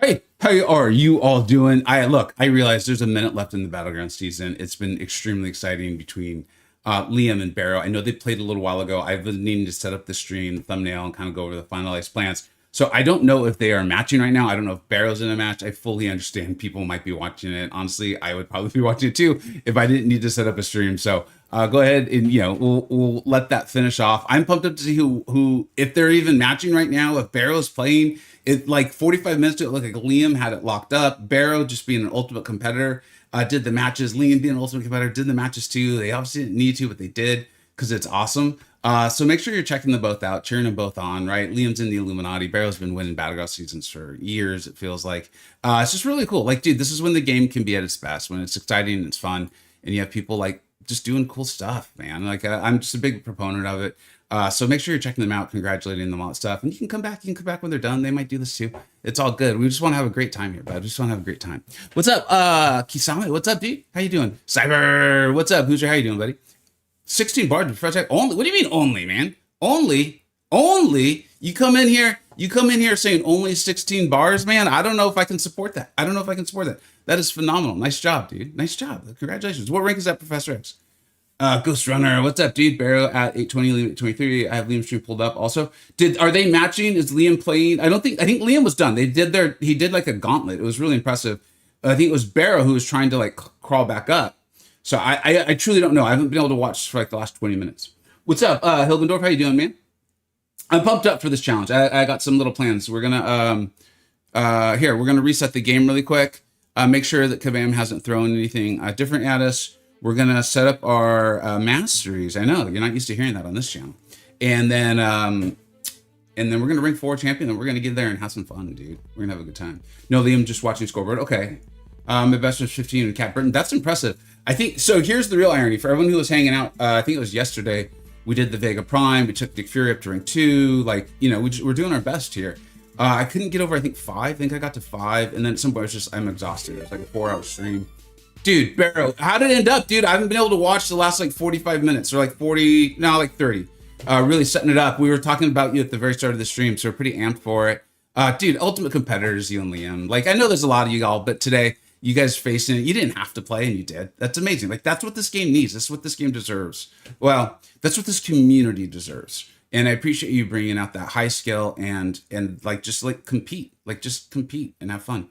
Hey, how are you all doing? I realize there's a minute left in the Battleground season. It's been extremely exciting between Liam and Barrow. I know they played a little while ago. I've been needing to set up the stream, the thumbnail, and kind of go over the finalized plans. So I don't know if they are matching right now. I don't know if Barrow's in a match. I fully understand people might be watching it. Honestly, I would probably be watching it too if I didn't need to set up a stream. So go ahead and we'll let that finish off. I'm pumped up to see who if they're even matching right now. If Barrow's playing it, like 45 minutes ago, it looked like Liam had it locked up. Barrow just being an ultimate competitor did the matches. Liam being an ultimate competitor did the matches too. They obviously didn't need to, but they did because it's awesome. So make sure you're checking them both out, cheering them both on, right? Liam's in the Illuminati. Barrow's been winning Battleground seasons for years, it feels like. It's just really cool. Like, dude, this is when the game can be at its best, when it's exciting and it's fun, and you have people like just doing cool stuff, man. Like, I'm just a big proponent of it. So make sure you're checking them out, congratulating them on that stuff. And you can come back when they're done. They might do this too. It's all good. We just want to have a great time here, bud. We just want to have a great time. What's up, Kisame? What's up, dude? How you doing? Cyber, what's up? Hoosier, how you doing, buddy? 16 bars for only. What do you mean only, man? Only you come in here saying only 16 bars, man. I don't know if I can support that. That is phenomenal. Nice job, dude. Nice job. Congratulations. What rank is that, Professor X? Ghost Runner, what's up, dude? Barrow at 820, Liam at 23. I have Liam's stream pulled up also. Are they matching? Is Liam playing? I think Liam was done. He did like a gauntlet. It was really impressive. I think it was Barrow who was trying to like crawl back up. So I truly don't know. I haven't been able to watch for like the last 20 minutes. What's up, Hilgendorf? How you doing, man? I'm pumped up for this challenge. I got some little plans. We're gonna we're gonna reset the game really quick. Make sure that Kabam hasn't thrown anything different at us. We're gonna set up our masteries. I know you're not used to hearing that on this channel. And then we're gonna rank 4 champion, and we're gonna get there and have some fun, dude. We're gonna have a good time. No, Liam, just watching scoreboard. Okay. My best was 15 in Cat Burton. That's impressive. I think so. Here's the real irony for everyone who was hanging out. I think it was yesterday. We did the Vega Prime. We took Dick Fury up to rank 2. Like, we're doing our best here. I couldn't get over, I think 5. I think I got to 5. And then at some point, I'm exhausted. It was like a 4-hour stream. Dude, Barrow, how did it end up, dude? I haven't been able to watch the last like 45 minutes or like 40, no, like 30. Really setting it up. We were talking about you at the very start of the stream, so we're pretty amped for it. Dude, ultimate competitors, you and Liam. Like, I know there's a lot of you all, but today, you guys facing it, you didn't have to play and you did. That's amazing. Like, that's what this game needs. That's what this game deserves. Well, that's what this community deserves. And I appreciate you bringing out that high skill and like, just like compete, and have fun.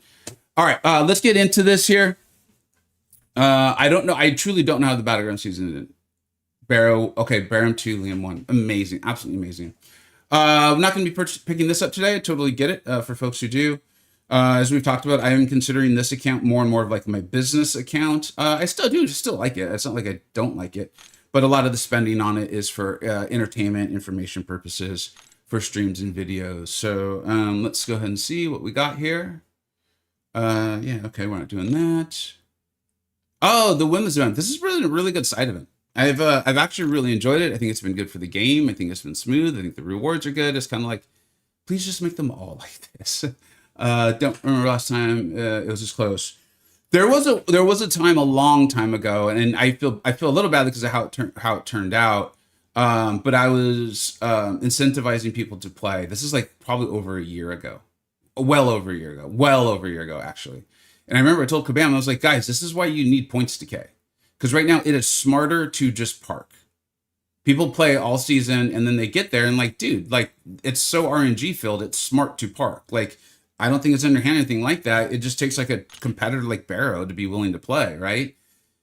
All right, let's get into this here. I don't know. I truly don't know how the Battleground season ended. Barrow 2, Liam 1. Amazing. Absolutely amazing. I'm not going to be picking this up today. I totally get it for folks who do. As we've talked about, I am considering this account more and more of like my business account. I still like it. It's not like I don't like it, but a lot of the spending on it is for entertainment, information purposes, for streams and videos. So let's go ahead and see what we got here. Yeah, okay, we're not doing that. Oh, the women's event. This is really a really good side event. I've actually really enjoyed it. I think it's been good for the game. I think it's been smooth. I think the rewards are good. It's kind of like, please just make them all like this. Don't remember last time it was this close. There was a time a long time ago, and I feel a little badly because of how it turned out. But I was incentivizing people to play. This is like probably over a year ago, well over a year ago actually. And I remember I told Kabam, I was like, guys, this is why you need points decay, because right now it is smarter to just park. People play all season and then they get there and like, dude, like it's so RNG filled. It's smart to park. Like, I don't think it's underhand anything like that. It just takes like a competitor like Barrow to be willing to play, right?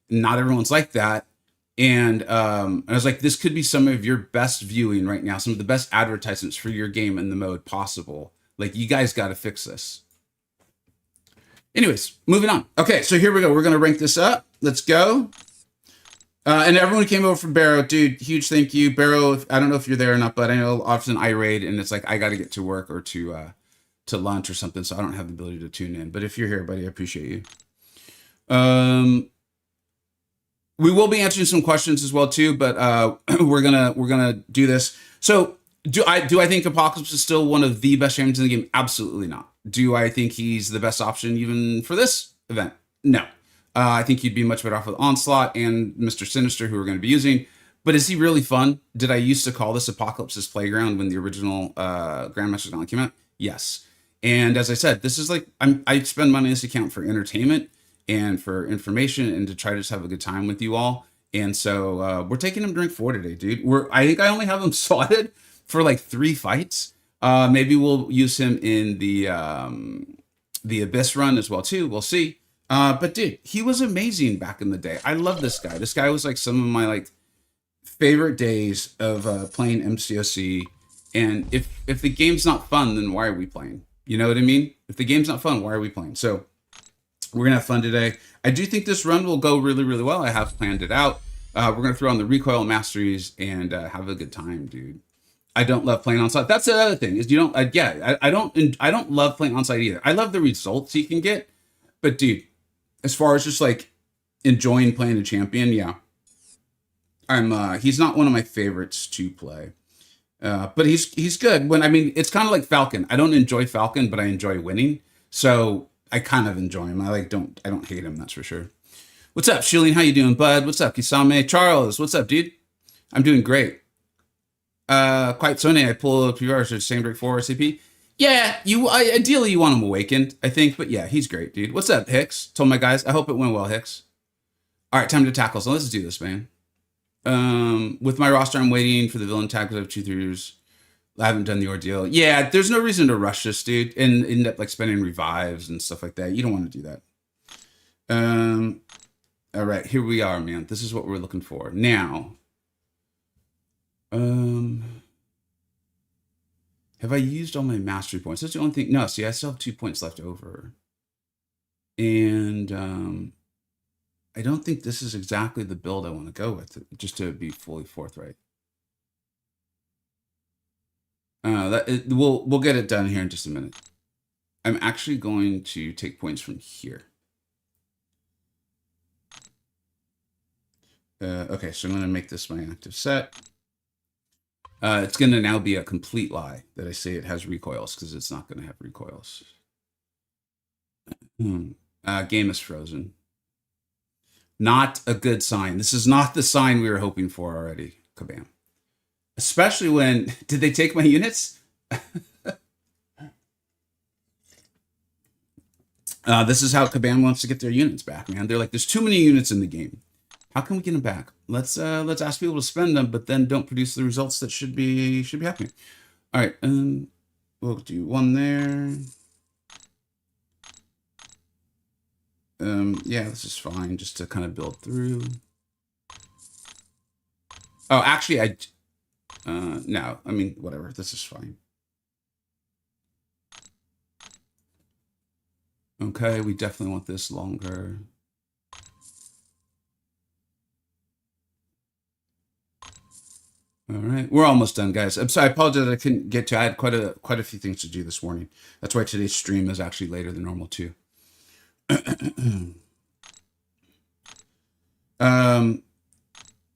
Not everyone's like that. And I was like, this could be some of your best viewing right now, some of the best advertisements for your game in the mode possible. Like, you guys got to fix this. Anyways, moving on. Okay, so here we go. We're going to rank this up. Let's go. And everyone came over from Barrow. Dude, huge thank you. Barrow, I don't know if you're there or not, but I know often I raid and it's like I got to get to work or to lunch or something, so I don't have the ability to tune in. But if you're here, buddy, I appreciate you. We will be answering some questions as well too, but we're gonna do this. So do I think Apocalypse is still one of the best champions in the game? Absolutely not. Do I think he's the best option even for this event? No. I think you'd be much better off with Onslaught and Mr. Sinister, who we're going to be using. But is he really fun? Did I used to call this Apocalypse's Playground when the original Grandmaster's Gauntlet came out? Yes. And as I said, this is like I spend money on this account for entertainment and for information and to try to just have a good time with you all. And so we're taking him drink 4 today, dude. I think I only have him slotted for like 3 fights. Maybe we'll use him in the Abyss run as well too. We'll see. But dude, he was amazing back in the day. I love this guy. This guy was like some of my like favorite days of playing MCoC. And if the game's not fun, then why are we playing? You know what I mean? If the game's not fun, why are we playing? So we're gonna have fun today. I do think this run will go really, really well. I have planned it out. We're gonna throw on the recoil masteries and have a good time, dude. I don't love playing on site. That's the other thing is you don't. I don't love playing on site either. I love the results you can get, but dude, as far as just like enjoying playing a champion, yeah, he's not one of my favorites to play. But he's good. When I mean, it's kind of like Falcon. I don't enjoy Falcon, but I enjoy winning. So I kind of enjoy him. I don't hate him. That's for sure. What's up, Shilling? How you doing, bud? What's up, Kisame? Charles, what's up, dude? I'm doing great. Quite Sony. I pull up PRs or same break 4 RCP. Yeah, ideally you want him awakened, I think. But yeah, he's great, dude. What's up, Hicks? Told my guys. I hope it went well, Hicks. All right, time to tackle. So let's do this, man. With my roster, I'm waiting for the villain tag because I have 2-3s. I haven't done the ordeal. Yeah, there's no reason to rush this, dude, and end up like spending revives and stuff like that. You don't want to do that. All right, here we are, man. This is what we're looking for now. Have I used all my mastery points? That's the only thing. No, see, I still have 2 points left over, and I don't think this is exactly the build I want to go with, just to be fully forthright. We'll get it done here in just a minute. I'm actually going to take points from here. Okay, so I'm going to make this my active set. It's going to now be a complete lie that I say it has recoils, because it's not going to have recoils. Game is frozen. Not a good sign. This is not the sign we were hoping for already. Kabam. Especially when... Did they take my units? This is how Kabam wants to get their units back, man. They're like, there's too many units in the game. How can we get them back? Let's ask people to spend them, but then don't produce the results that should be happening. All right, we'll do 1 there. Yeah, this is fine, just to kind of build through. Oh, actually, no, I mean, whatever, this is fine. Okay, we definitely want this longer. All right, we're almost done, guys. I'm sorry, I apologize I couldn't get to. I had quite a few things to do this morning. That's why today's stream is actually later than normal too.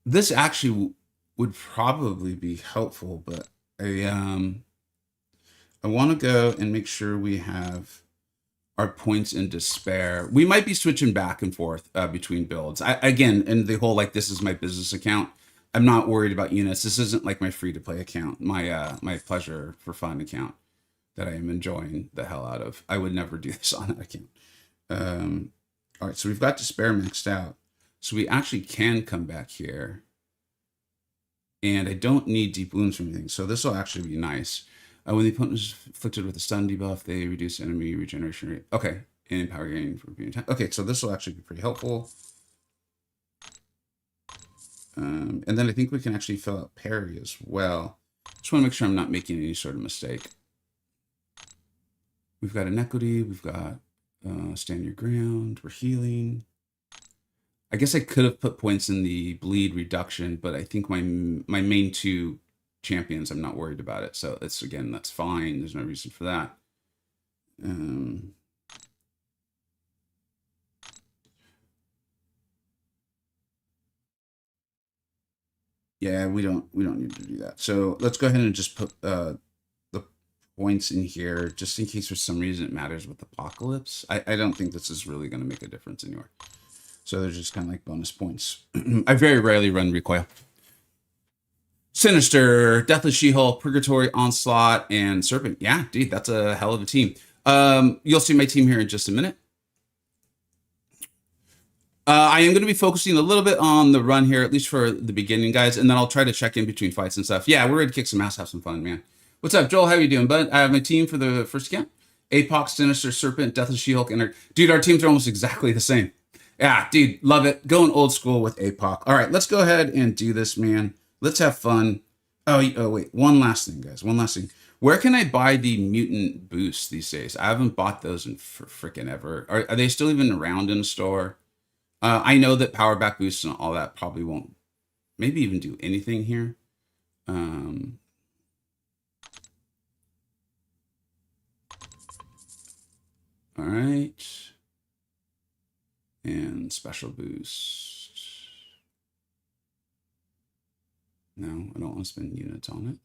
This actually would probably be helpful, but I want to go and make sure we have our points in despair. We might be switching back and forth between builds. Again, and the whole like this is my business account. I'm not worried about units. This isn't like my free to play account, my pleasure for fun account that I am enjoying the hell out of. I would never do this on that account. All right, so we've got despair maxed out. So we actually can come back here. And I don't need deep wounds or anything. So this will actually be nice. When the opponent is afflicted with a stun debuff, they reduce enemy regeneration rate. Okay, and power gain for being attacked. Okay, so this will actually be pretty helpful. And then I think we can actually fill out parry as well. Just want to make sure I'm not making any sort of mistake. We've got inequity. We've got stand your ground. We're healing. I guess I could have put points in the bleed reduction, but I think my main 2 champions, I'm not worried about it. So it's, again, that's fine. There's no reason for that. Yeah, we don't need to do that. So let's go ahead and just put the points in here, just in case for some reason it matters with Apocalypse. I don't think this is really going to make a difference anywhere. So they're just kind of like bonus points. I very rarely run recoil. Sinister, Deathless, She-Hulk, Purgatory, Onslaught, and Serpent. Yeah, dude, that's a hell of a team. You'll see my team here in just a minute. I am going to be focusing a little bit on the run here, at least for the beginning, guys, and then I'll try to check in between fights and stuff. Yeah, we're ready to kick some ass, have some fun, man. What's up, Joel? How you doing, bud? I have my team for the first account. APOC, Sinister, Serpent, Deathless, She-Hulk, and dude, our teams are almost exactly the same. Yeah, dude, love it. Going old school with APOC. All right, let's go ahead and do this, man. Let's have fun. Oh, wait, one last thing, guys. One last thing. Where can I buy the mutant boosts these days? I haven't bought those in for freaking ever. Are they still even around in the store? I know that power back boosts and all that probably won't maybe even do anything here. All right. And special boost. No, I don't want to spend units on it.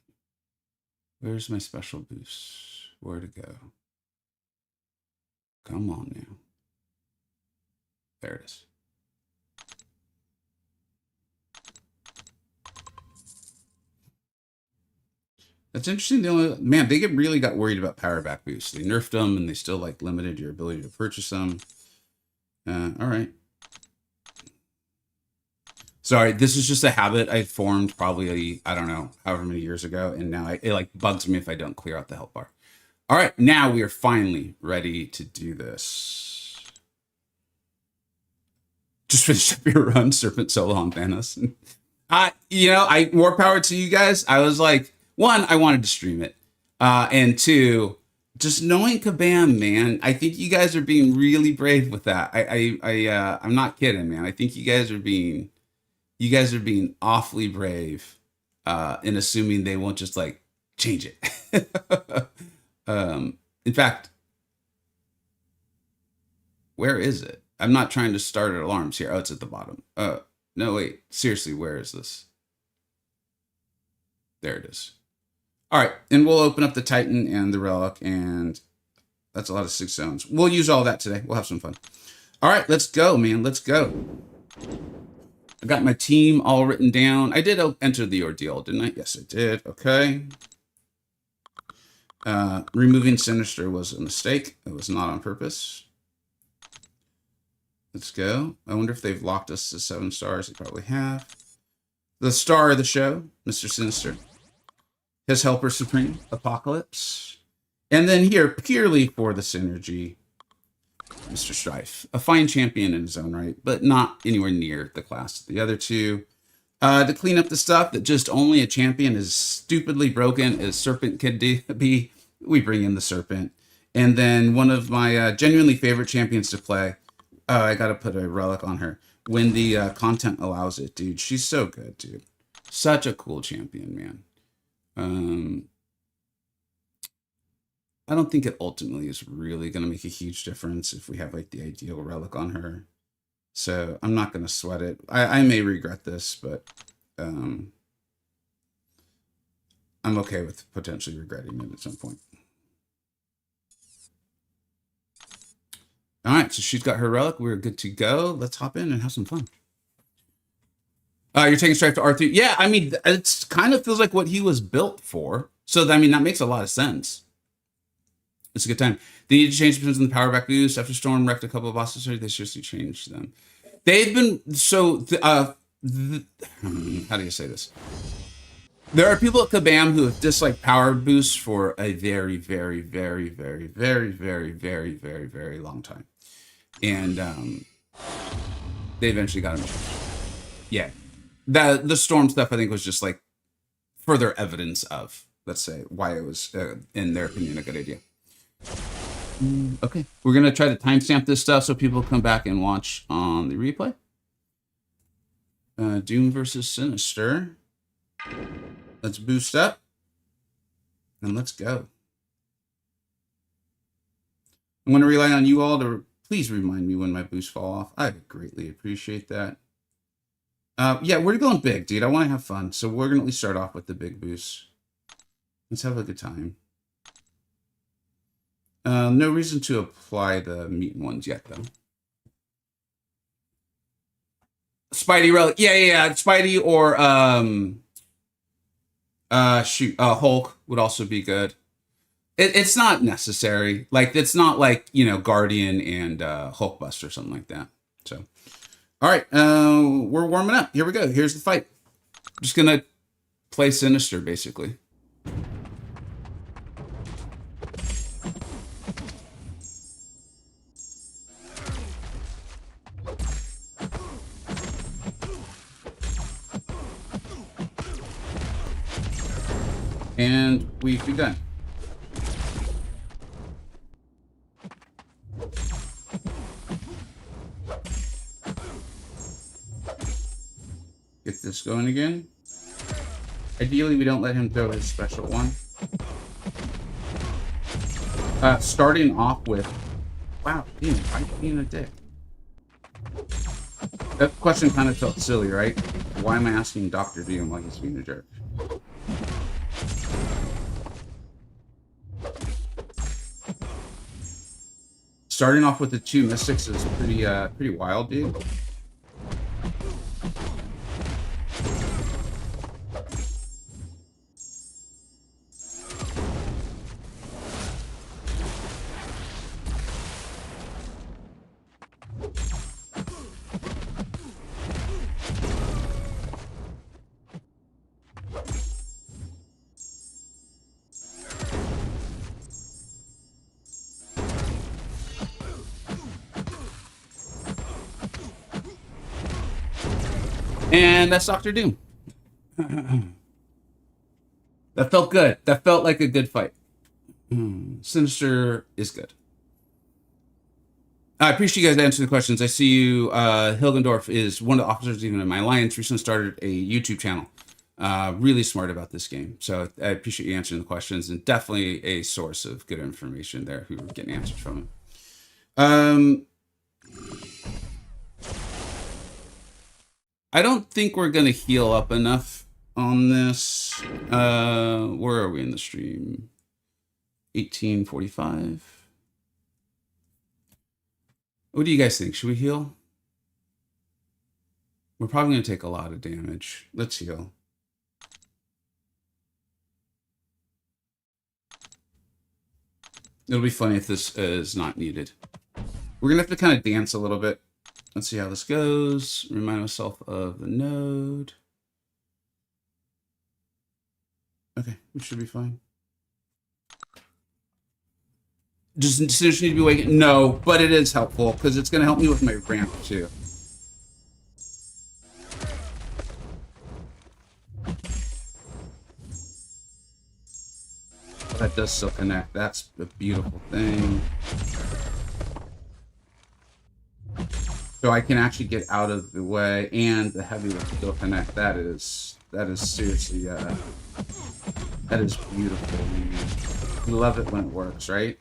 Where's my special boost? Where to go? Come on now. There it is. That's interesting. Man, they really got worried about power back boosts. They nerfed them and they still like limited your ability to purchase them. All right. Sorry, this is just a habit I formed probably, I don't know, however many years ago. And now it like bugs me if I don't clear out the health bar. All right, now we are finally ready to do this. Just finished up your run, Serpent solo on Thanos. More power to you guys. I was like, one, I wanted to stream it. And two, just knowing Kabam, man, I think you guys are being really brave with that. I'm not kidding, man. I think you guys are being awfully brave in assuming they won't just like change it. In fact, where is it? I'm not trying to start alarms here. Oh, it's at the bottom. No, wait. Seriously, where is this? There it is. All right, and we'll open up the Titan and the Relic, and that's a lot of 6 zones. We'll use all that today. We'll have some fun. All right, let's go, man. Let's go. I got my team all written down. I did enter the Ordeal, didn't I? Yes, I did. Okay. Removing Sinister was a mistake. It was not on purpose. Let's go. I wonder if they've locked us to 7 stars. They probably have. The star of the show, Mr. Sinister. His helper supreme, Apocalypse. And then here, purely for the synergy, Mr. Strife. A fine champion in his own right, but not anywhere near the class of the other two. To clean up the stuff that just only a champion is stupidly broken as Serpent could be, we bring in the Serpent. And then one of my genuinely favorite champions to play, I got to put a relic on her when the content allows it, dude. She's so good, dude. Such a cool champion, man. I don't think it ultimately is really going to make a huge difference if we have like the ideal relic on her. So I'm not going to sweat it. I may regret this, but I'm okay with potentially regretting it at some point. All right, so she's got her relic. We're good to go. Let's hop in and have some fun. You're taking Strife to R3. Yeah, I mean, it's kind of feels like what he was built for. So, I mean, that makes a lot of sense. It's a good time. They need to change the in the power back boost. After Storm wrecked a couple of bosses, they seriously changed them. They've been, so, how do you say this? There are people at Kabam who have disliked power boosts for a very, very, very, very, very, very, very, very, very long time. And they eventually got him. Yeah. The Storm stuff, I think, was just like further evidence of, let's say, why it was, in their opinion, a good idea. Okay, we're going to try to timestamp this stuff so people come back and watch on the replay. Doom versus Sinister. Let's boost up. And let's go. I'm going to rely on you all to please remind me when my boosts fall off. I greatly appreciate that. Yeah, we're going big, dude. I want to have fun. So we're going to at least start off with the big boosts. Let's have a good time. No reason to apply the mutant ones yet, though. Spidey relic. Yeah. Spidey or Hulk would also be good. It's not necessary. Like, it's not like, you know, Guardian and Hulkbuster or something like that. So, all right, we're warming up. Here we go. Here's the fight. I'm just gonna play Sinister, basically. And we've begun. Get this going again. Ideally, we don't let him throw his special one. Starting off with, wow, damn, why being a dick? That question kind of felt silly, right? Why am I asking Dr. Doom like he's being a jerk? Starting off with the 2 Mystics is pretty wild, dude. And that's Dr. Doom. That felt good. That felt like a good fight. Sinister is good. I appreciate you guys answering the questions. I see you. Hilgendorf is one of the officers even in my alliance. Recently started a YouTube channel. Really smart about this game. So I appreciate you answering the questions, and definitely a source of good information there who are getting answers from him. I don't think we're going to heal up enough on this. Where are we in the stream? 1845. What do you guys think? Should we heal? We're probably going to take a lot of damage. Let's heal. It'll be funny if this is not needed. We're going to have to kind of dance a little bit. Let's see how this goes. Remind myself of the node. Okay, we should be fine. Does Sinister need to be waking? No, but it is helpful because it's going to help me with my ramp too. That does still connect. That's a beautiful thing. So I can actually get out of the way, and the heavy will still connect. That is seriously, that is beautiful, man. You love it when it works, right?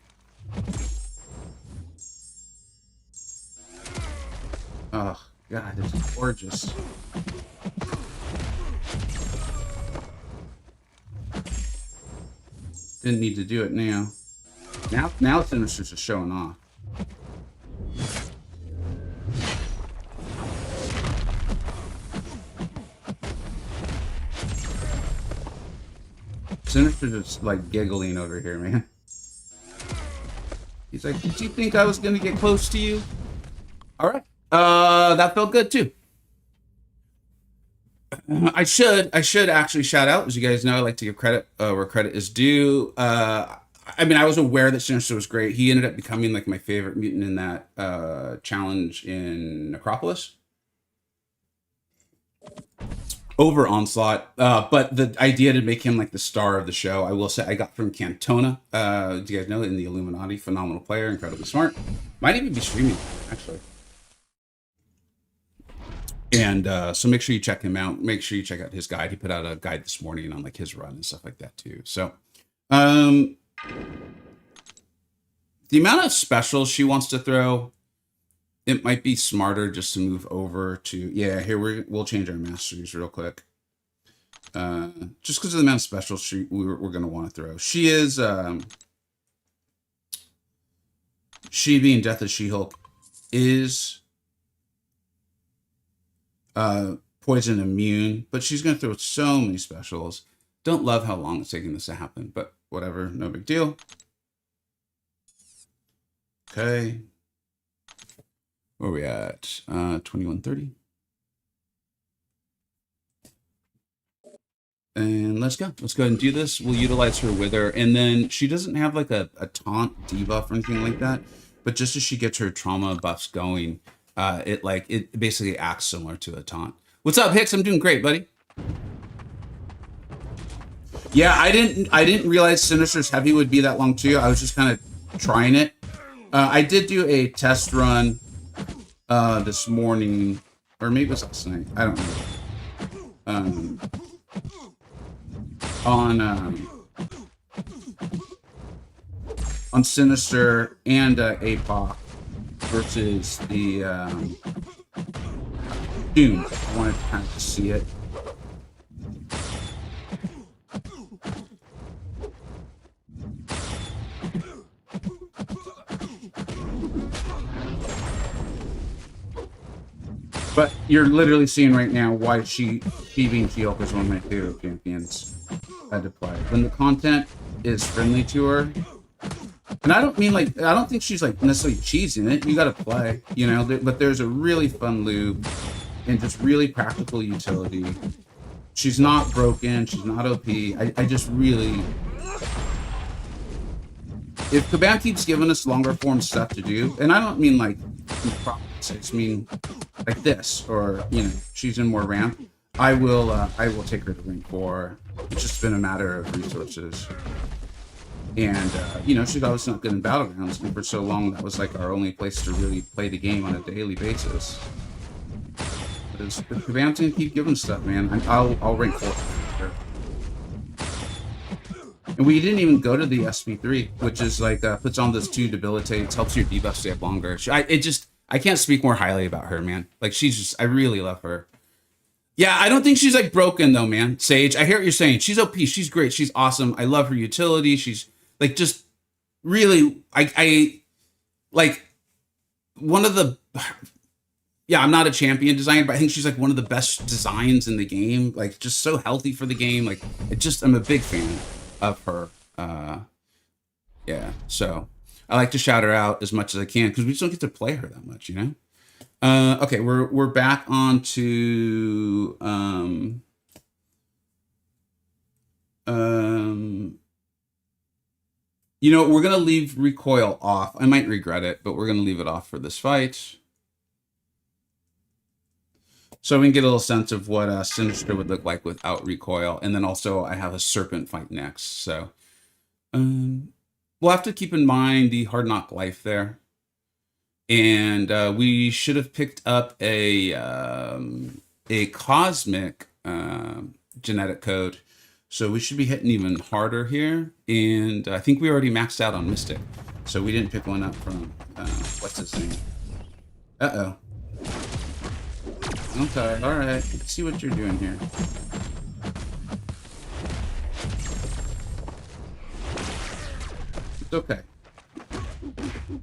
Oh, God, it's gorgeous. Didn't need to do it now. Now Sinister's just showing off. Sinister just like giggling over here, man. He's like, did you think I was gonna get close to you? All right. That felt good too. I should actually shout out, as you guys know, I like to give credit where credit is due. I mean, I was aware that Sinister was great. He ended up becoming like my favorite mutant in that challenge in Necropolis. Over Onslaught, but the idea to make him like the star of the show, I will say, I got from Cantona. Do you guys know, in the Illuminati? Phenomenal player, incredibly smart. Might even be streaming, actually. And so make sure you check him out. Make sure you check out his guide. He put out a guide this morning on like his run and stuff like that too. So the amount of specials she wants to throw, it might be smarter just to move over to, yeah, here we'll change our masteries real quick. Just because of the amount of specials we're going to want to throw. She is, she being Deathless She-Hulk is poison immune, but she's going to throw so many specials. Don't love how long it's taking this to happen, but whatever, no big deal. Okay. Where are we at? 2130. And let's go. Let's go ahead and do this. We'll utilize her Wither. And then she doesn't have like a taunt debuff or anything like that. But just as she gets her trauma buffs going, it basically acts similar to a taunt. What's up, Hicks? I'm doing great, buddy. Yeah, I didn't realize Sinister's heavy would be that long too. I was just kind of trying it. I did do a test run this morning, or maybe it was last night. I don't know. On Sinister and APOC versus the Doom. I wanted to kind of see it. But you're literally seeing right now why she being She-Hulk is one of my favorite champions to play. When the content is friendly to her, and I don't mean like, I don't think she's like necessarily cheesing it. You got to play, you know. But there's a really fun loop and just really practical utility. She's not broken. She's not OP. I just really, if Kabam keeps giving us longer form stuff to do, and I don't mean like, I just mean like this, or you know, she's in more ramp, I will take her to rank 4. It's just been a matter of resources, and you know, she's obviously not good in battlegrounds, and for so long that was like our only place to really play the game on a daily basis. But if Kabam's gonna keep giving stuff, man, I'll rank 4. And we didn't even go to the SP3, which is like puts on those 2 debilitates, helps your debuff stay up longer. I can't speak more highly about her, man. Like, she's just, I really love her. Yeah, I don't think she's like broken though, man. Sage, I hear what you're saying. She's OP. She's great. She's awesome. I love her utility. She's like just really, I like one of the, yeah, I'm not a champion designer, but I think she's like one of the best designs in the game. Like, just so healthy for the game. Like, I'm a big fan of her. Yeah, so I like to shout her out as much as I can because we just don't get to play her that much, you know? Okay, we're back on to you know, we're gonna leave recoil off. I might regret it, but we're gonna leave it off for this fight. So we can get a little sense of what Sinister would look like without recoil. And then also I have a Serpent fight next. So we'll have to keep in mind the Hard Knock Life there. And we should have picked up a cosmic genetic code. So we should be hitting even harder here. And I think we already maxed out on Mystic. So we didn't pick one up from, what's his name? Uh-oh. Okay, alright. Let's see what you're doing here. It's okay.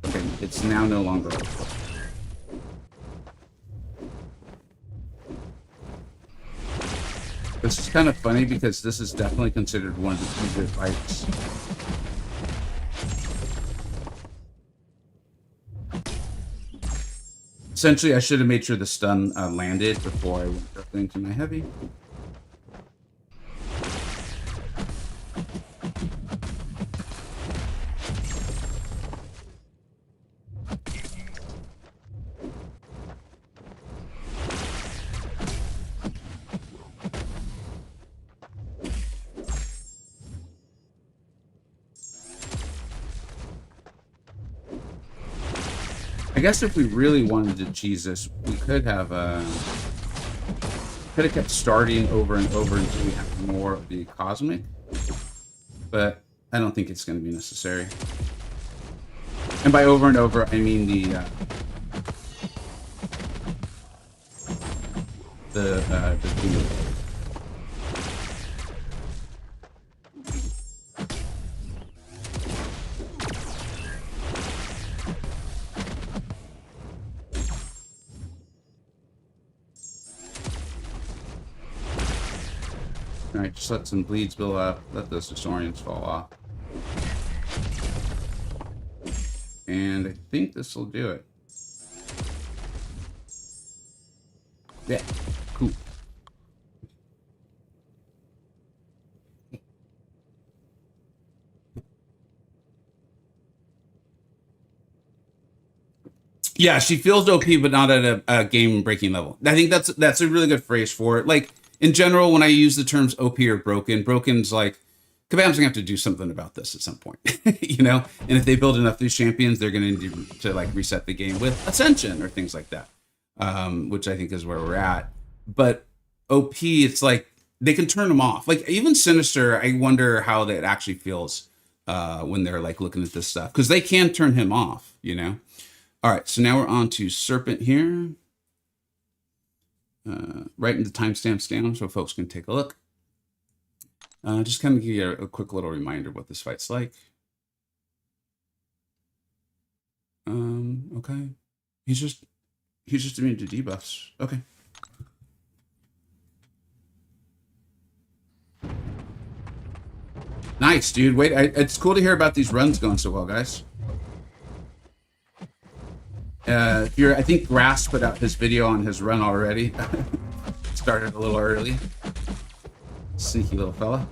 Okay, it's now no longer. This is kind of funny because this is definitely considered one of the easier fights. Essentially, I should have made sure the stun landed before I went directly into my heavy. I guess if we really wanted to cheese this, we could have kept starting over and over until we have more of the cosmic, but I don't think it's going to be necessary. And by over and over, I mean the Alright, just let some bleeds build up, let those Historians fall off. And I think this will do it. Yeah, cool. Yeah, she feels OP, but not at a game-breaking level. I think that's a really good phrase for it. Like, in general, when I use the terms OP or broken's like, Kabam's gonna have to do something about this at some point, you know? And if they build enough of these champions, they're gonna need to like reset the game with Ascension or things like that, which I think is where we're at. But OP, it's like, they can turn them off. Like, even Sinister, I wonder how that actually feels when they're like looking at this stuff. Because they can turn him off, you know? All right, so now we're on to Serpent here. Writing the timestamps down so folks can take a look. Just kind of give you a quick little reminder of what this fight's like. Okay. He's just immune to debuffs. Okay. Nice, dude. Wait, it's cool to hear about these runs going so well, guys. I think Grass put out his video on his run already. Started a little early. Sneaky little fella.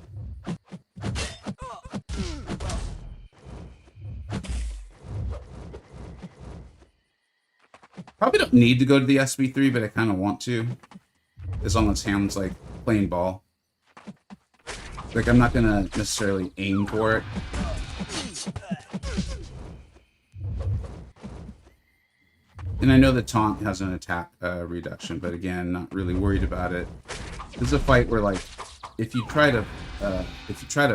Probably don't need to go to the SB3, but I kind of want to. As long as Ham's like playing ball. Like, I'm not gonna necessarily aim for it. And I know the taunt has an attack reduction, but again, not really worried about it. This is a fight where, like, if you try to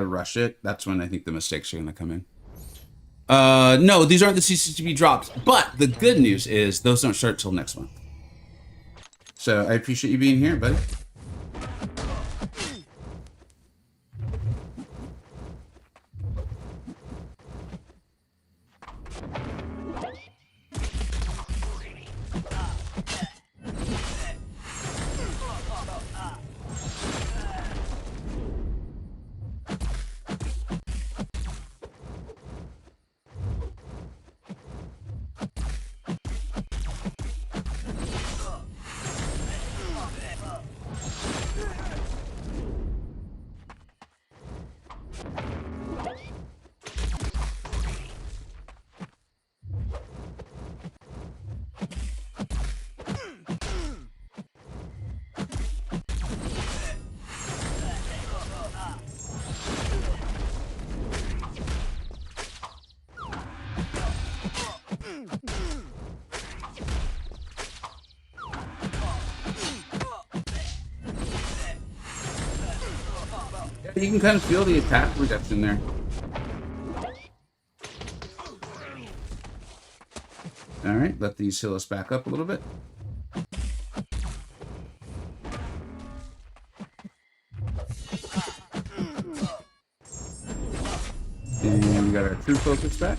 rush it, that's when I think the mistakes are gonna come in. No, these aren't the CCTV drops, but the good news is those don't start till next month. So I appreciate you being here, buddy. You can kind of feel the attack reduction there. All right, let these heal us back up a little bit. And we got our true focus back.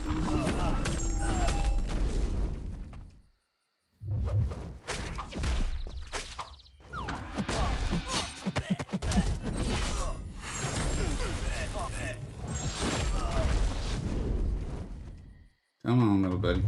Come on, little buddy.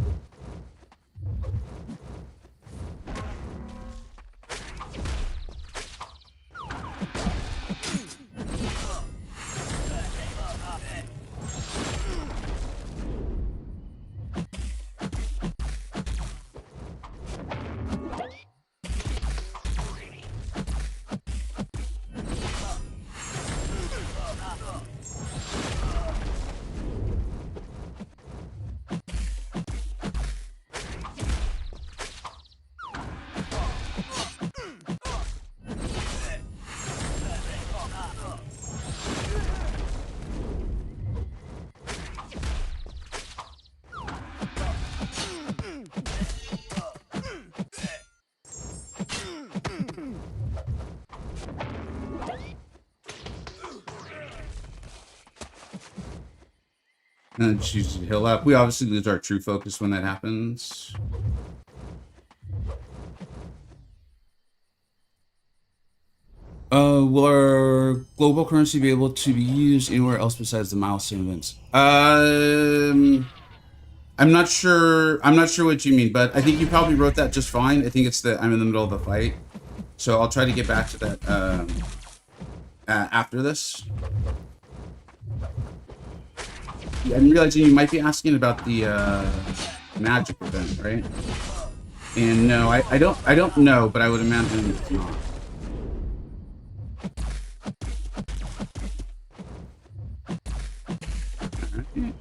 And just use heal up. We obviously lose our true focus when that happens. Will our global currency be able to be used anywhere else besides the milestone events? I'm not sure. I'm not sure what you mean, but I think you probably wrote that just fine. I think it's that I'm in the middle of the fight, so I'll try to get back to that after this. I'm realizing you might be asking about the magic event, right? And no, I don't know, but I would imagine it's not. Right.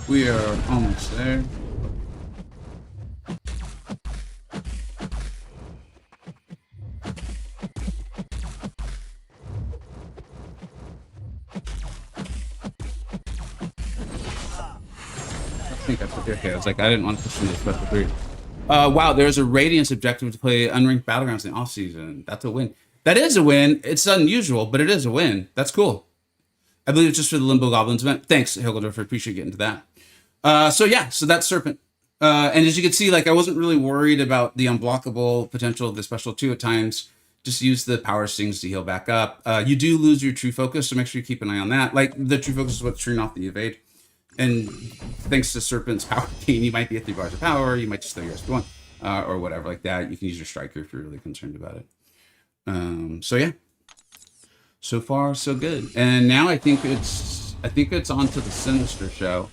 We are almost there. I think I put there. Okay, I was like, I didn't want to push into the special 3. Wow, there's a Radiance objective to play unranked battlegrounds in the off season. That's a win. That is a win. It's unusual, but it is a win. That's cool. I believe it's just for the Limbo Goblins event. Thanks, Hilgedorf. I appreciate getting to that. So yeah, so that's Serpent. And as you can see, like I wasn't really worried about the unblockable potential of the special 2 at times. Just use the power stings to heal back up. You do lose your true focus, so make sure you keep an eye on that. Like the true focus is what's turning off the evade. And thanks to Serpent's power gain, you might be at 3 bars of power, you might just throw your SP1, or whatever like that. You can use your striker if you're really concerned about it. So yeah. So far, so good. And now I think it's on to the Sinister show.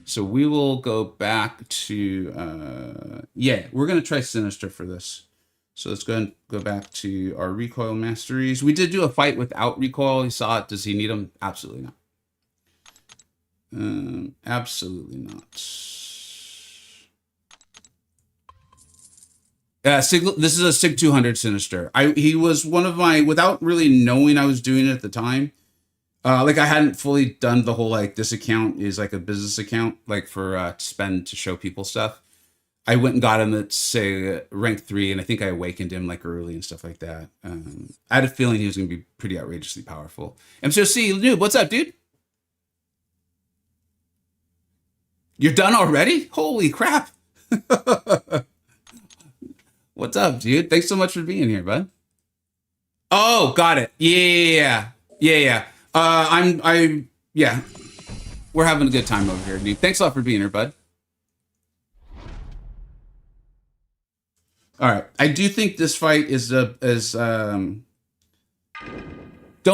So we will go back to yeah, we're gonna try Sinister for this. So let's go and go back to our recoil masteries. We did do a fight without recoil. He saw it. Does he need them? Absolutely not. Absolutely not. This is a Sig 200 Sinister. He was one of my, without really knowing I was doing it at the time. Like I hadn't fully done the whole, like this account is like a business account, like for spend to show people stuff. I went and got him at say rank 3, and I think I awakened him like early and stuff like that. I had a feeling he was going to be pretty outrageously powerful. MCoC, dude, what's up, dude? You're done already? Holy crap. What's up, dude? Thanks so much for being here, bud. Oh, got it. Yeah. Yeah. We're having a good time over here, dude. Thanks a lot for being here, bud. All right. I do think this fight is don't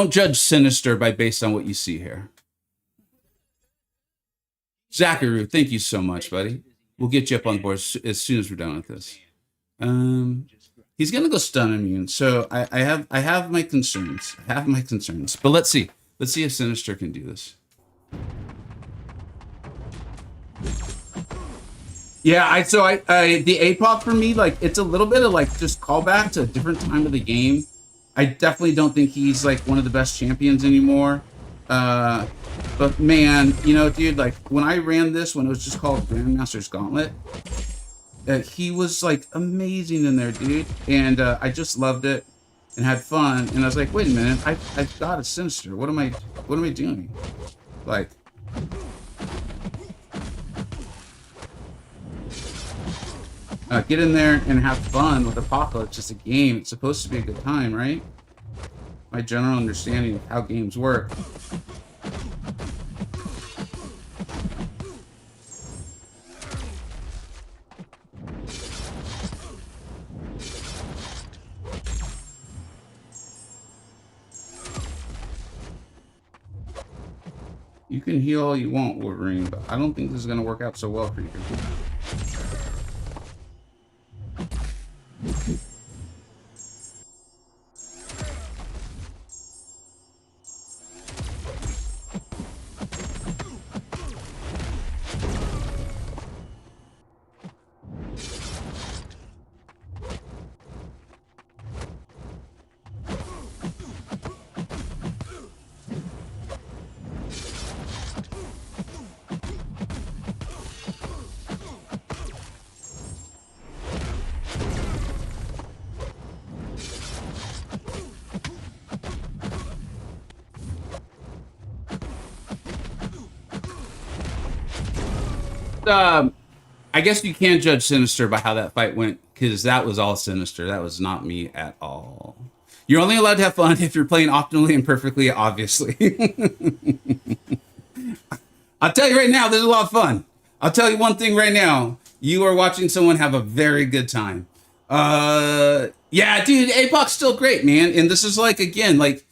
judge Sinister based on what you see here. Zachary, thank you so much, buddy. We'll get you up on the board as soon as we're done with this. He's gonna go stun immune, so I have my concerns. But let's see if Sinister can do this. Yeah, the APOP for me, like it's a little bit of like just callback to a different time of the game. I definitely don't think he's like one of the best champions anymore. But man, you know, dude, like when I ran this, when it was just called Grandmaster's Gauntlet, he was like amazing in there, dude. And I just loved it and had fun. And I was like, wait a minute, I've got a Sinister. What am I doing? Like, get in there and have fun with Apocalypse. It's a game. It's supposed to be a good time, right? My general understanding of how games work. You can heal all you want, Wolverine, but I don't think this is going to work out so well for you. I guess you can judge Sinister by how that fight went, because that was all Sinister. That was not me at all. You're only allowed to have fun if you're playing optimally and perfectly, obviously. I'll tell you right now, there's a lot of fun. I'll tell you one thing right now. You are watching someone have a very good time. Yeah, dude, APOC's still great, man. And this is like, again, like,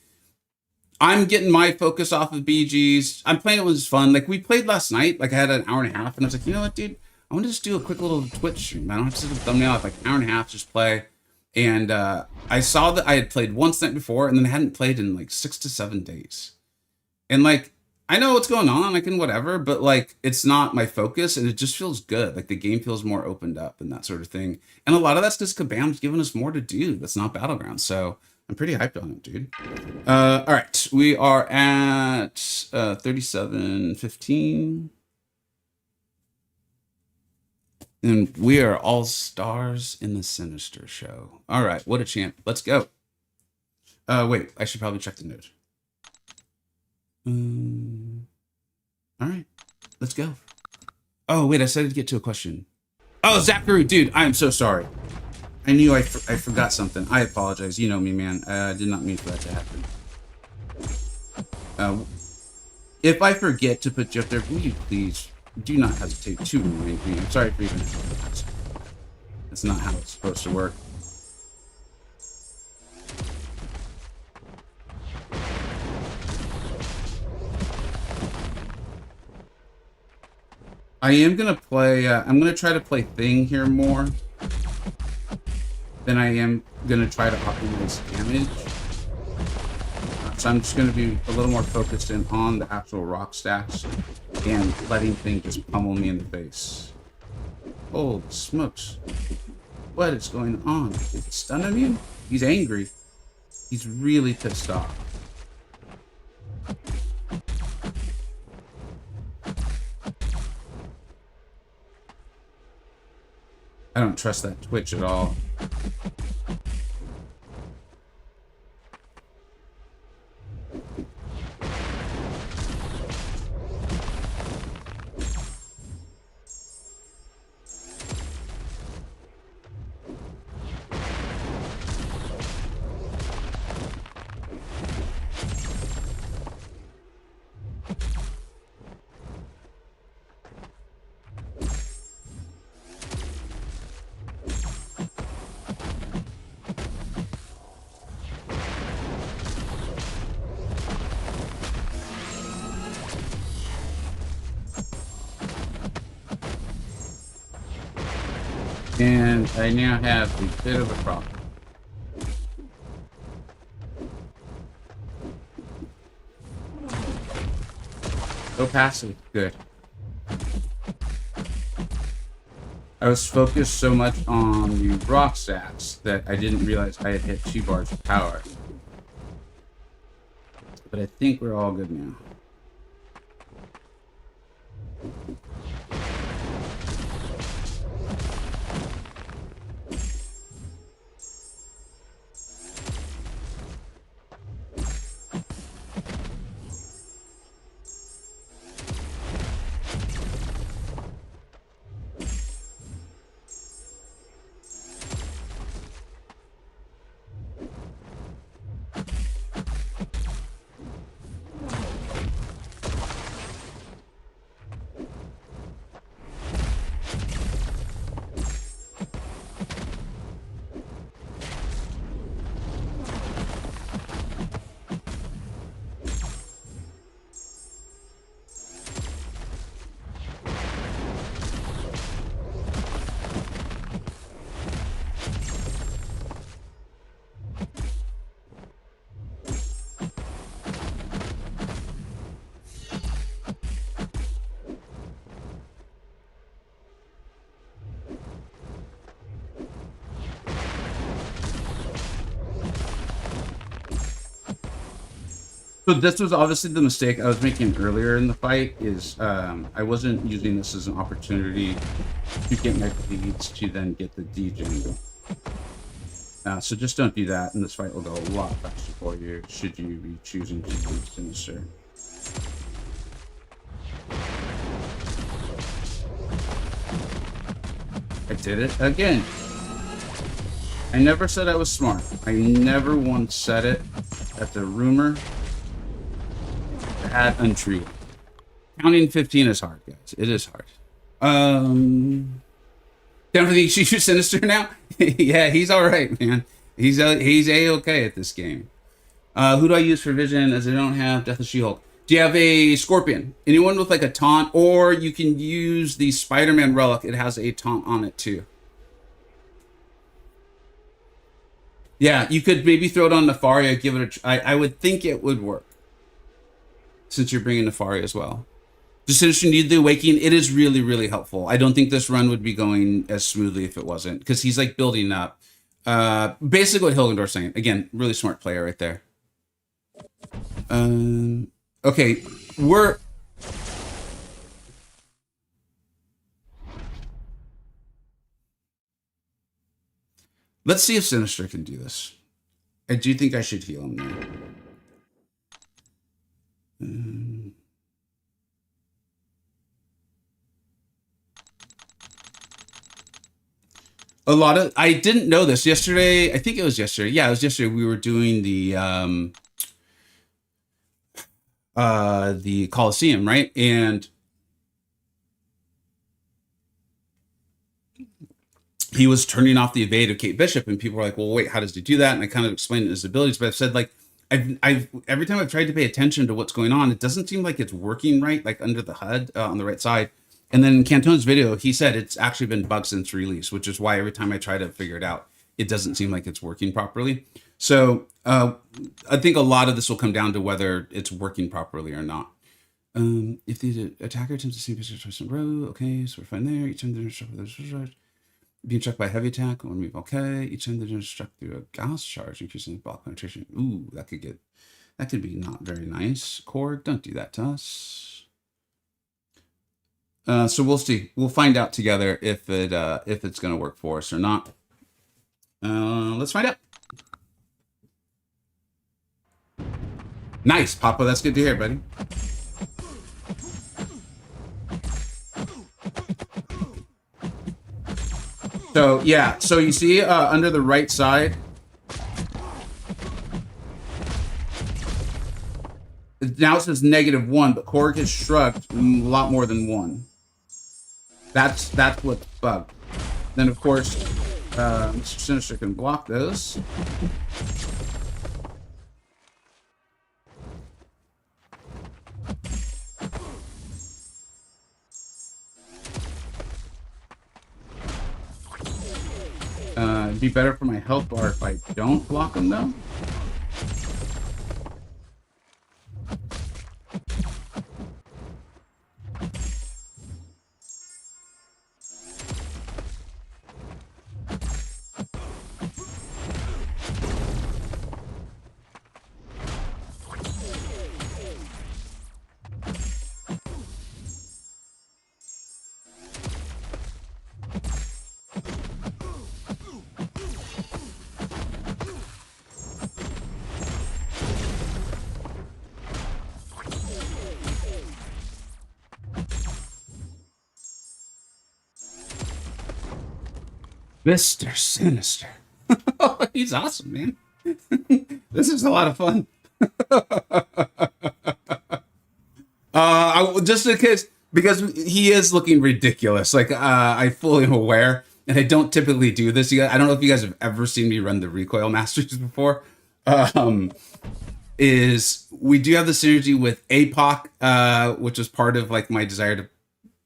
I'm getting my focus off of BGs. I'm playing it when it's fun. Like, we played last night. Like, I had an hour and a half, and I was like, you know what, dude? I want to just do a quick little Twitch stream. I don't have to sit with a thumbnail. I have like an hour and a half, just play. And I saw that I had played once night before, and then I hadn't played in like 6 to 7 days. And like, I know what's going on, I can whatever, but like, it's not my focus, and it just feels good. Like, the game feels more opened up and that sort of thing. And a lot of that's because Kabam's giving us more to do that's not Battlegrounds. So I'm pretty hyped on it, dude. All right, we are at 37:15. And we are all stars in the Sinister show. All right, what a champ. Let's go. Wait, I should probably check the note. All right, let's go. Oh, wait, I said I'd get to a question. Oh, Zachary, dude, I am so sorry. I knew I forgot something. I apologize. You know me, man. I did not mean for that to happen. If I forget to put you up there, will you please do not hesitate to remind me. I'm sorry for even that. That's not how it's supposed to work. I am gonna play. I'm gonna try to play Thing here more than I am gonna try to optimize damage. So I'm just gonna be a little more focused in on the actual rock stacks and letting Thing just pummel me in the face. Holy smokes! What is going on? Is it stunning him? He's angry. He's really pissed off. I don't trust that Twitch at all. And I now have a bit of a problem. Go passive. Good. I was focused so much on the rock stats that I didn't realize I had hit 2 bars of power. But I think we're all good now. So this was obviously the mistake I was making earlier in the fight, is I wasn't using this as an opportunity to get my bleeds to then get the degen. So just don't do that, and this fight will go a lot faster for you, should you be choosing to use Sinister. I did it again. I never said I was smart. I never once said it. That's a rumor. That untrue. Counting 15 is hard, guys. It is hard. Down for the Sinister now? Yeah, he's all right, man. He's a-okay at this game. Who do I use for vision as I don't have Deathless She-Hulk? Do you have a Scorpion? Anyone with like a taunt? Or you can use the Spider-Man relic. It has a taunt on it too. Yeah, you could maybe throw it on Nefaria, give it a try. I would think it would work. Since you're bringing Nefaria as well. Just since you need the Awakening, it is really, really helpful. I don't think this run would be going as smoothly if it wasn't. Because he's like building up. Basically what Hilgendorf's saying. Again, really smart player right there. Okay, let's see if Sinister can do this. I do think I should heal him now. A lot of, I didn't know this yesterday. I think it was yesterday. Yeah, it was yesterday. We were doing the Coliseum, right? And he was turning off the evade of Kate Bishop, and people were like, well, wait, how does he do that? And I kind of explained his abilities, but I've said, like, I've every time I've tried to pay attention to what's going on, it doesn't seem like it's working right, like under the HUD on the right side. And then in Cantone's video, he said it's actually been bugged since release, which is why every time I try to figure it out, it doesn't seem like it's working properly. So I think a lot of this will come down to whether it's working properly or not. If the attacker attempts to see picture twice in a row, okay, so we're fine there. Each time they're struck with being struck by a heavy attack, or move, okay. Each time they're struck through a Gauss charge, increasing block penetration. Ooh, that could be not very nice. Korg, don't do that to us. So we'll see. We'll find out together if it's going to work for us or not. Let's find out. Nice, Papa. That's good to hear, buddy. So yeah, so you see under the right side, now it says -1, but Korg has shrugged a lot more than 1. That's what's bugged. Then of course, Mr. Sinister can block those. It'd be better for my health bar if I don't block them though. Mr. Sinister. He's awesome, man. This is a lot of fun. Just because he is looking ridiculous. Like, I fully am aware, and I don't typically do this. I don't know if you guys have ever seen me run the recoil masters before. Is we do have the synergy with APOC, which is part of like my desire to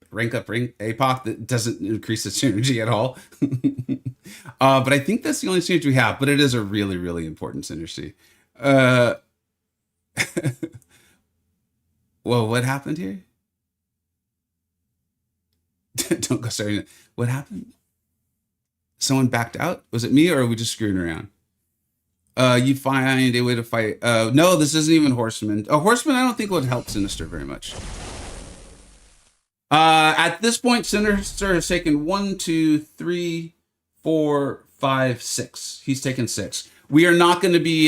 rank up APOC that doesn't increase the synergy at all. But I think that's the only synergy we have, but it is a really, really important synergy. Well, what happened here? Don't go starting. What happened? Someone backed out? Was it me, or are we just screwing around? You find a way to fight. No, this isn't even Horseman. Horseman, I don't think would help Sinister very much. At this point, Sinister has taken 1, 2, 3, 4, 5, 6. He's taken 6. We are not going to be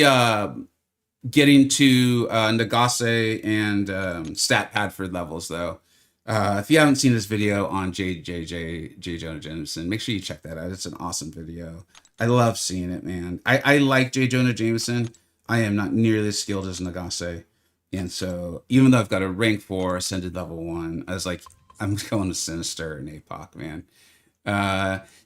getting to Nagase and Stat Padford levels, though. If you haven't seen this video on J. Jonah Jameson, make sure you check that out. It's an awesome video. I love seeing it, man. I like J. Jonah Jameson. I am not nearly as skilled as Nagase. And so, even though I've got a rank 4, ascended level 1, I was like, I'm going to Sinister and APOC, man.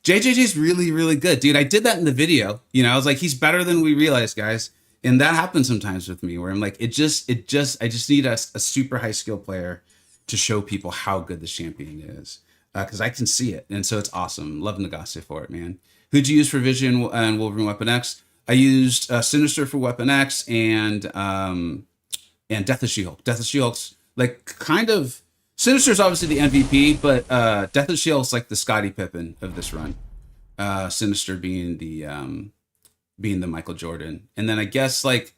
JJJ's really, really good, dude. I did that in the video. You know, I was like, he's better than we realize, guys. And that happens sometimes with me, where I'm like, I just need a super high skill player to show people how good the champion is, because I can see it, and so it's awesome. Love Nagase for it, man. Who'd you use for Vision and Wolverine Weapon X? I used Sinister for Weapon X and Deathless She-Hulk. Deathless She-Hulk's like kind of Sinister's obviously the MVP, but Deathless She-Hulk's like the Scottie Pippen of this run. Sinister being the Michael Jordan, and then I guess like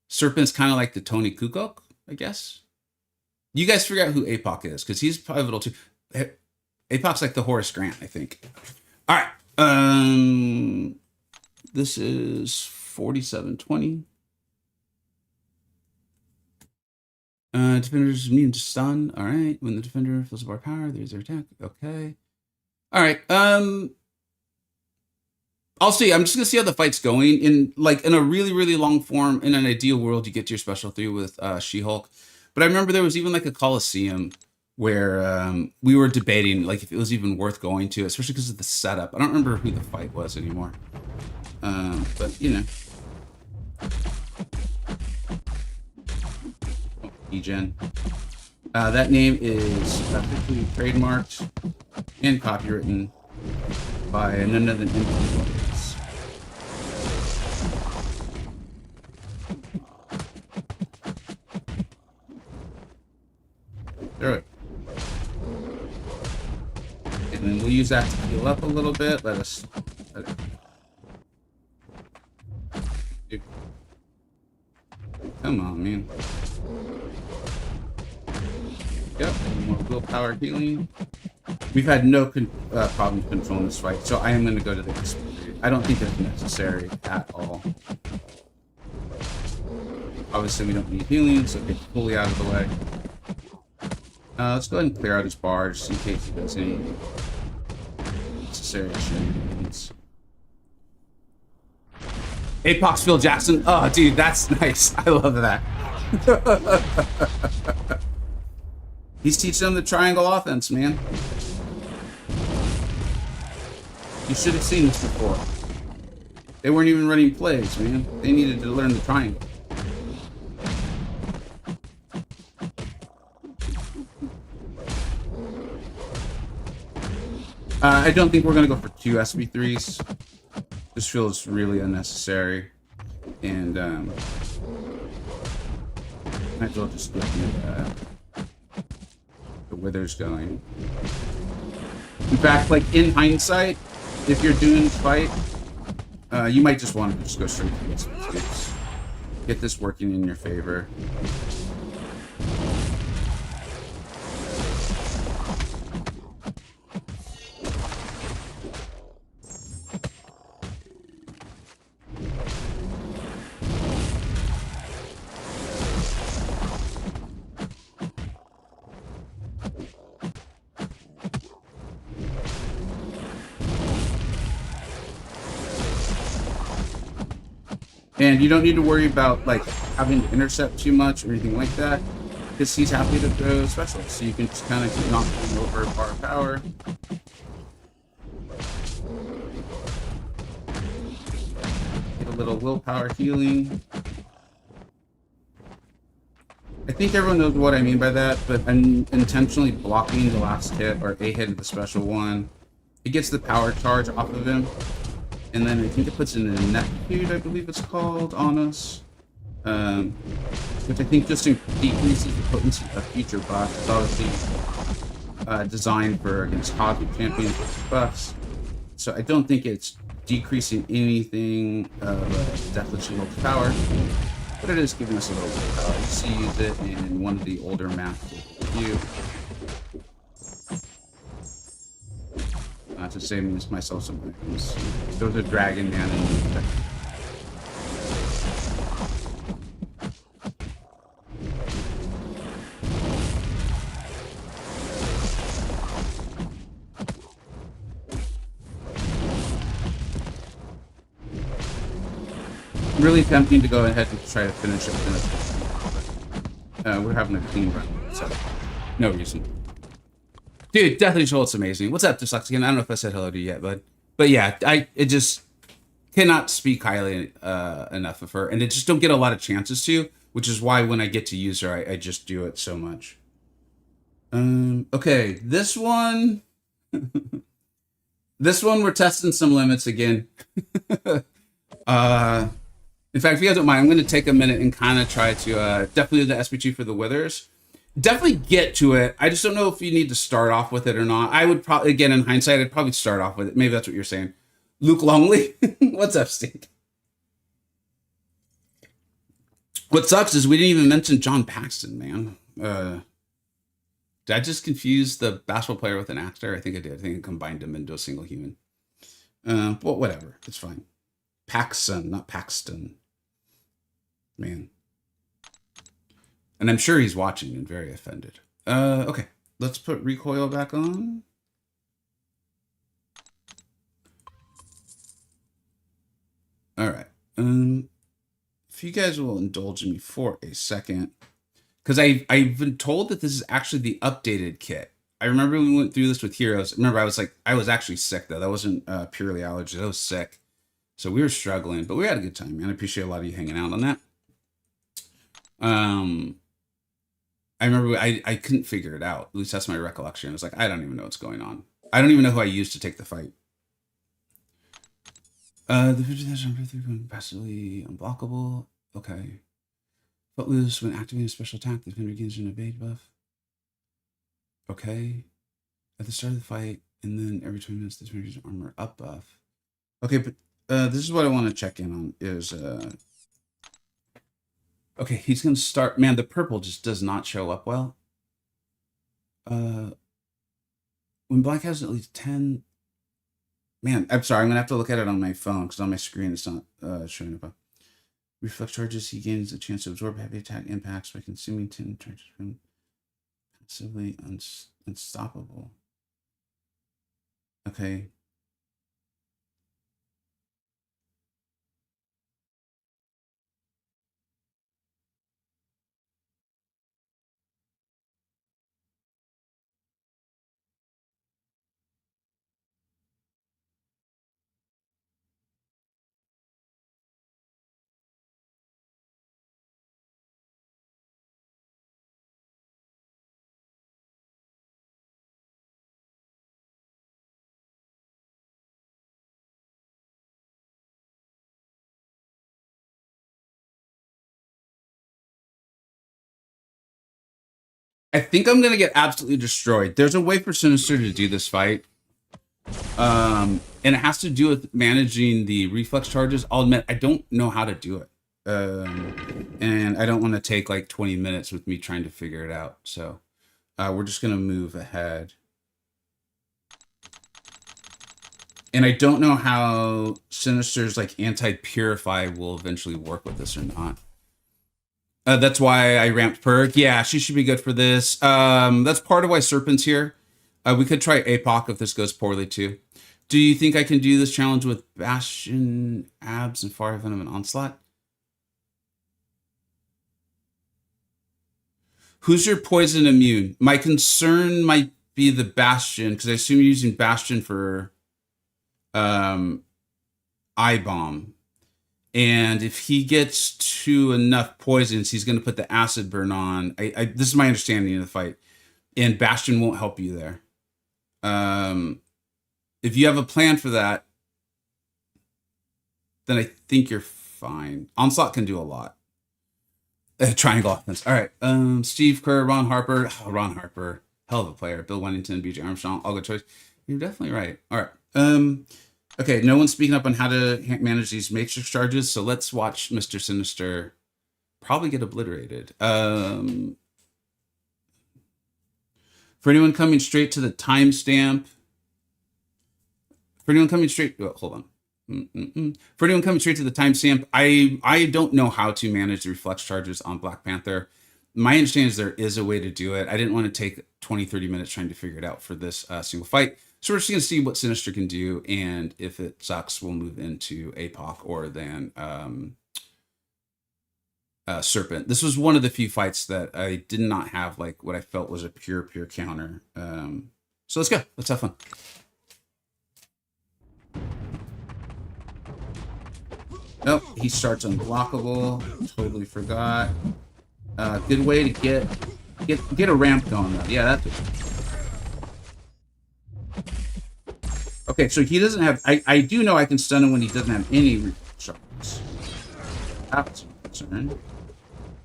Serpent's kind of like the Tony Kukoc, I guess. You guys figure out who APOC is, because he's pivotal too. APOC's like the Horace Grant, I think. All right. This is 4720. Defender's immune to stun. All right. When the defender feels a bar power, there's their attack. Okay. All right. I'll see. I'm just gonna see how the fight's going. In a really, really long form, in an ideal world, you get to your special 3 with She-Hulk. But I remember there was even like a Coliseum where we were debating like if it was even worth going to, especially because of the setup. I don't remember who the fight was anymore. But you know. Oh, E-Gen. That name is officially trademarked and copywritten by none other than MCoC. Throw it. And then we'll use that to heal up a little bit. Let it. Dude. Come on, man. Yep, more willpower healing. We've had no problems controlling this fight, so I am going to go to the experience. I don't think it's necessary at all. Obviously, we don't need healing, so get fully out of the way. Let's go ahead and clear out his bar just in case he does any necessary shenanigans. APOC Phil Jackson. Oh, dude, that's nice. I love that. He's teaching them the triangle offense, man. You should have seen this before. They weren't even running plays, man. They needed to learn the triangle. I don't think we're going to go for 2 SB3s. This feels really unnecessary. And might as well just get the Wither's going. In fact, like in hindsight, if you're doing this fight, you might just want to just go straight to the SB2s. Get this working in your favor. And you don't need to worry about like having to intercept too much or anything like that, because he's happy to throw specials, so you can just kind of keep knocking him over bar power. Get a little willpower healing. I think everyone knows what I mean by that, but I'm intentionally blocking the last hit or a hit of the special one. It gets the power charge off of him. And then I think it puts in a neptitude, I believe it's called, on us. Which I think just decreases the potency of future buffs. It's obviously designed for against cosmic champions buffs. So I don't think it's decreasing anything of Deathless She-Hulk's power. But it is giving us a little bit of power. You see use it in one of the older maps with you. Not to save myself some items. Those are Dragon Man and really tempting to go ahead and try to finish it but we're having a clean run, so no reason. Dude, Deathly Schultz amazing. What's up, Deathless again? I don't know if I said hello to you yet, bud. But yeah, it just cannot speak highly enough of her, and I just don't get a lot of chances to, which is why when I get to use her, I just do it so much. Okay, this one, we're testing some limits again. In fact, if you guys don't mind, I'm going to take a minute and kind of try to definitely do the SPG for the Withers. Definitely get to it. I just don't know if you need to start off with it or not. I would probably, again, in hindsight, I'd probably start off with it. Maybe that's what you're saying. Luke Longley, what's up, Steve? What sucks is we didn't even mention John Paxton, man. Did I just confuse the basketball player with an actor? I think I did. I think I combined him into a single human. Well, whatever. It's fine. Paxson, not Paxton. Man. And I'm sure he's watching and very offended. Okay. Let's put recoil back on. All right. If you guys will indulge me for a second, because I've been told that this is actually the updated kit. I remember when we went through this with Heroes. Remember, I was actually sick though. That wasn't purely allergies. I was sick, so we were struggling, but we had a good time, man. I appreciate a lot of you hanging out on that. I remember I couldn't figure it out. At least that's my recollection. I was like, I don't even know what's going on. I don't even know who I used to take the fight. The 50,000 passively unblockable. Okay. Footloose when activating a special attack, the defender gains an evade buff. Okay. At the start of the fight, and then every 20 minutes, the defender gains an armor up buff. Okay, but this is what I want to check in on is okay, he's gonna start. Man, the purple just does not show up well. When black has at least 10. Man, I'm sorry. I'm gonna have to look at it on my phone because on my screen it's not showing up. Reflex charges. He gains a chance to absorb heavy attack impacts by consuming 10 charges from passively unstoppable. Okay. I think I'm gonna get absolutely destroyed. There's a way for Sinister to do this fight. And it has to do with managing the reflex charges. I'll admit I don't know how to do it. And I don't want to take like 20 minutes with me trying to figure it out. So we're just gonna move ahead. And I don't know how Sinister's like anti-purify will eventually work with this or not. That's why I ramped Perk. Yeah, she should be good for this. That's part of why Serpent's here. We could try APOC if this goes poorly too. Do you think I can do this challenge with Bastion, Abs, and Fire Venom and Onslaught? Who's your poison immune? My concern might be the Bastion, because I assume you're using Bastion for eye bomb. And if he gets to enough poisons, he's going to put the acid burn on. This is my understanding of the fight. And Bastion won't help you there. If you have a plan for that, then I think you're fine. Onslaught can do a lot. Triangle offense. All right. Steve Kerr, Ron Harper. Oh, Ron Harper. Hell of a player. Bill Wennington, BJ Armstrong. All good choice. You're definitely right. All right. Okay, no one's speaking up on how to manage these matrix charges, so let's watch Mr. Sinister probably get obliterated. For anyone coming straight to the timestamp, for anyone coming straight, oh, hold on. For anyone coming straight to the timestamp, I don't know how to manage the reflex charges on Black Panther. My understanding is there is a way to do it. I didn't want to take 20, 30 minutes trying to figure it out for this single fight. So we're just going to see what Sinister can do, and if it sucks, we'll move into APOC or then Serpent. This was one of the few fights that I did not have like what I felt was a pure counter. So let's go. Let's have fun. Nope, he starts unblockable. Totally forgot. Good way to get a ramp going though. Yeah, that's it. Okay, so he doesn't have. I do know I can stun him when he doesn't have any shots. That's a concern.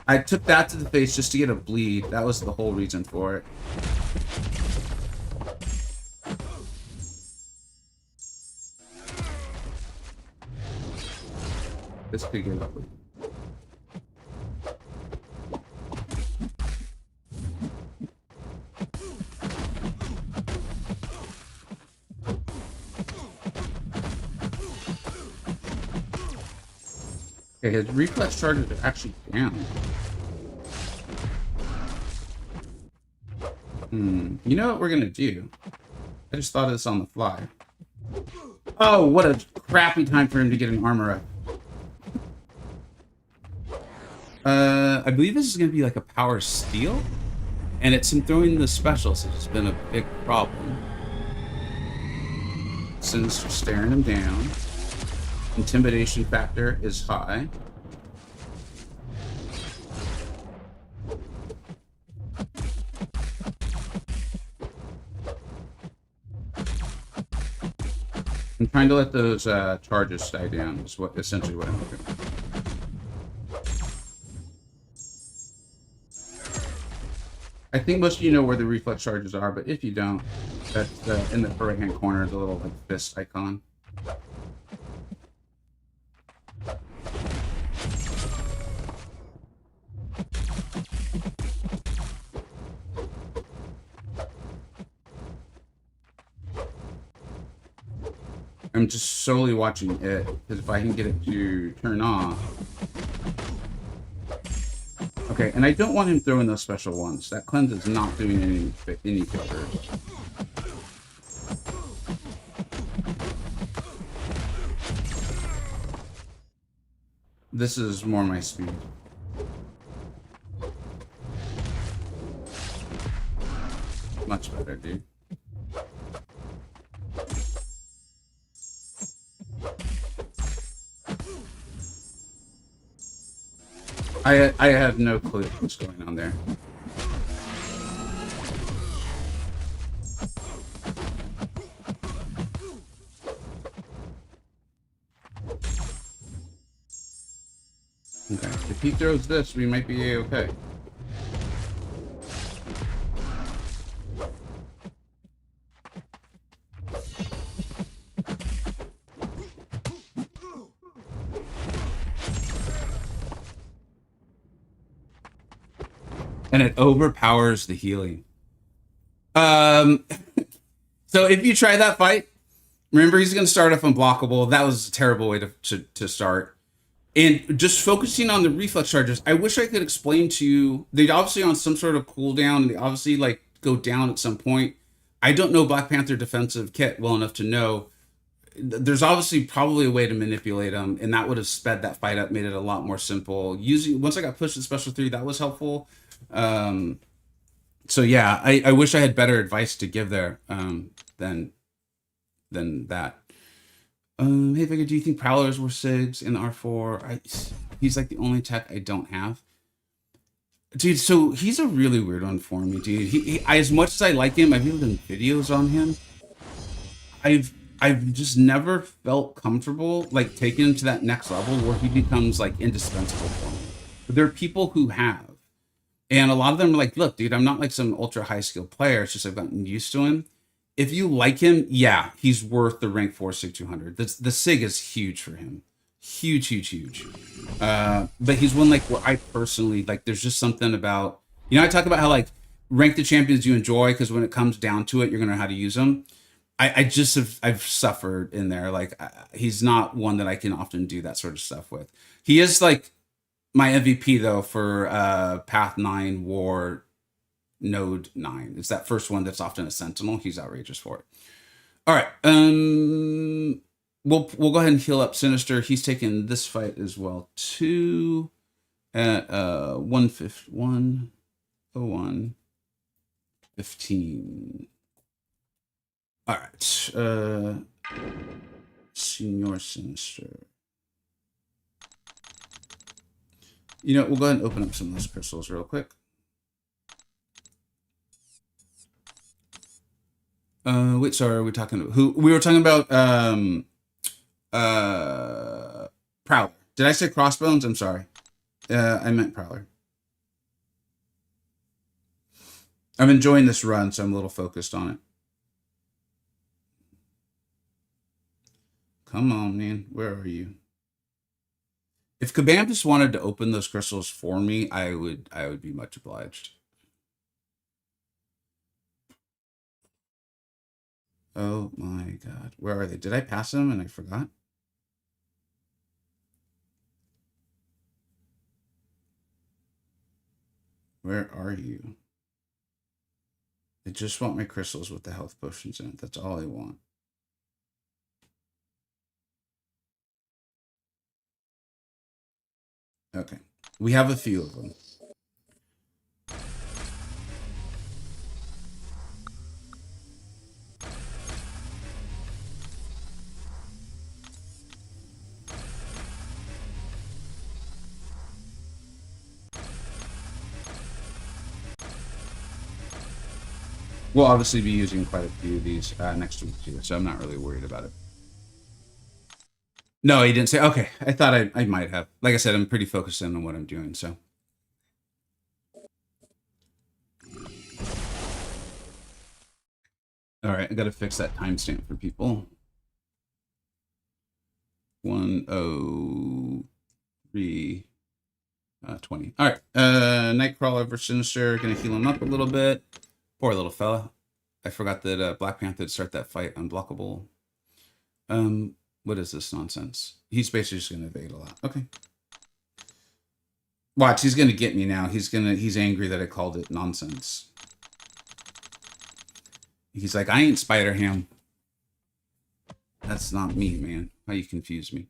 I took that to the face just to get a bleed. That was the whole reason for it. This could get ugly. Okay, his reflex charges are actually down. You know what we're gonna do? I just thought of this on the fly. Oh, what a crappy time for him to get an armor up. I believe this is gonna be like a power steal, and it's him throwing the specials. It's been a big problem. Sinister staring him down. Intimidation factor is high. I'm trying to let those charges die down. Is what essentially what I'm doing. I think most of you know where the reflex charges are, but if you don't, that's in the right hand corner, the little like fist icon. I'm just solely watching it, because if I can get it to turn off. Okay, and I don't want him throwing those special ones. That cleanse is not doing any favors. This is more my speed. Much better, dude. I have no clue what's going on there. Okay, if he throws this, we might be okay. And it overpowers the healing. So if you try that fight, remember he's going to start off unblockable. That was a terrible way to start. And just focusing on the reflex charges, I wish I could explain to you. They're obviously on some sort of cooldown, and they obviously like go down at some point. I don't know Black Panther defensive kit well enough to know. There's obviously probably a way to manipulate them, and that would have sped that fight up, made it a lot more simple. Once I got pushed to special 3, that was helpful. So yeah, I wish I had better advice to give there than that. Hey Vigor, do you think Prowlers were SIGs in R4? He's like the only tech I don't have. Dude, so he's a really weird one for me, dude. He as much as I like him, I've even done videos on him. I've just never felt comfortable like taking him to that next level where he becomes like indispensable for me. But there are people who have. And a lot of them are like, look, dude, I'm not like some ultra high skill player. It's just I've gotten used to him. If you like him, yeah, he's worth the rank 4 SIG 200. The SIG is huge for him. Huge. But he's one like where I personally, like, there's just something about, I talk about how like rank the champions you enjoy, because when it comes down to it, you're going to know how to use them. I've suffered in there. Like, he's not one that I can often do that sort of stuff with. He is like my MVP though for Path 9 War Node 9. It's that first one that's often a Sentinel. He's outrageous for it. All right. We'll go ahead and heal up Sinister. He's taking this fight as well too. at 1:01:15. All right. Senior Sinister. You know, we'll go ahead and open up some of those crystals real quick. Wait, sorry, are we talking about who? We were talking about Prowler. Did I say Crossbones? I'm sorry. I meant Prowler. I'm enjoying this run, so I'm a little focused on it. Come on, man. Where are you? If Kabam just wanted to open those crystals for me, I would be much obliged. Oh my god. Where are they? Did I pass them and I forgot? Where are you? I just want my crystals with the health potions in it. That's all I want. Okay. We have a few of them. We'll obviously be using quite a few of these next week too, so I'm not really worried about it. No, he didn't say. Okay, I thought I might have. Like I said, I'm pretty focused in on what I'm doing, so. All right, I got to fix that timestamp for people. 1:03:20. All right, Nightcrawler versus Sinister. Gonna heal him up a little bit. Poor little fella. I forgot that Black Panther to start that fight unblockable. What is this nonsense? He's basically just gonna evade a lot. Okay. Watch, he's gonna get me now. He's angry that I called it nonsense. He's like, I ain't Spider-Ham. That's not me, man. How you confuse me.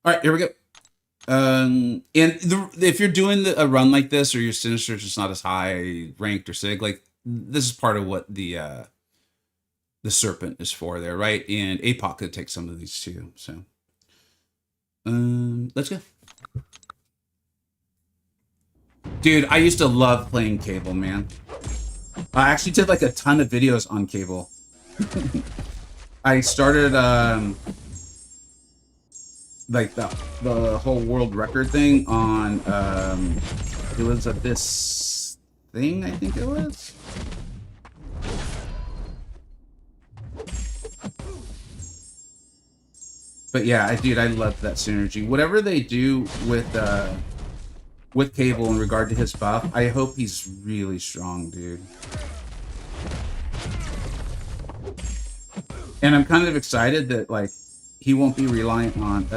All right, here we go. And if you're doing a run like this, or your Sinister is just not as high ranked or sig, like this is part of what the Serpent is for there, right? And APOC could take some of these too. So, let's go. Dude, I used to love playing Cable, man. I actually did like a ton of videos on Cable. I started like the whole world record thing on it was this thing, I think it was. But yeah, dude, I love that synergy. Whatever they do with Cable in regard to his buff, I hope he's really strong, dude. And I'm kind of excited that like he won't be reliant on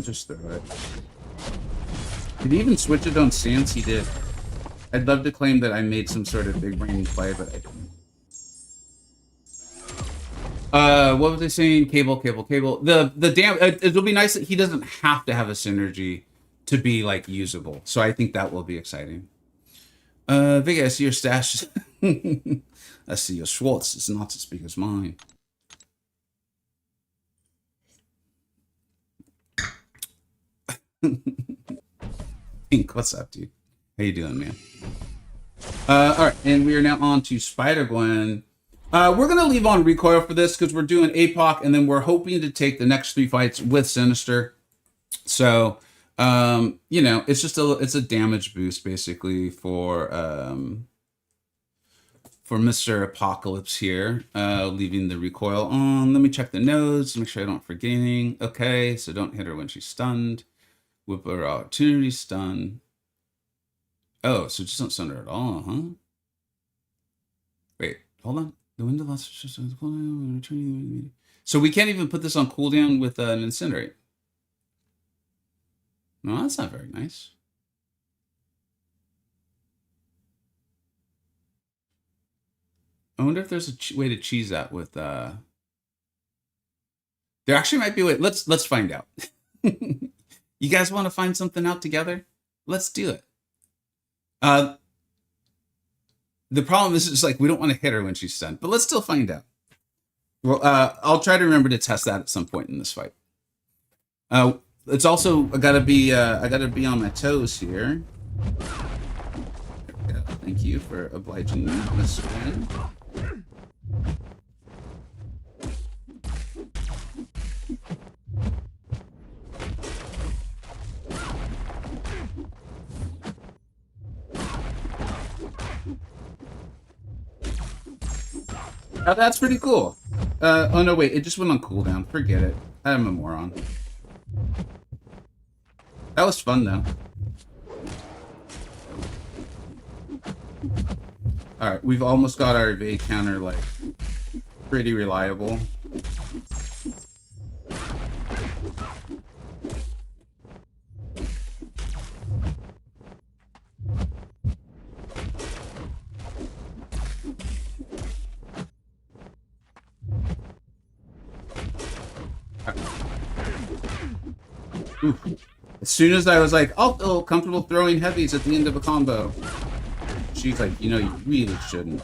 just throw it. Did he even switch it on stance? He did. I'd love to claim that I made some sort of big brain play, but I didn't. What was I saying? Cable. The damn. It'll be nice that he doesn't have to have a synergy to be like usable. So I think that will be exciting. Vicky, I see your stash. I see your Schwartz. It's not as big as mine. Pink, what's up, dude? How you doing, man? All right, and we are now on to Spider-Gwen. We're gonna leave on recoil for this because we're doing APOC, and then we're hoping to take the next 3 fights with Sinister. So, you know, it's just it's a damage boost basically for Mr. Apocalypse here. Leaving the recoil on. Let me check the notes, make sure I don't forget anything. Okay, so don't hit her when she's stunned. Whip her opportunity stun. Oh, so just don't stun her at all, huh? Wait, hold on. The window lost. So we can't even put this on cooldown with an incinerate. No, that's not very nice. I wonder if there's a way to cheese that with there actually might be a way. Let's find out. You guys want to find something out together? Let's do it. The problem is just like we don't want to hit her when she's stunned, but let's still find out. Well, I'll try to remember to test that at some point in this fight. It's also I gotta be on my toes here. Thank you for obliging me, Miss Gwen. Oh, that's pretty cool. Oh no, wait, it just went on cooldown. Forget it. I'm a moron. That was fun though. Alright, we've almost got our evade counter, like, pretty reliable. Oof. As soon as I was like, I'll feel comfortable throwing heavies at the end of a combo, she's like, you know, you really shouldn't.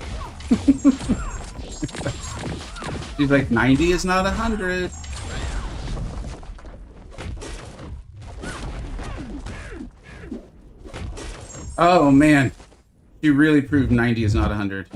She's like, 90 is not 100. Oh man, she really proved 90 is not 100.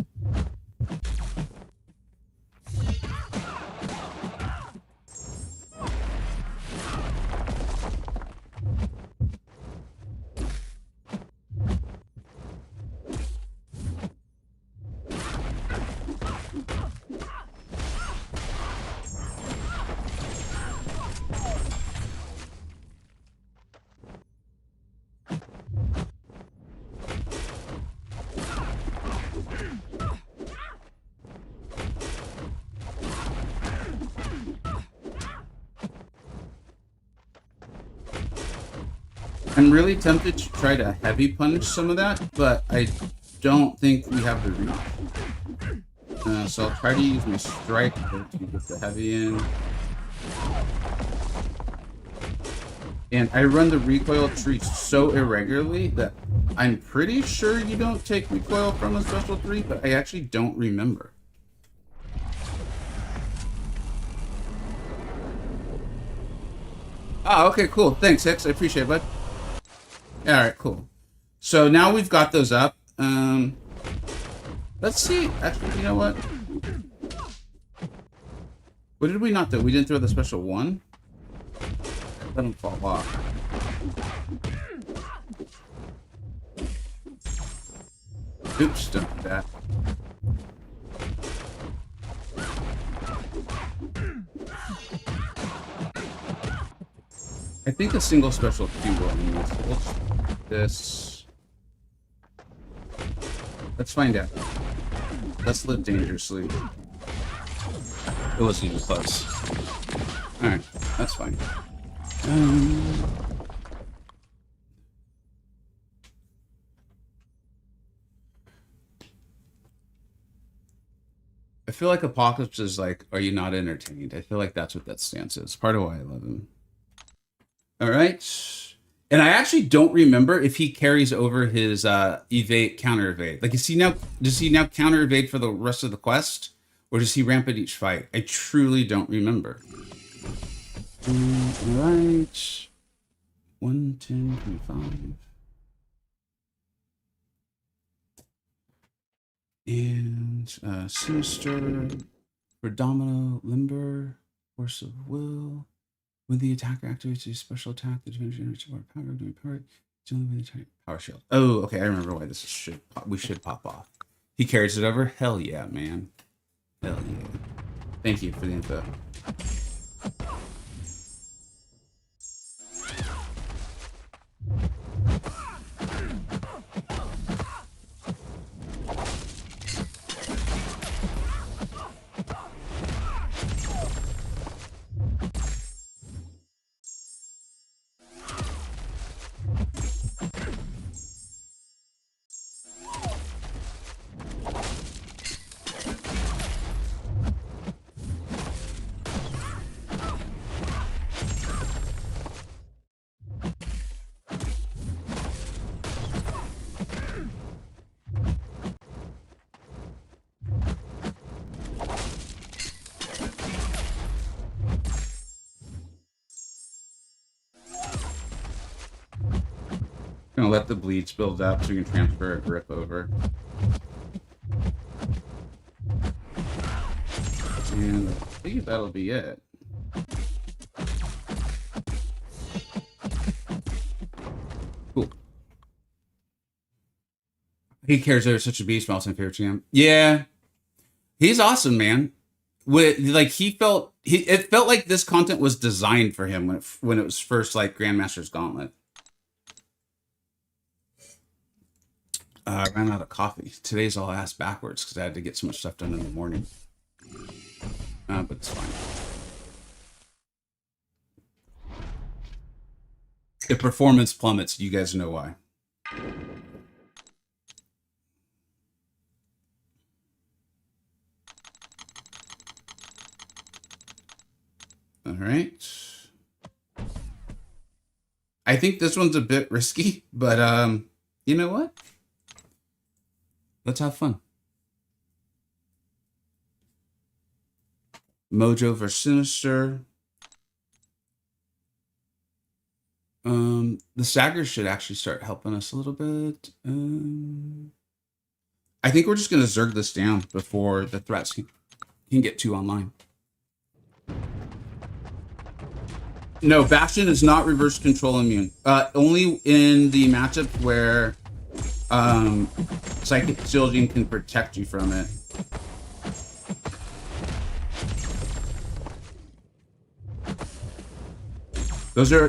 I'm really tempted to try to heavy punish some of that, but I don't think we have the reach. So I'll try to use my strike to get the heavy in. And I run the recoil tree so irregularly that I'm pretty sure you don't take recoil from a special 3, but I actually don't remember. Ah, okay, cool. Thanks, Hicks. I appreciate it, bud. Alright, cool. So now we've got those up. Let's see. Actually, you know what? What did we not do? We didn't throw the special 1? Let them fall off. Oops, don't do that. I think a single special Q will mean this. We'll just do this. Let's find out. Let's live dangerously. It wasn't even close. Alright, that's fine. I feel like Apocalypse is like, are you not entertained? I feel like that's what that stance is. Part of why I love him. Alright. And I actually don't remember if he carries over his evade, counter evade. Like, does he now counter evade for the rest of the quest? Or does he ramp at each fight? I truly don't remember. Alright. 110, 25. And Sinister for Domino, Limber, Force of Will. When the attacker activates a special attack, the defender generates more power doing power. It's only when the attack power shield. Oh, okay, I remember why this should we should pop off. He carries it over? Hell yeah, man. Hell yeah. Thank you for the info. Gonna let the bleeds build up so you can transfer a grip over. And I think that'll be it. Cool. He cares there's such a beast. My favorite champ. Yeah, he's awesome, man. Like it felt like this content was designed for him when it was first like Grandmaster's Gauntlet. I ran out of coffee. Today's all ass backwards because I had to get so much stuff done in the morning. But it's fine. If performance plummets, you guys know why. All right. I think this one's a bit risky, but you know what? Let's have fun. Mojo versus Sinister. The Saggers should actually start helping us a little bit. I think we're just going to Zerg this down before the threats can get too online. No, Bastion is not reverse control immune. Only in the matchup where Psychic Shielding can protect you from it.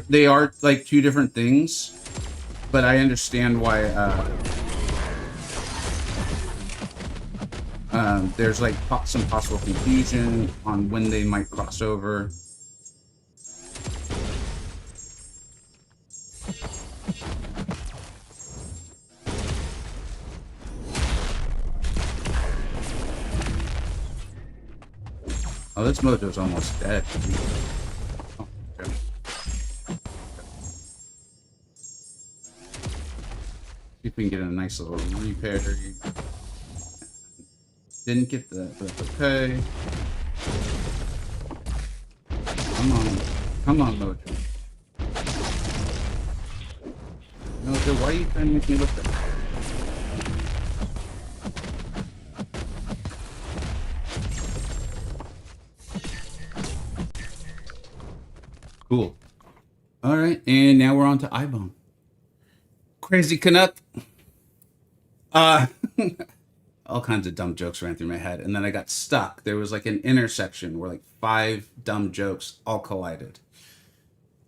They are like two different things, but I understand why there's like some possible confusion on when they might cross over. Oh, this Mojo's almost dead. Oh, okay. See if we can get a nice little repair. Didn't get the pay. Come on, Mojo. Mojo, why are you trying to make me look at that? Cool. All right, and now we're on to iBone. Crazy Canuck. All kinds of dumb jokes ran through my head, and then I got stuck. There was like an intersection where like 5 dumb jokes all collided.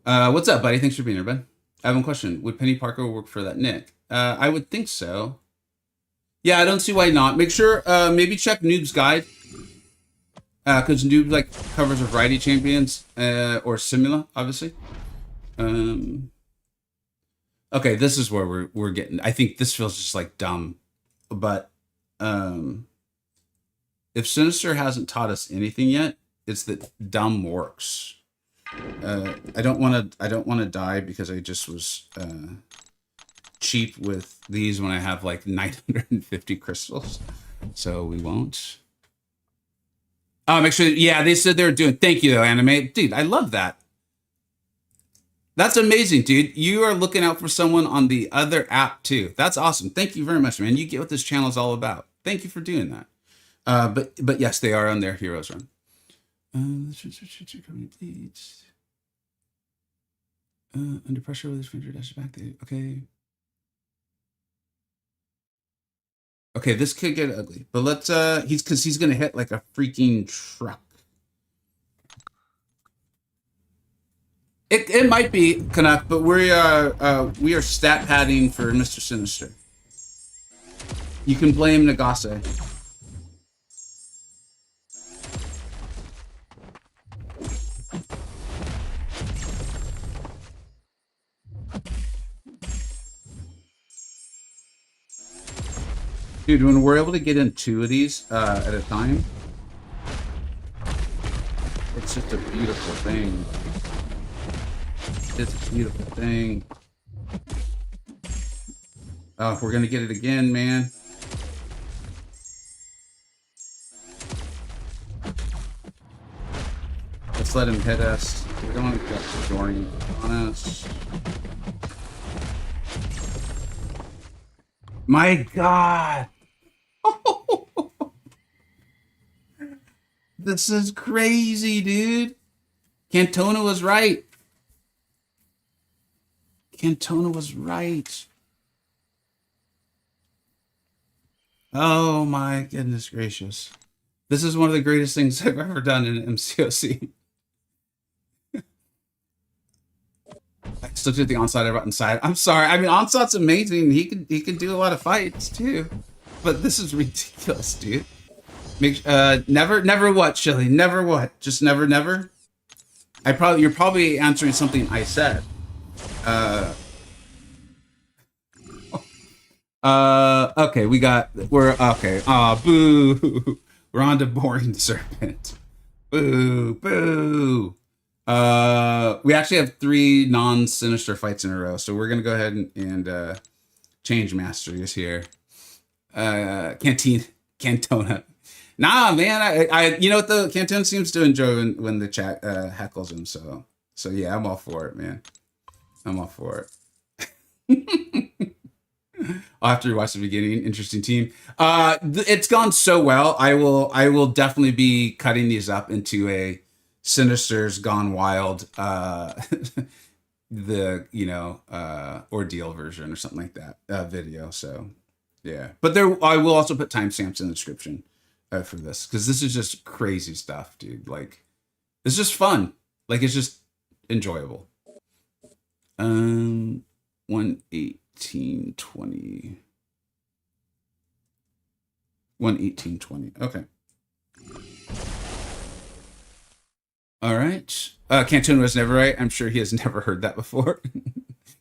What's up, buddy? Thanks for being here, bud. I have one question. Would Penny Parker work for that Nick? I would think so. Yeah, I don't see why not. Make sure, maybe check Noob's Guide. Because Noob like covers a variety of champions, or Simula, obviously. Okay, this is where we're getting. I think this feels just like dumb, but if Sinister hasn't taught us anything yet, it's that dumb works. I don't want to die because I just was cheap with these when I have like 950 crystals, so we won't. Make sure. Yeah, they said they were doing. Thank you, though, Anime. Dude, I love that. That's amazing, dude. You are looking out for someone on the other app, too. That's awesome. Thank you very much, man. You get what this channel is all about. Thank you for doing that. But yes, they are on their Heroes run. Under pressure with his finger dashes back. Okay. Okay, this could get ugly, but let's he's gonna hit like a freaking truck. It might be Canuck, but we are stat padding for Mr. Sinister. You can blame Nagase. Dude, when we're able to get in 2 of these at a time, it's just a beautiful thing. It's a beautiful thing. Oh, we're gonna get it again, man. Let's let him hit us. We don't want to get Dorian on us. My God. This is crazy, dude. Cantona was right. Cantona was right. Oh my goodness gracious. This is one of the greatest things I've ever done in MCoC. I still did the onslaught I brought inside. I'm sorry. I mean, onslaught's amazing. He can do a lot of fights too, but this is ridiculous, dude. Never what, Chili? Never what? Just never. You're probably answering something I said. Okay, we're okay. Boo. We're on to boring Serpent. Boo. We actually have 3 non-Sinister fights in a row, so we're gonna go ahead and change masters here. Cantona. Nah, man, I you know what, the Cantona seems to enjoy when the chat heckles him, so yeah, I'm all for it, man. I'm all for it. I'll have to rewatch the beginning. Interesting team. It's gone so well. I will definitely be cutting these up into a Sinister's Gone Wild, Ordeal version or something like that video. So yeah, but I will also put timestamps in the description for this, because this is just crazy stuff, dude. Like, it's just fun. Like, it's just enjoyable. 11820. 11820. Okay. All right. Cantona was never right. I'm sure he has never heard that before.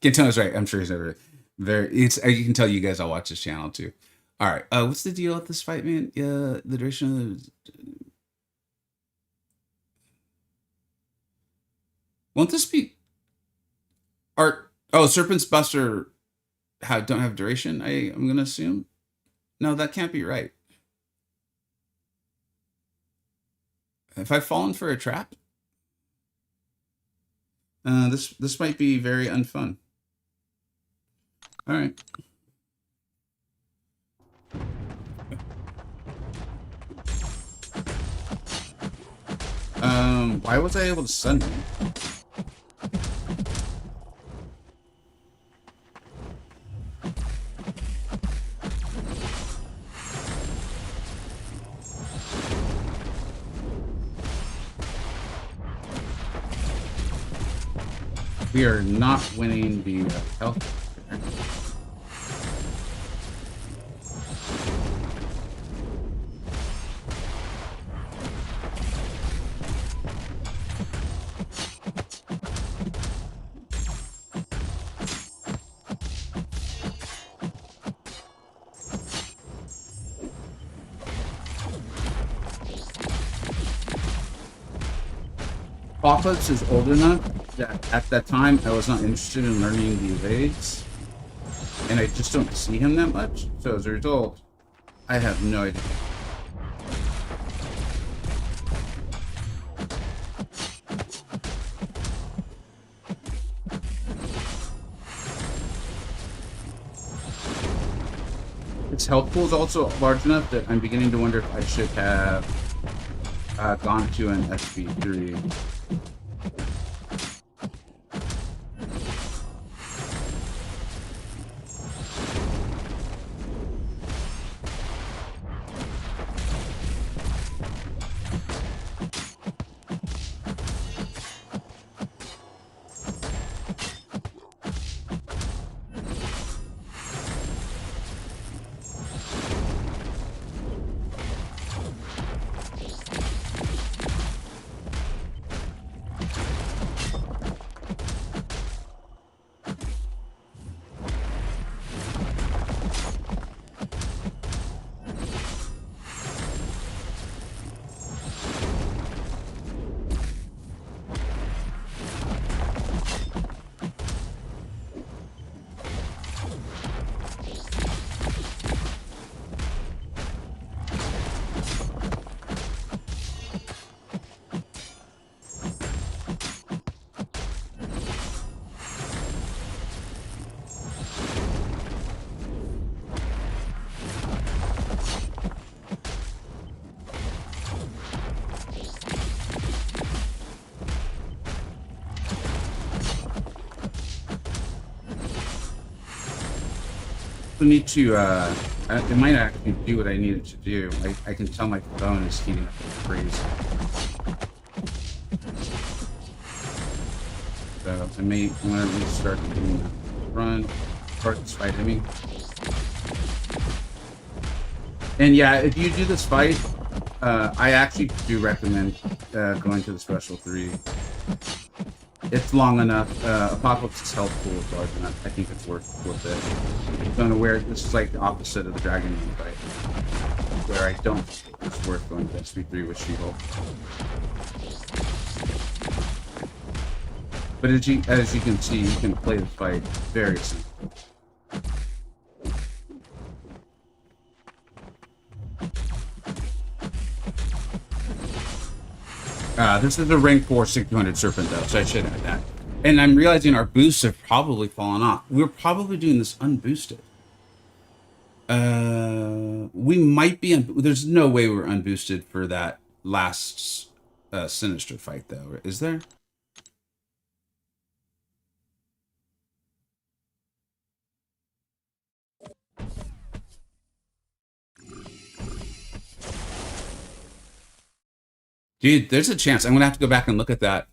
Cantona's right. I'm sure he's never you can tell you guys all watch this channel too. All right. What's the deal with this fight, man? The duration of won't this be art? Oh, Serpent's Buster don't have duration, I'm gonna assume. No, that can't be right. Have I fallen for a trap? This might be very unfun. All right. Why was I able to stun him? We are not winning the health. Apocalypse is old enough that at that time I was not interested in learning the evades, and I just don't see him that much. So as a result, I have no idea. Its health pool is also large enough that I'm beginning to wonder if I should have gone to an SP3. also need to, it might actually do what I need it to do. I can tell my phone is heating up like crazy. So I may want to restart the run, start this fight, I mean. And yeah, if you do this fight, I actually do recommend going to the Special 3. It's long enough. Apocalypse's health pool is large enough. I think it's worth it. I'm aware this is like the opposite of the Dragon Man fight, where I don't think it's worth going to SP3 with She-Hulk. But as you can see, you can play the fight very simply. This is a rank 4 600 Serpent though, so I should add that. And I'm realizing our boosts have probably fallen off. We're probably doing this unboosted. We might be there's no way we're unboosted for that last Sinister fight though, is there? Dude, there's a chance. I'm gonna have to go back and look at that.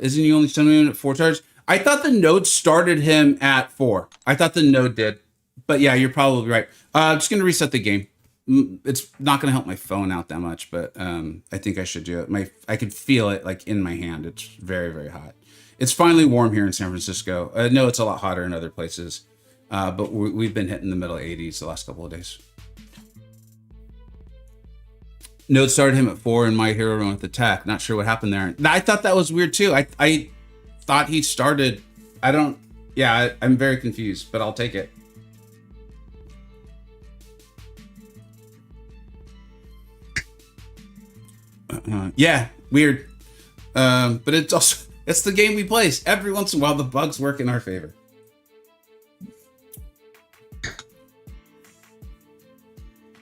Isn't he only sending him at 4 charge? I thought the node started him at 4. I thought the node did. But yeah, you're probably right. I'm just gonna reset the game. It's not gonna help my phone out that much, but I think I should do it. I could feel it like in my hand. It's very, very hot. It's finally warm here in San Francisco. No, it's a lot hotter in other places. But we've been hitting the middle 80s the last couple of days. Node started him at 4 and my hero went with attack. Not sure what happened there. I thought that was weird too. I thought he started. I'm very confused, but I'll take it. Yeah, weird. But it's the game we play. Every once in a while the bugs work in our favor.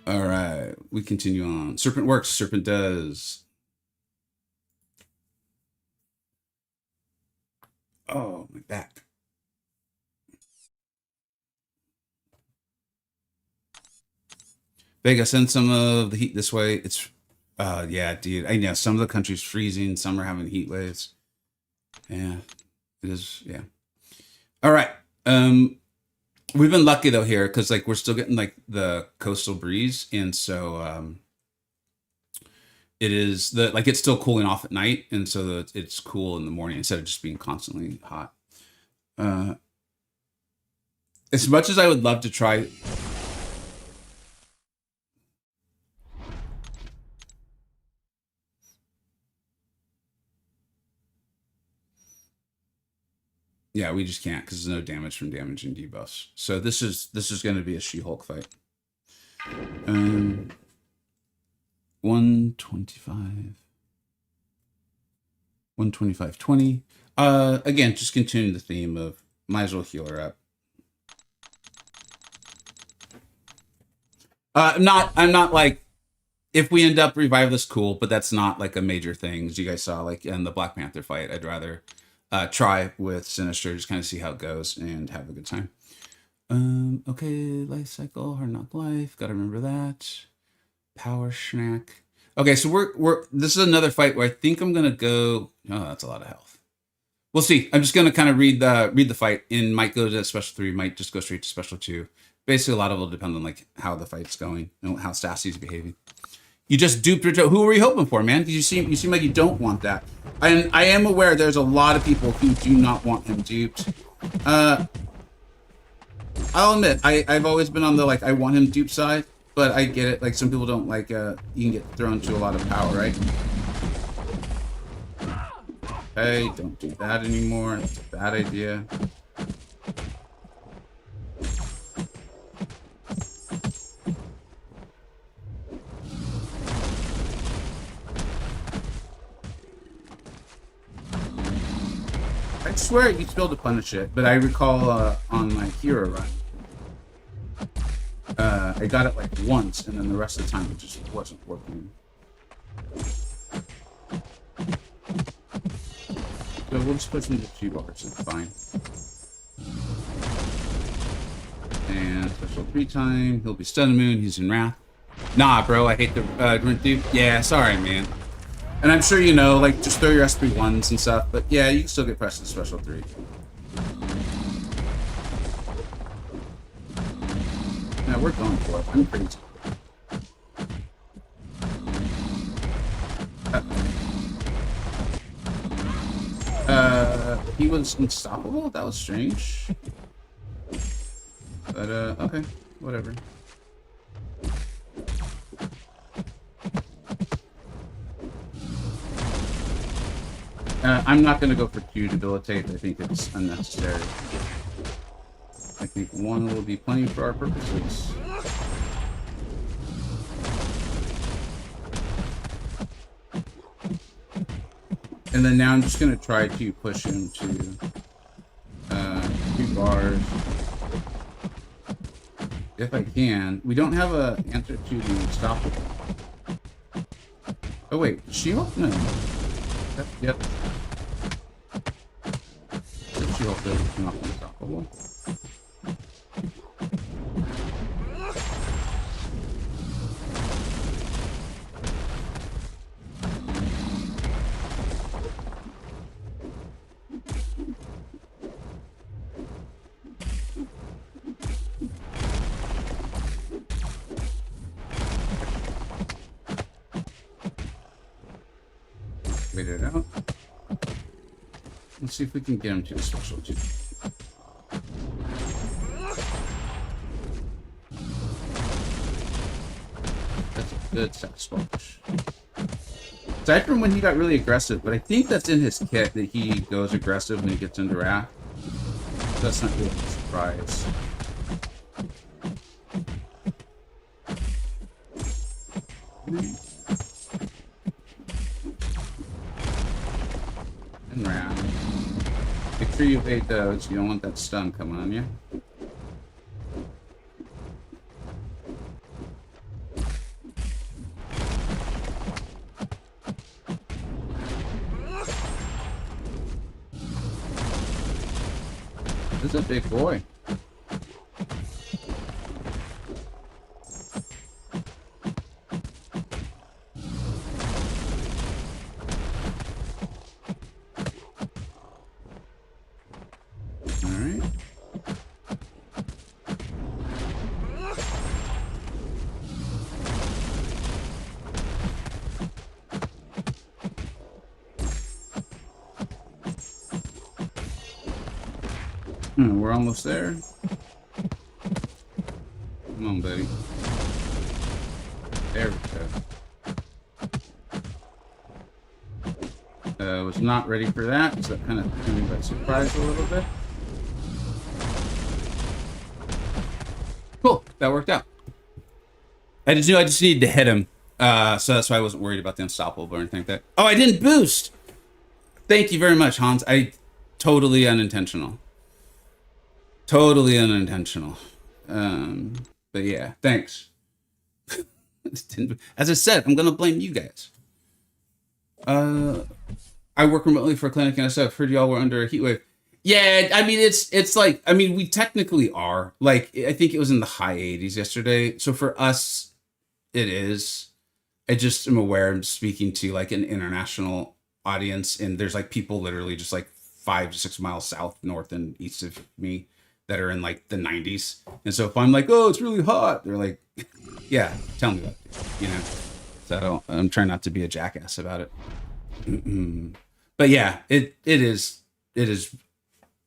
All right, we continue on. Serpent works, Serpent does. Oh, my back. Vega, send some of the heat this way. It's, yeah, dude. I know some of the country's freezing. Some are having heat waves. Yeah, it is. Yeah. All right. We've been lucky though here because like we're still getting like the coastal breeze, and so it is it's still cooling off at night, and so it's cool in the morning instead of just being constantly hot. As much as I would love to try. Yeah, we just can't because there's no damage from damaging debuffs. So this is going to be a She-Hulk fight. 125. 125.20. Again, just continuing the theme of might as well heal her up. I'm not like, if we end up Reviveless, cool, but that's not like a major thing. As you guys saw, like in the Black Panther fight, I'd rather try with Sinister, just kind of see how it goes and have a good time. Okay, life cycle, hard knock life, gotta remember that. Power snack. Okay, so this is another fight where I think I'm gonna go. Oh, that's a lot of health. We'll see. I'm just gonna kind of read the fight, and might go to special 3, might just go straight to special 2. Basically, a lot of it will depend on like how the fight's going and how Sassy's behaving. You just duped Rich. Who were you hoping for, man? Because you seem like you don't want that. And I am aware there's a lot of people who do not want him duped. I'll admit, I've always been on the like I want him duped side, but I get it. Like some people don't like you can get thrown to a lot of power, right? Hey, don't do that anymore. That's a bad idea. I swear you still to punish it, but I recall on my hero run, I got it like once, and then the rest of the time it just wasn't working. So we'll just put some 2 bars, it's fine. And special 3 time. He'll be Stun Moon. He's in Wrath. Nah, bro. I hate the Rent Dude. Yeah, sorry, man. And I'm sure you know, like, just throw your SP1s and stuff. But yeah, you can still get pressed in special 3. Yeah, we're going for it. I'm crazy. He was unstoppable? That was strange. But, okay. Whatever. I'm not going to go for 2 debilitate. I think it's unnecessary. I think 1 will be plenty for our purposes. And then now I'm just going to try to push him to 2 bars. If I can. We don't have an answer to the unstoppable. Oh wait, She-Hulk? No. Yep. She-Hulk is not unstoppable. Wait it out. Let's see if we can get him to a special 2. That's a good Sasquatch. Aside from when he got really aggressive, but I think that's in his kit that he goes aggressive when he gets into Wrath. So that's not really a surprise. And Wrath. Make sure you evade those. You don't want that stun coming on you. This is a big boy. Alright. We're almost there. Come on, buddy. There we go. Was not ready for that, so that kind of took me by surprise a little bit. Cool, that worked out. I just needed to hit him, so that's why I wasn't worried about the unstoppable or anything like that. Oh, I didn't boost. Thank you very much, Hans. Totally unintentional. Totally unintentional. But yeah, thanks. As I said, I'm gonna blame you guys. I work remotely for a clinic and I've heard y'all were under a heat wave. Yeah, I mean it's like, I mean we technically are. Like I think it was in the high 80s yesterday. So for us, it is. I just am aware I'm speaking to like an international audience, and there's like people literally just like 5 to 6 miles south, north, and east of me that are in like the 90s. And so if I'm like, oh, it's really hot, they're like, yeah, tell me about it, you know. So I'm trying not to be a jackass about it. But yeah, it is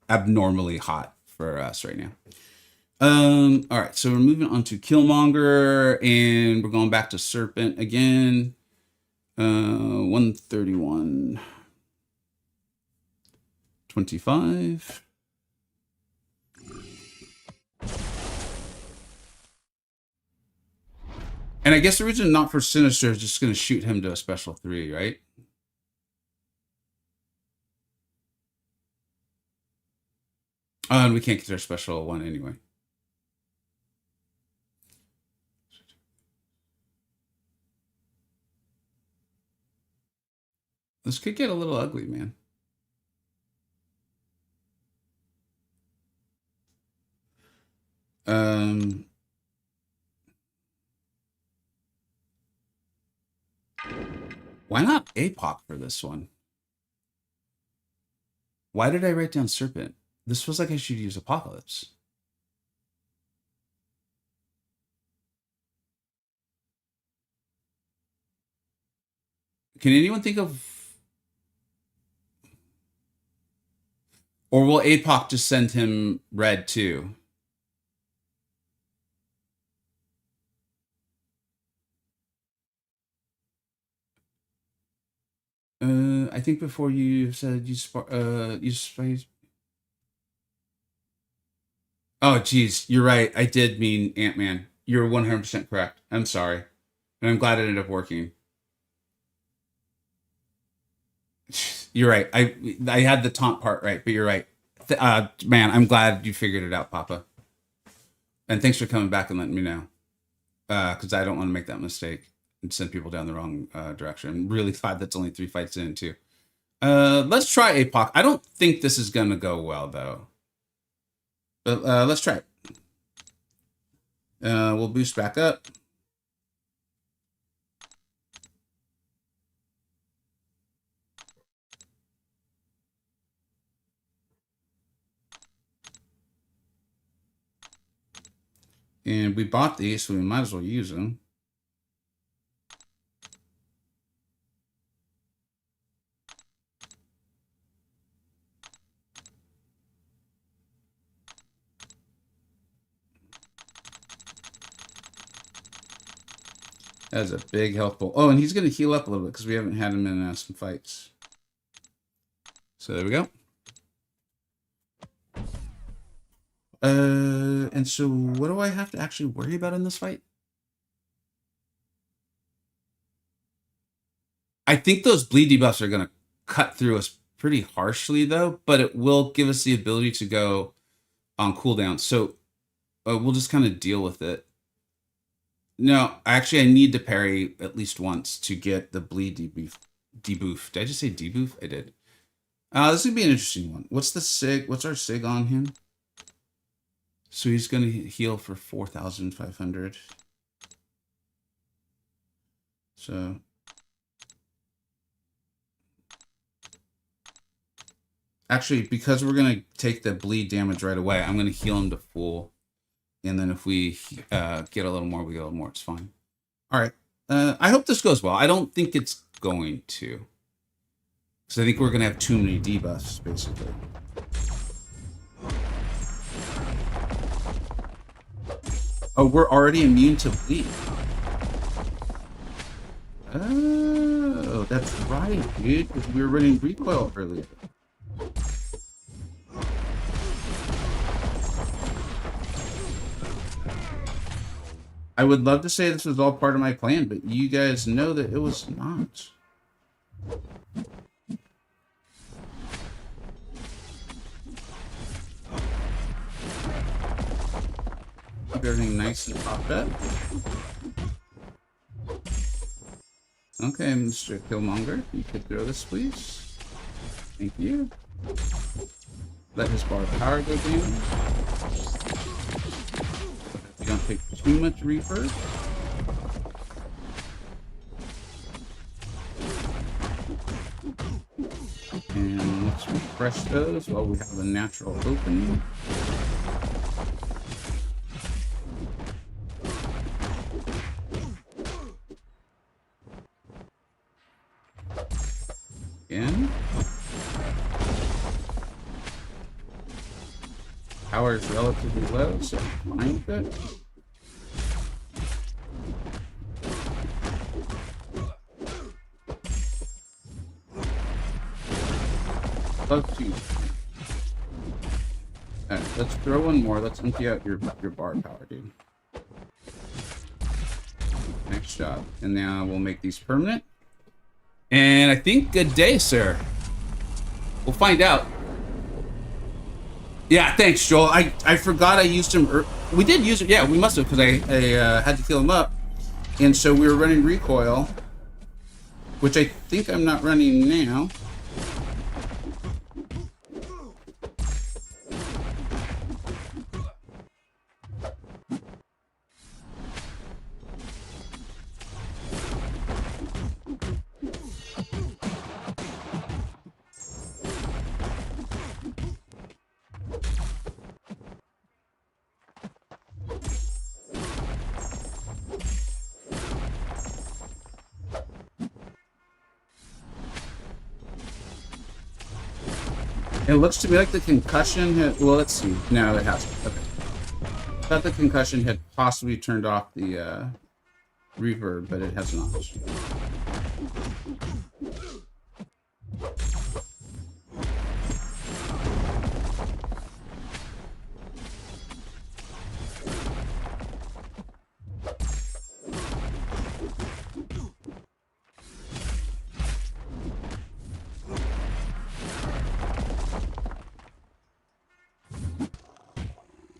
abnormally hot for us right now. All right, so we're moving on to Killmonger, and we're going back to Serpent again. 131. 25. And I guess the reason not for Sinister is just going to shoot him to a special 3, right? And we can't get our special 1 anyway. This could get a little ugly, man. Why not APOC for this one? Why did I write down Serpent? This feels like I should use Apocalypse. Can anyone think of... Or will APOC just send him red too? I think before you said you spice. Oh, geez, you're right. I did mean Ant-Man. You're 100% correct. I'm sorry. And I'm glad it ended up working. You're right. I had the taunt part right, but you're right. Man, I'm glad you figured it out, Papa. And thanks for coming back and letting me know. Because I don't want to make that mistake and send people down the wrong direction. I'm really glad that's only 3 fights in, too. Let's try APOC. I don't think this is going to go well, though. But let's try it. We'll boost back up. And we bought these, so we might as well use them. That's a big helpful. Oh, and he's going to heal up a little bit because we haven't had him in some fights. So there we go. And so what do I have to actually worry about in this fight? I think those bleed debuffs are going to cut through us pretty harshly, though, but it will give us the ability to go on cooldown. So we'll just kind of deal with it. No, actually, I need to parry at least once to get the bleed debuff. Did I just say debuff? I did. This is going to be an interesting one. What's the sig? What's our sig on him? So he's going to heal for 4,500. So... Actually, because we're going to take the bleed damage right away, I'm going to heal him to full. And then if we get a little more, we get a little more. It's fine. All right. I hope this goes well. I don't think it's going to. Because I think we're going to have too many debuffs, basically. Oh, we're already immune to bleed. Oh, that's right, dude. Because we were running recoil earlier. I would love to say this was all part of my plan, but you guys know that it was not. Keep everything nice and popped up. Okay, Mr. Killmonger, you could throw this, please. Thank you. Let his bar of power go down. We don't take too much reaper. And let's refresh those while we have a natural opening. Again. Power is relatively low, so I'm fine with it. Let's see. Alright, let's throw one more. Let's empty out your bar power, dude. Nice job. And now we'll make these permanent. And I think good day, sir. We'll find out. Yeah, thanks, Joel. I forgot I used him. We did use it. Yeah, we must have, because I had to heal him up. And so we were running recoil, which I think I'm not running now. It looks to me like the concussion had... Well, let's see. No, it hasn't. Okay. I thought the concussion had possibly turned off the reverb, but it has not.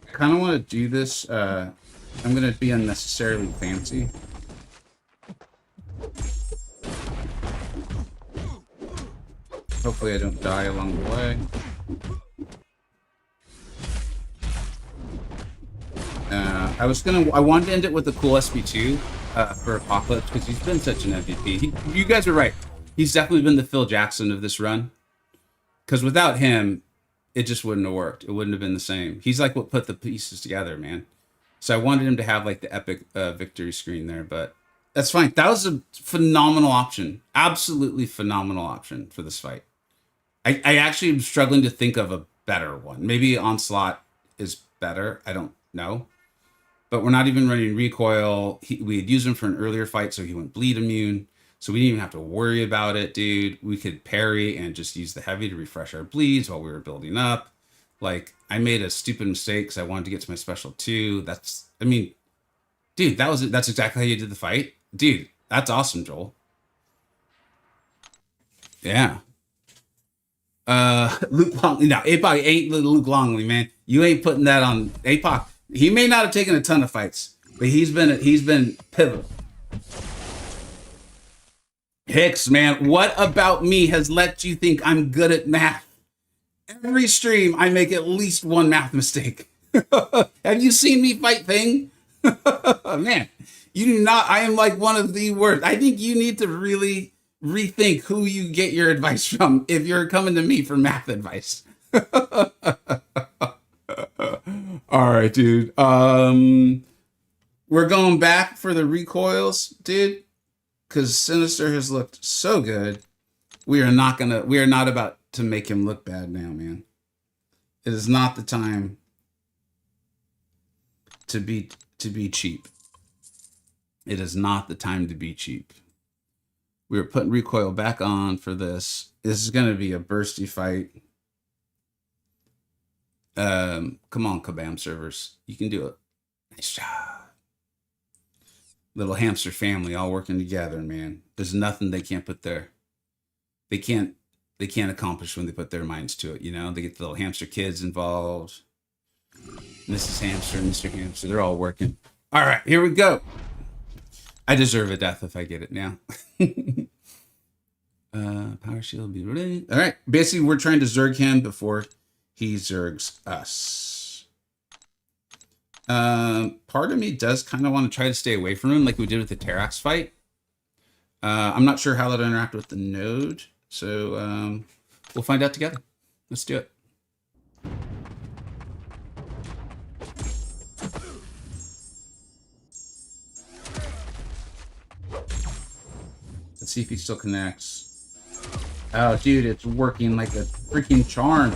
I kind of want to do this. I'm going to be unnecessarily fancy. Hopefully I don't die along the way. I wanted to end it with a cool SB2 for Apocalypse because he's been such an MVP. You guys are right. He's definitely been the Phil Jackson of this run. Because without him, it just wouldn't have worked. It wouldn't have been the same. He's like what put the pieces together, man. So I wanted him to have like the epic victory screen there, but that's fine. That was a phenomenal option. Absolutely phenomenal option for this fight. I actually am struggling to think of a better one. Maybe Onslaught is better. I don't know. But we're not even running recoil. We had used him for an earlier fight, so he went bleed immune. So we didn't even have to worry about it, dude. We could parry and just use the heavy to refresh our bleeds while we were building up. Like, I made a stupid mistake because I wanted to get to my special 2. I mean, dude, that's exactly how you did the fight. Dude, that's awesome, Joel. Yeah. Luke Longley. No, APOC ain't Luke Longley, man. You ain't putting that on APOC. He may not have taken a ton of fights, but he's been pivotal. Hicks, man, what about me has let you think I'm good at math? Every stream, I make at least one math mistake. Have you seen me fight Thing? Man, you do not. I am like one of the worst. I think you need to really rethink who you get your advice from if you're coming to me for math advice. All right, dude. We're going back for the recoils, dude. Because Sinister has looked so good. We are not about to make him look bad now, man. It is not the time to be cheap. It is not the time to be cheap. We are putting recoil back on for this. This is going to be a bursty fight. Come on, Kabam servers. You can do it. Nice job. Little hamster family all working together, man. There's nothing they can't put there. They can't accomplish when they put their minds to it, you know? They get the little hamster kids involved. Mrs. Hamster and Mr. Hamster, they're all working. All right, here we go. I deserve a death if I get it now. Power shield will be ready. All right, basically we're trying to Zerg him before he Zergs us. Part of me does kind of want to try to stay away from him like we did with the Terax fight. I'm not sure how that'll interact with the node. So we'll find out together. Let's do it. Let's see if he still connects. Oh, dude, it's working like a freaking charm.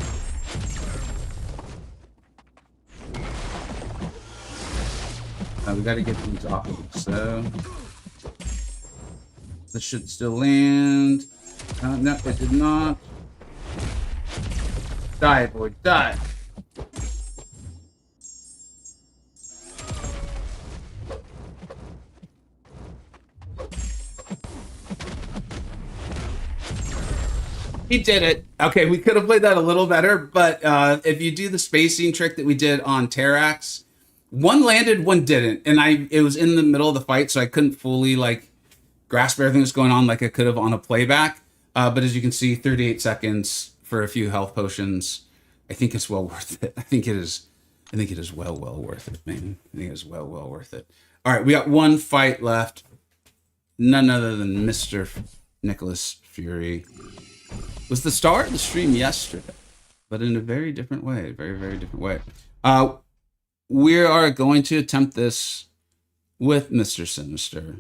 We got to get these off of it. So this should still land. No, it did not. Die, boy, die. He did it. Okay, we could have played that a little better, but if you do the spacing trick that we did on Terax, one landed, one didn't, and it was in the middle of the fight, so I couldn't fully like grasp everything that's going on like I could have on a playback. But as you can see, 38 seconds for a few health potions. I think it's well worth it. I think it is well worth it, man. I think it is well worth it. All right, we got one fight left. None other than Mr. Nicholas Fury. Was the star of the stream yesterday, but in a very different way. Very, very different way. We are going to attempt this with Mr. Sinister.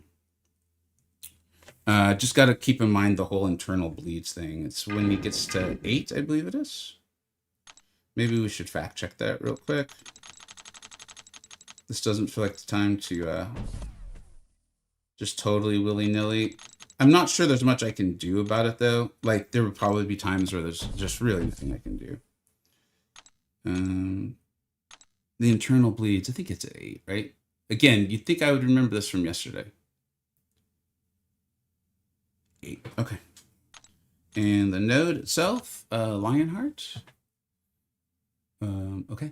Just got to keep in mind the whole internal bleeds thing. It's when he gets to 8, I believe it is. Maybe we should fact check that real quick. This doesn't feel like the time to just totally willy-nilly. I'm not sure there's much I can do about it, though. Like, there would probably be times where there's just really nothing I can do. The internal bleeds, I think it's at 8, right? Again, you'd think I would remember this from yesterday. 8, okay. And the node itself, Lionheart. Okay.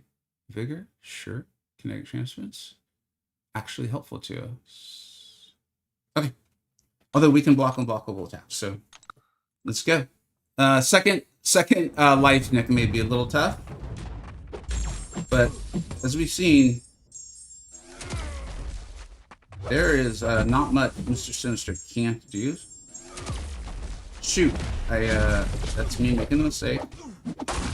Vigor, sure. Kinetic transference. Actually helpful to us. Okay. Although we can block unblockable attacks, so let's go. Second life nick may be a little tough. But as we've seen, there is not much Mr. Sinister can't do. Shoot, that's me making a mistake.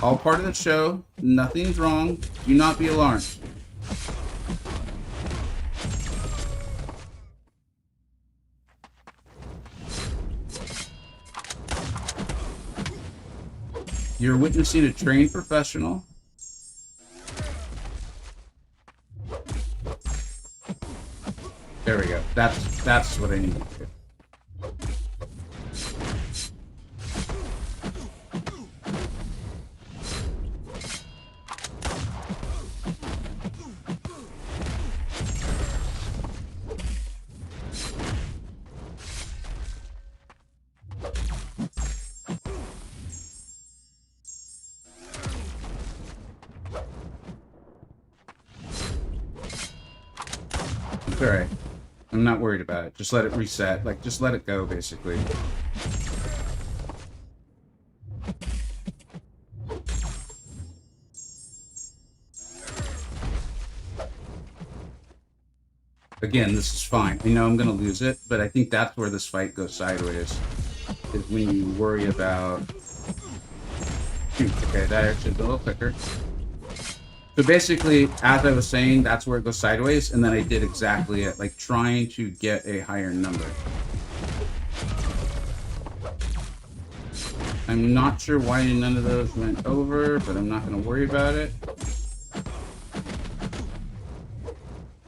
All part of the show. Nothing's wrong. Do not be alarmed. You're witnessing a trained professional. There we go. That's what I need to do. All right. I'm not worried about it. Just let it reset. Like, just let it go, basically. Again, this is fine. I know I'm going to lose it, but I think that's where this fight goes sideways. Is when you worry about... Okay, that actually is a little quicker. So basically, as I was saying, that's where it goes sideways, and then I did exactly it, like trying to get a higher number. I'm not sure why none of those went over, but I'm not going to worry about it.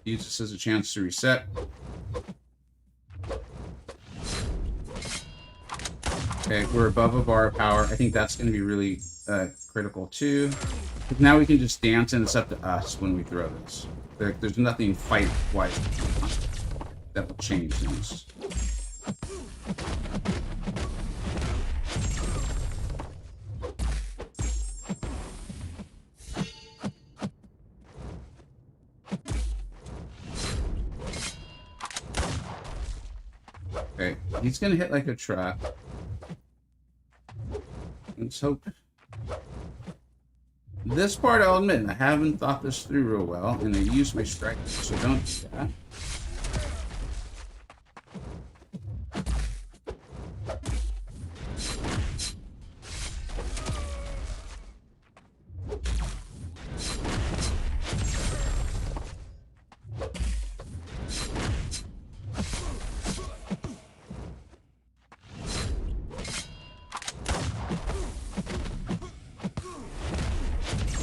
Use this as a chance to reset. Okay, we're above a bar of power. I think that's going to be really critical too. Now we can just dance, and it's up to us when we throw this. There's nothing fight-wise that will change things. Okay, he's gonna hit like a truck. Let's hope. This part, I'll admit, I haven't thought this through real well, and I used my strike, so don't do that.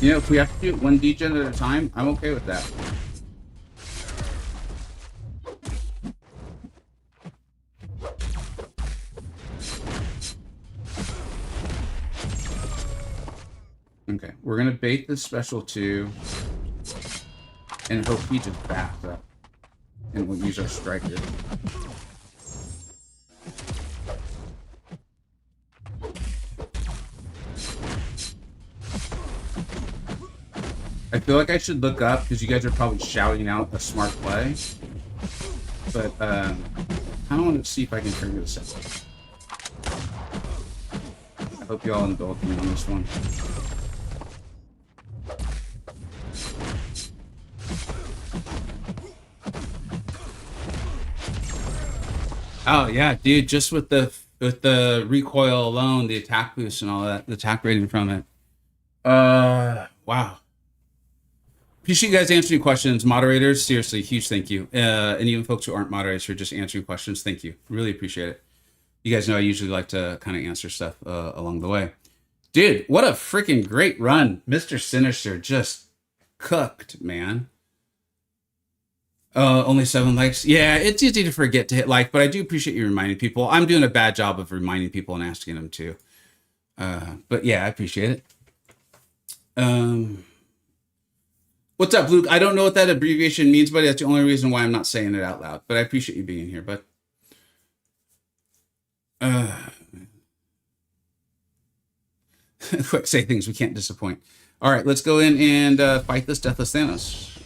You know, if we have to do it one degen at a time, I'm okay with that. Okay, we're gonna bait this special 2 and hope he just backs up, and we'll use our striker. I feel like I should look up because you guys are probably shouting out a smart play. But I don't want to see if I can figure this out. I hope you all indulge me on this one. Oh yeah, dude! Just with the recoil alone, the attack boost and all that, the attack rating from it. Wow. Appreciate you guys answering questions. Moderators, seriously, huge thank you. And even folks who aren't moderators who are just answering questions, thank you. Really appreciate it. You guys know I usually like to kind of answer stuff along the way. Dude, what a freaking great run. Mr. Sinister just cooked, man. Only 7 likes. Yeah, it's easy to forget to hit like, but I do appreciate you reminding people. I'm doing a bad job of reminding people and asking them to. But yeah, I appreciate it. What's up, Luke? I don't know what that abbreviation means, buddy. That's the only reason why I'm not saying it out loud. But I appreciate you being here, bud. Quick, say things we can't disappoint. All right, let's go in and fight this Deathless Thanos.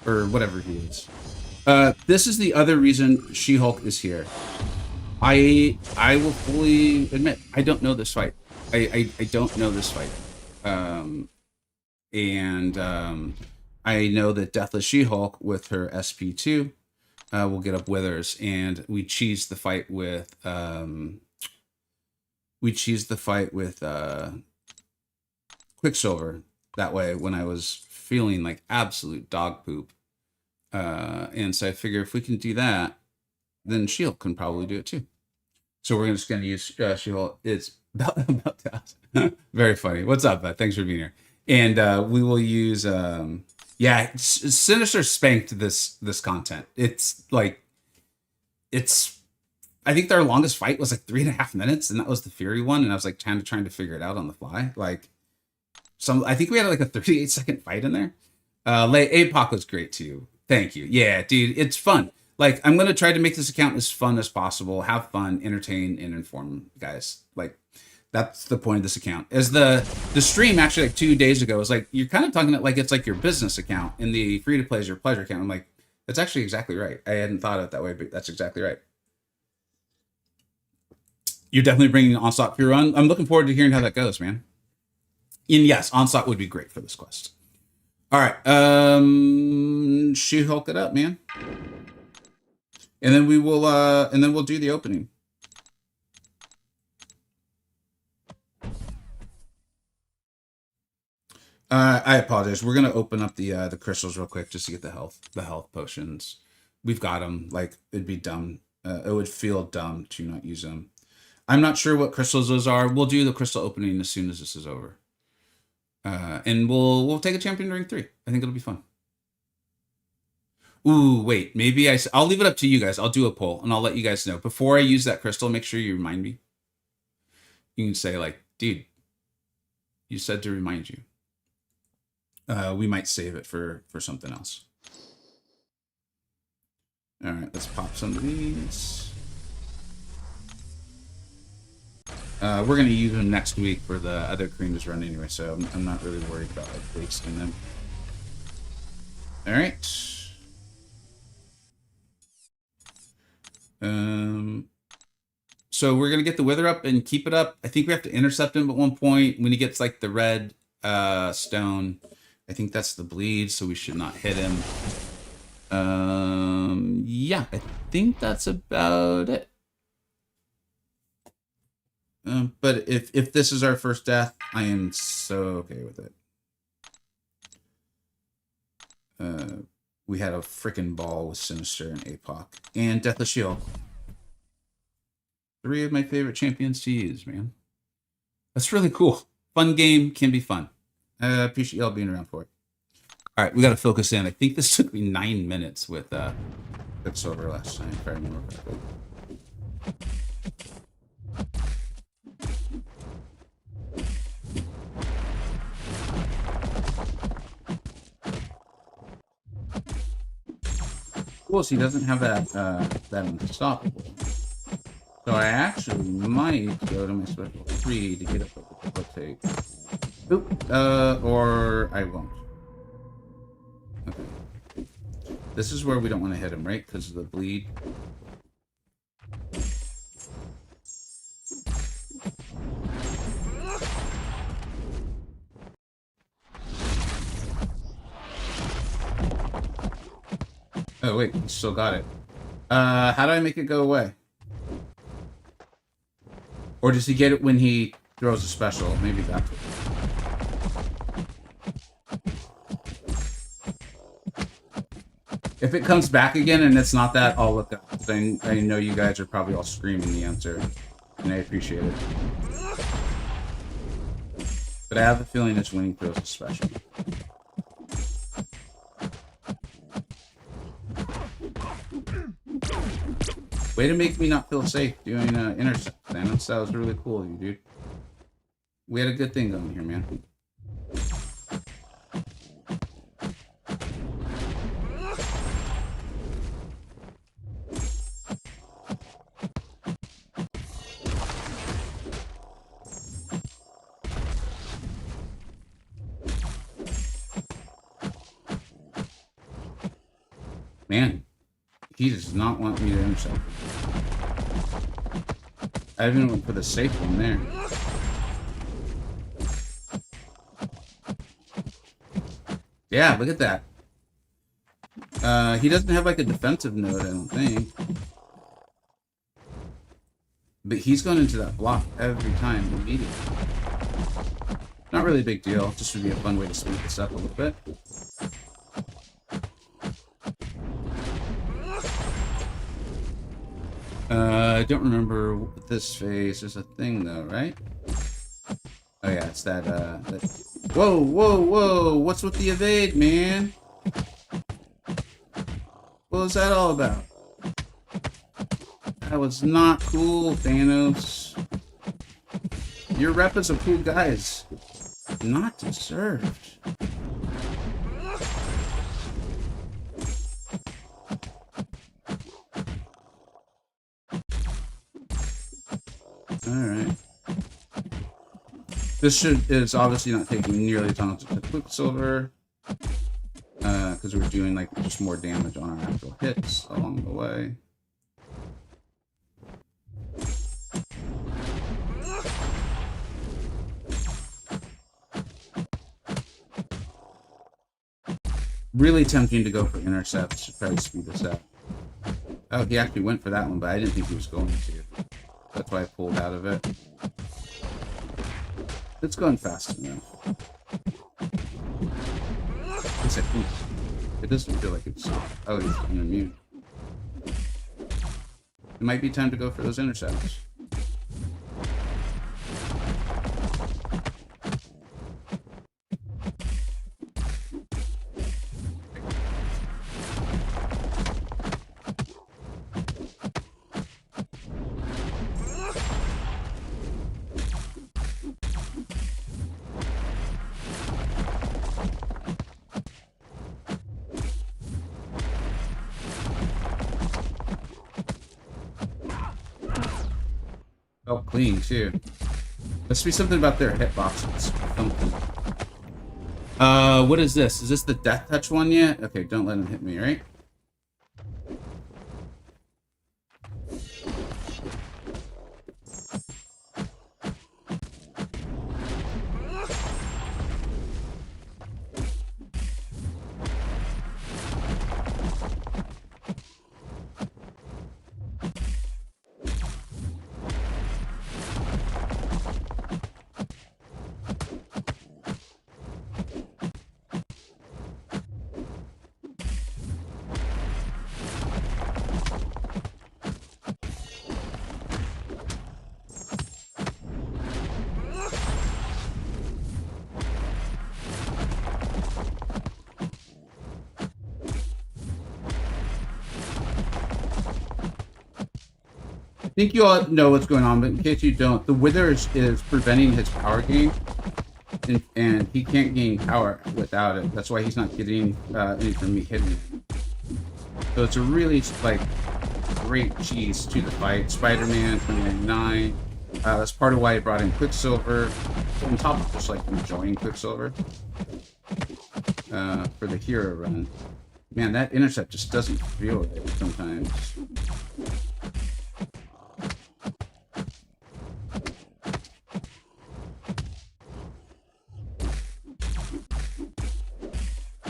Or whatever he is. This is the other reason She-Hulk is here. I will fully admit, I don't know this fight. I don't know this fight. I know that Deathless She-Hulk with her SP2 will get up Withers, and we cheese the fight with Quicksilver that way when I was feeling like absolute dog poop. And so I figure if we can do that, then She-Hulk can probably do it too. So we're just going to use She-Hulk. It's about to ask. Very funny. What's up, bud? Thanks for being here. And we will use Sinister spanked this content. It's like I think their longest fight was like 3.5 minutes, and that was the Fury one, and I was like trying to figure it out on the fly. Like I think we had like a 38-second fight in there. APOC was great too. Thank you. Yeah, dude, it's fun. Like, I'm going to try to make this account as fun as possible. Have fun, entertain, and inform, guys. Like, that's the point of this account. As the stream actually like 2 days ago was like, you're kind of talking it like it's like your business account, and the free-to-play is your pleasure account. I'm like, that's actually exactly right. I hadn't thought of it that way, but that's exactly right. You're definitely bringing Onslaught for your run. I'm looking forward to hearing how that goes, man. And yes, Onslaught would be great for this quest. All right, She-Hulk it up, man. And then we will, we'll do the opening. I apologize. We're gonna open up the crystals real quick just to get the health potions. We've got them. Like, it'd be dumb. It would feel dumb to not use them. I'm not sure what crystals those are. We'll do the crystal opening as soon as this is over. And we'll take a champion ring 3. I think it'll be fun. Ooh, wait, maybe I'll leave it up to you guys. I'll do a poll and I'll let you guys know. Before I use that crystal, make sure you remind me. You can say like, dude, you said to remind you. We might save it for something else. All right, let's pop some of these. We're going to use them next week for the other Karina's run anyway, so I'm not really worried about like wasting them. All right. So we're going to get the Wither up and keep it up. I think we have to intercept him at one point when he gets like the red stone. I think that's the bleed, so we should not hit him. Yeah, I think that's about it. But if this is our first death, I am so okay with it. We had a freaking ball with Sinister and APOC and Deathless Shield. 3 of my favorite champions to use, man. That's really cool. Fun game, can be fun. I appreciate y'all being around for it. All right, we got to focus in. I think this took me 9 minutes with Quicksilver last time, if I remember correctly. Cool, so he doesn't have that unstoppable. So I actually might go to my special 3 to get it for the take. Oop, or I won't. Okay. This is where we don't want to hit him, right? Because of the bleed. Oh wait, he still got it. How do I make it go away? Or does he get it when he throws a special? Maybe that's what. If it comes back again and it's not that, I'll look up. I know you guys are probably all screaming the answer, and I appreciate it. But I have a feeling it's winning throws especially. Way to make me not feel safe doing intercept, Thanos. That was really cool of you, dude. We had a good thing going here, man. Man, he does not want me to intercept. I even went for the safe one there. Yeah, look at that. He doesn't have like a defensive node, I don't think. But he's going into that block every time immediately. Not really a big deal. Just would be a fun way to speed this up a little bit. I don't remember this phase. There's a thing though, right? Oh yeah, it's that, Whoa, whoa, whoa! What's with the evade, man? What was that all about? That was not cool, Thanos. Your rep as a cool guy is not deserved. Alright. This is obviously not taking nearly a ton of Quicksilver. Because we're doing like just more damage on our actual hits along the way. Really tempting to go for intercepts to try to speed this up. Oh, he actually went for that one, but I didn't think he was going to. That's why I pulled out of it. It's going fast enough. It doesn't feel like it's... Oh, he's immune. It might be time to go for those intercepts. Oh, clean too. Must be something about their hitboxes. Something. What is this? Is this the death touch one yet? Okay, don't let him hit me, right? I think you all know what's going on, but in case you don't, the Wither is preventing his power gain, and he can't gain power without it. That's why he's not getting any from me hitting him. So it's a really, like, great cheese to the fight. Spider-Man 2099. That's part of why I brought in Quicksilver, on top of just, like, enjoying Quicksilver for the hero run. Man, that intercept just doesn't feel it sometimes.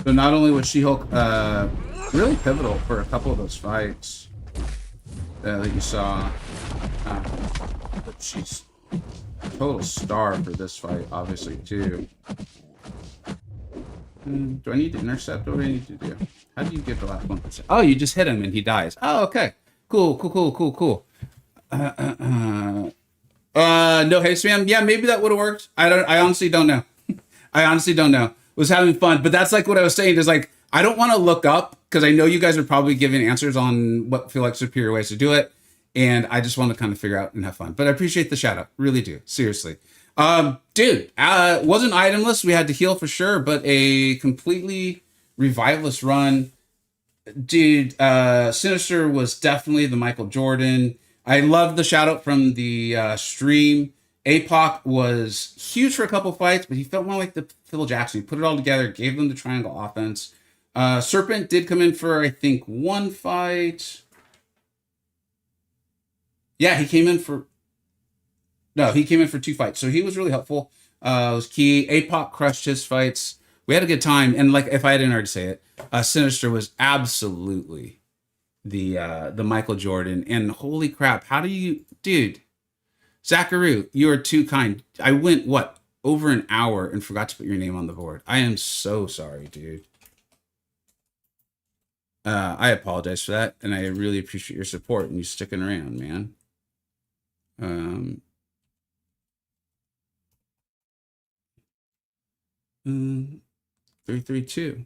So not only was She-Hulk really pivotal for a couple of those fights that you saw, but she's a total star for this fight, obviously, too. Do I need to intercept? What do I need to do? How do you get the last 1%? Oh, you just hit him and he dies. Oh, okay. Cool. No haste spam. Yeah, maybe that would have worked. I honestly don't know. I honestly don't know. Was having fun, but that's like what I was saying is like, I don't want to look up because I know you guys are probably giving answers on what feel like superior ways to do it. And I just want to kind of figure out and have fun, but I appreciate the shout out. Really do. Seriously. Dude, wasn't itemless. We had to heal for sure, but a completely reviveless run. Dude, Sinister was definitely the Michael Jordan. I love the shout out from the stream. APOC was huge for a couple fights, but he felt more like the Phil Jackson. He put it all together, gave them the triangle offense. Serpent did come in for, I think, one fight. Yeah, he came in for... No, he came in for two fights. So he was really helpful. It was key. APOC crushed his fights. We had a good time. And like, if I didn't already say it, Sinister was absolutely the Michael Jordan. And holy crap, how do you... Dude, Zachary, you are too kind. I went, what, over an hour and forgot to put your name on the board. I am so sorry, dude. I apologize for that. And I really appreciate your support and you sticking around, man. 332.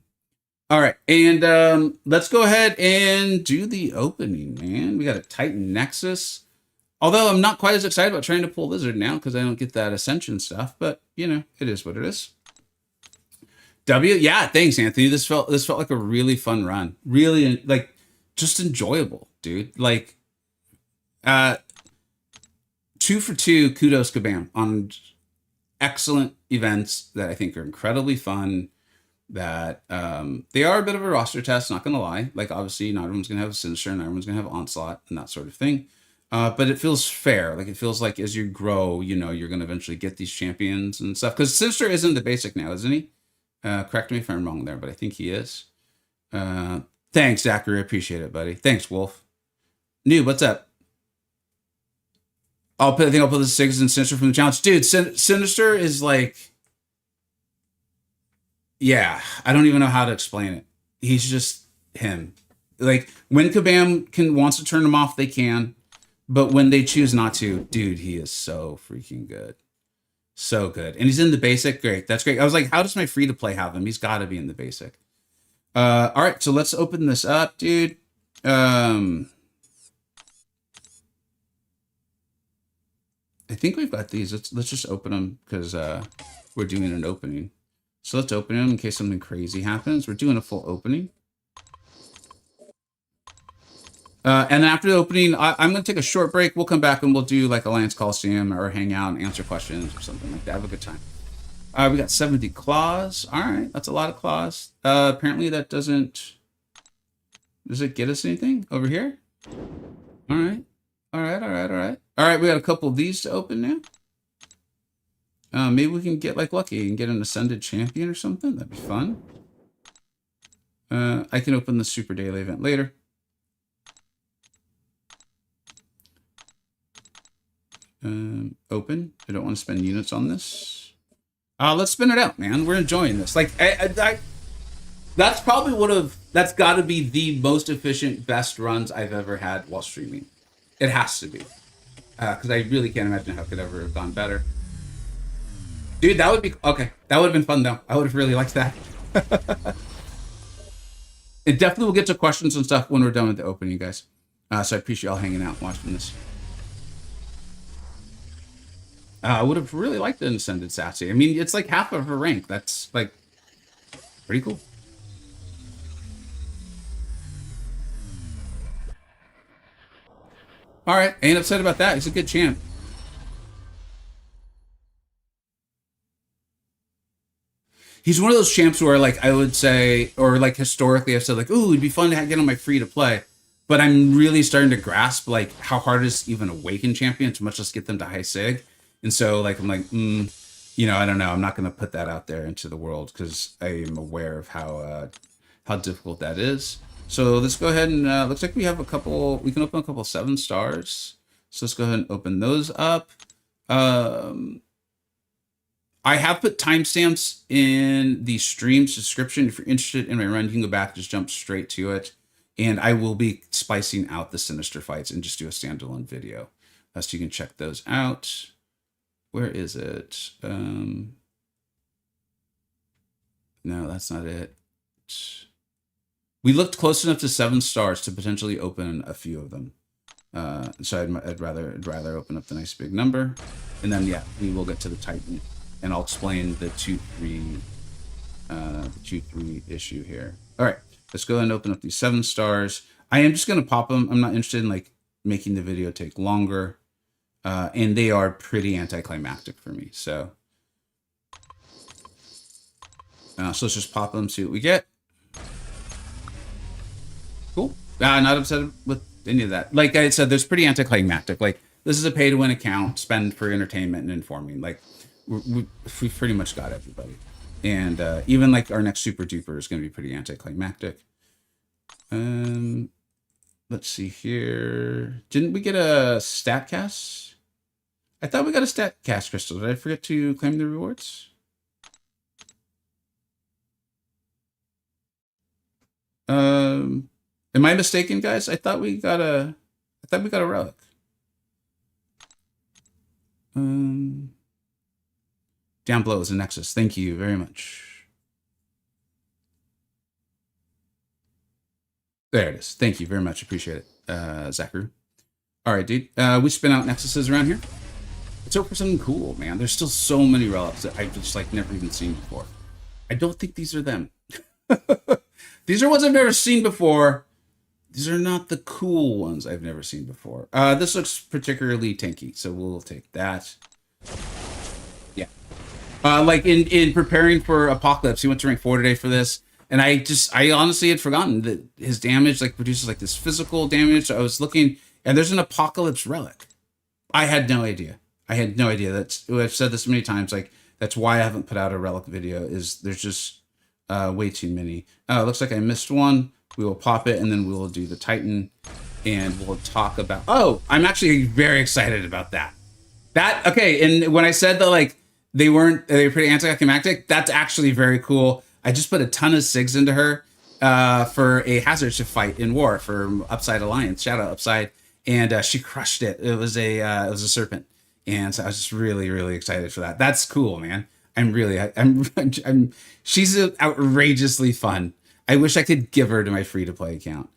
All right, and let's go ahead and do the opening, man. We got a Titan Nexus. Although I'm not quite as excited about trying to pull Lizard now because I don't get that Ascension stuff, but you know, it is what it is. Yeah, thanks, Anthony. This felt like a really fun run. Really, like, just enjoyable, dude. Like, 2 for 2, kudos kabam on excellent events that I think are incredibly fun. That they are a bit of a roster test, not gonna lie. Like, obviously, not everyone's gonna have a Sinister, not everyone's gonna have Onslaught and that sort of thing. But it feels fair. Like, it feels like as you grow, you know, you're gonna eventually get these champions and stuff. Because Sinister isn't the basic now, isn't he? Correct me if I'm wrong there, but I think he is. Thanks, Zachary. Appreciate it, buddy. Thanks, Wolf. New, what's up? I think I'll put the Sigs and Sinister from the challenge. Dude, Sinister is like... Yeah, I don't even know how to explain it. He's just him. Like, when Kabam wants to turn him off, they can. But when they choose not to, dude, he is so freaking good. So good. And he's in the basic. Great. That's great. I was like, how does my free-to-play have him? He's got to be in the basic. All right, so let's open this up, dude. I think we've got these. Let's just open them because we're doing an opening. So let's open them in case something crazy happens. We're doing a full opening. And then after the opening, I'm going to take a short break. We'll come back and we'll do like Alliance Coliseum or hang out and answer questions or something like that. Have a good time. We got 70 claws. All right. That's a lot of claws. Apparently that doesn't... Does it get us anything over here? All right. All right. All right. All right. All right. We got a couple of these to open now. Maybe we can get like lucky and get an Ascended Champion or something. That'd be fun. I can open the Super Daily event later. Open. I don't want to spend units on this. Let's spin it out, man. We're enjoying this. Like, that's probably that's got to be the most efficient, best runs I've ever had while streaming. It has to be. Because I really can't imagine how it could ever have gone better. Dude, that would be... Okay, that would have been fun, though. I would have really liked that. It definitely will get to questions and stuff when we're done with the opening, guys. So I appreciate y'all hanging out and watching this. I would have really liked an Ascended Sassy. I mean, it's like half of her rank. That's, like, pretty cool. All right, ain't upset about that. He's a good champ. He's one of those champs where, like, I would say, or like historically, I've said, like, ooh, it'd be fun to get on my free to play. But I'm really starting to grasp, like, how hard it is to even awaken champions, much less get them to high sig. And so, like, I'm like, you know, I don't know. I'm not going to put that out there into the world because I am aware of how difficult that is. So let's go ahead and looks like we have a couple. We can open a couple 7 stars. So let's go ahead and open those up. I have put timestamps in the stream's description. If you're interested in my run, you can go back, just jump straight to it. And I will be spicing out the Sinister fights and just do a standalone video. So you can check those out. Where is it? No, that's not it. We looked close enough to 7 stars to potentially open a few of them. So I'd rather open up the nice big number, and then yeah, we will get to the Titan, and I'll explain the 2-3 issue here. All right, let's go ahead and open up these 7 stars. I am just gonna pop them. I'm not interested in like making the video take longer, and they are pretty anticlimactic for me. So, so let's just pop them, see what we get. Cool. Not upset with any of that. Like I said, there's pretty anticlimactic. Like this is a pay-to-win account, spend for entertainment and informing. Like we've pretty much got everybody, and even like our next super duper is going to be pretty anticlimactic. Let's see here. Didn't we get a stat cast? I thought we got a stat cast crystal. Did I forget to claim the rewards? Am I mistaken, guys? I thought we got a relic. Down below is a Nexus. Thank you very much. There it is. Thank you very much. Appreciate it, Zachary. All right, dude. We spin out Nexuses around here. Let's hope for something cool, man. There's still so many relics that I've just like never even seen before. I don't think these are them. These are ones I've never seen before. These are not the cool ones I've never seen before. This looks particularly tanky, so we'll take that. Yeah. Like in preparing for Apocalypse, he went to rank 4 today for this, and I honestly had forgotten that his damage like produces like this physical damage. So I was looking, and there's an Apocalypse relic. I had no idea. I've said this many times. Like that's why I haven't put out a relic video. Is there's just way too many. Looks like I missed one. We will pop it, and then we will do the Titan, and we'll talk about... Oh, I'm actually very excited about that. Okay, and when I said that, like, they were pretty anticlimactic, that's actually very cool. I just put a ton of SIGs into her for a hazard shift fight in war for Upside Alliance. Shout out Upside. And she crushed it. It was a Serpent. And so I was just really, really excited for that. That's cool, man. She's outrageously fun. I wish I could give her to my free-to-play account.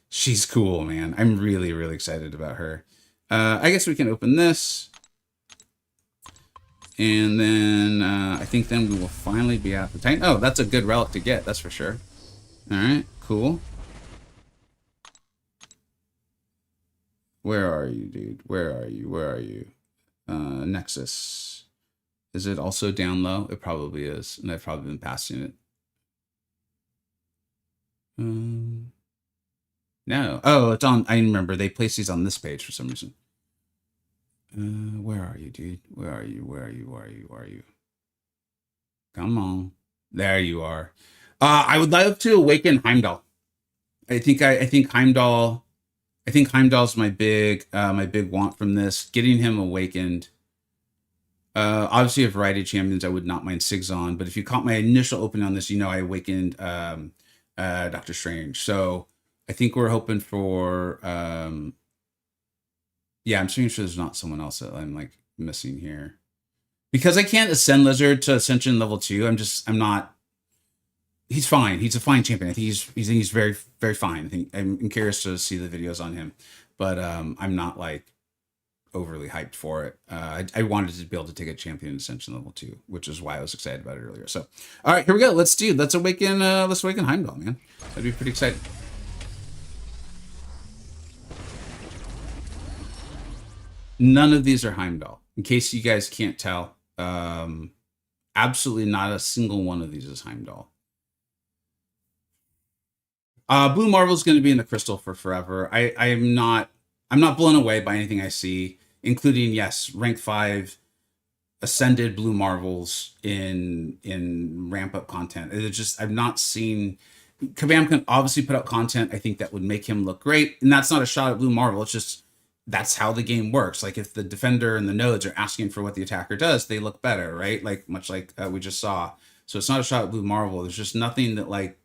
She's cool, man. I'm really, really excited about her. I guess we can open this. And then I think then we will finally be at the Titan. Oh, that's a good relic to get, that's for sure. All right, cool. Where are you, dude? Where are you? Nexus. Is it also down low? It probably is, and I've probably been passing it. No. Oh, it's on. I remember they placed these on this page for some reason. Where are you, dude? Where are you? Come on. There you are. I would like to awaken Heimdall. I think Heimdall's my big want from this. Getting him awakened. Obviously, a variety of champions I would not mind SIGs on, but if you caught my initial opening on this, you know I awakened Doctor Strange. So I think we're hoping for yeah, I'm pretty sure there's not someone else that I'm like missing here. Because I can't ascend Lizard to Ascension level 2. I'm not. He's fine. He's a fine champion. I think he's very, very fine. I think I'm curious to see the videos on him, but I'm not like overly hyped for it. I wanted to be able to take a champion Ascension level 2, which is why I was excited about it earlier. So, all right, here we go. Let's awaken Heimdall, man. That'd be pretty exciting. None of these are Heimdall. In case you guys can't tell, absolutely not a single one of these is Heimdall. Blue Marvel is going to be in the crystal for forever. I'm not blown away by anything I see, including, yes, rank 5 ascended Blue Marvels in ramp up content. It's just, I've not seen. Kabam can obviously put out content I think that would make him look great, and that's not a shot at Blue Marvel. It's just that's how the game works. Like if the defender and the nodes are asking for what the attacker does, they look better, right? Like much like we just saw. So it's not a shot at Blue Marvel. There's just nothing that like.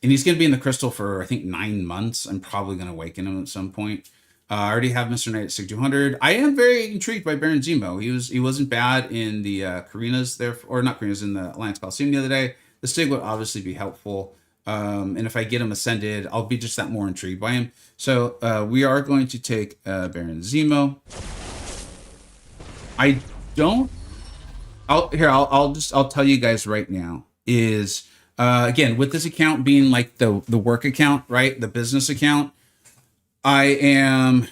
And he's going to be in the crystal for, I think, 9 months. I'm probably going to awaken him at some point. I already have Mr. Knight at 6,200. I am very intrigued by Baron Zemo. He wasn't bad in the Carinas there, or not Carinas, in the Alliance Coliseum the other day. The Stig would obviously be helpful. And if I get him ascended, I'll be just that more intrigued by him. So we are going to take Baron Zemo. I don't. I'll tell you guys right now is again, with this account being like the work account, right, the business account. I am,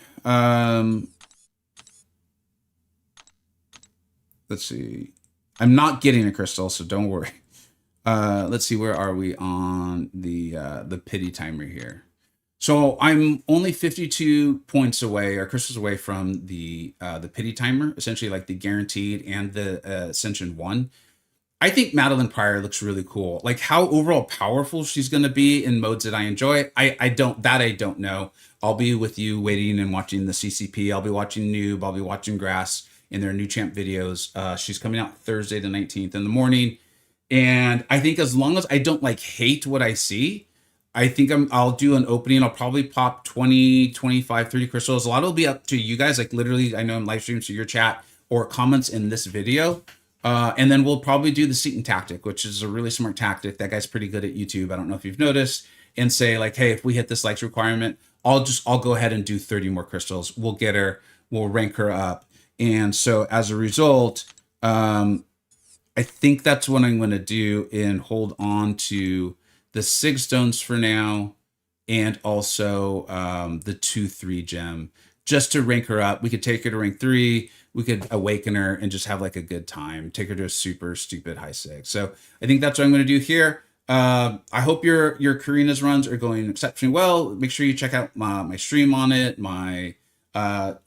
let's see. I'm not getting a crystal, so don't worry. Let's see, where are we on the pity timer here? So I'm only 52 points away, or crystals away, from the pity timer, essentially like the guaranteed and the Ascension 1. I think Madeline Pryor looks really cool. Like how overall powerful she's going to be in modes that I enjoy. I don't know. I'll be with you waiting and watching the CCP. I'll be watching Noob. I'll be watching Grass in their new champ videos. She's coming out Thursday the 19th in the morning. And I think as long as I don't like hate what I see, I think I'll do an opening. I'll probably pop 20, 25, 30 crystals. A lot will be up to you guys. Like literally, I know I'm live streaming to your chat or comments in this video. And then we'll probably do the Seaton tactic, which is a really smart tactic. That guy's pretty good at YouTube. I don't know if you've noticed, and say like, hey, if we hit this likes requirement, I'll go ahead and do 30 more crystals. We'll get her, we'll rank her up. And so as a result, I think that's what I'm going to do and hold on to the 6 stones for now. And also the 2/3 gem just to rank her up. We could take her to rank 3. We could awaken her and just have like a good time. Take her to a super stupid high 6. So I think that's what I'm going to do here. I hope your Carina's runs are going exceptionally well. Make sure you check out my stream on it, my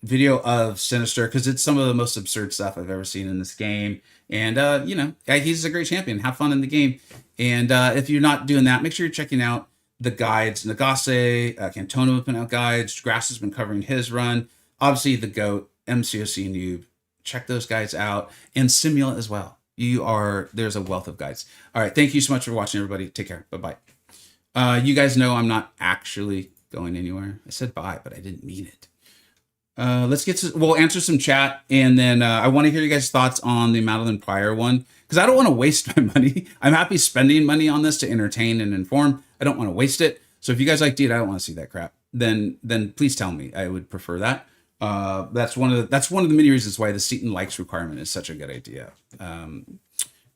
video of Sinister, because it's some of the most absurd stuff I've ever seen in this game. And, you know, he's a great champion. Have fun in the game. And if you're not doing that, make sure you're checking out the guides. Nagase, Cantona have been out guides. Grass has been covering his run. Obviously, the GOAT, MCoC Noob. Check those guys out. And Simula as well. There's a wealth of guides. All right. Thank you so much for watching, everybody. Take care. Bye-bye. You guys know I'm not actually going anywhere. I said bye, but I didn't mean it. We'll answer some chat, and then I want to hear you guys' thoughts on the Madeline Pryor one, because I don't want to waste my money. I'm happy spending money on this to entertain and inform. I don't want to waste it. So if you guys like, dude, I don't want to see that crap, then please tell me. I would prefer that. That's one of the many reasons why the Seaton likes requirement is such a good idea.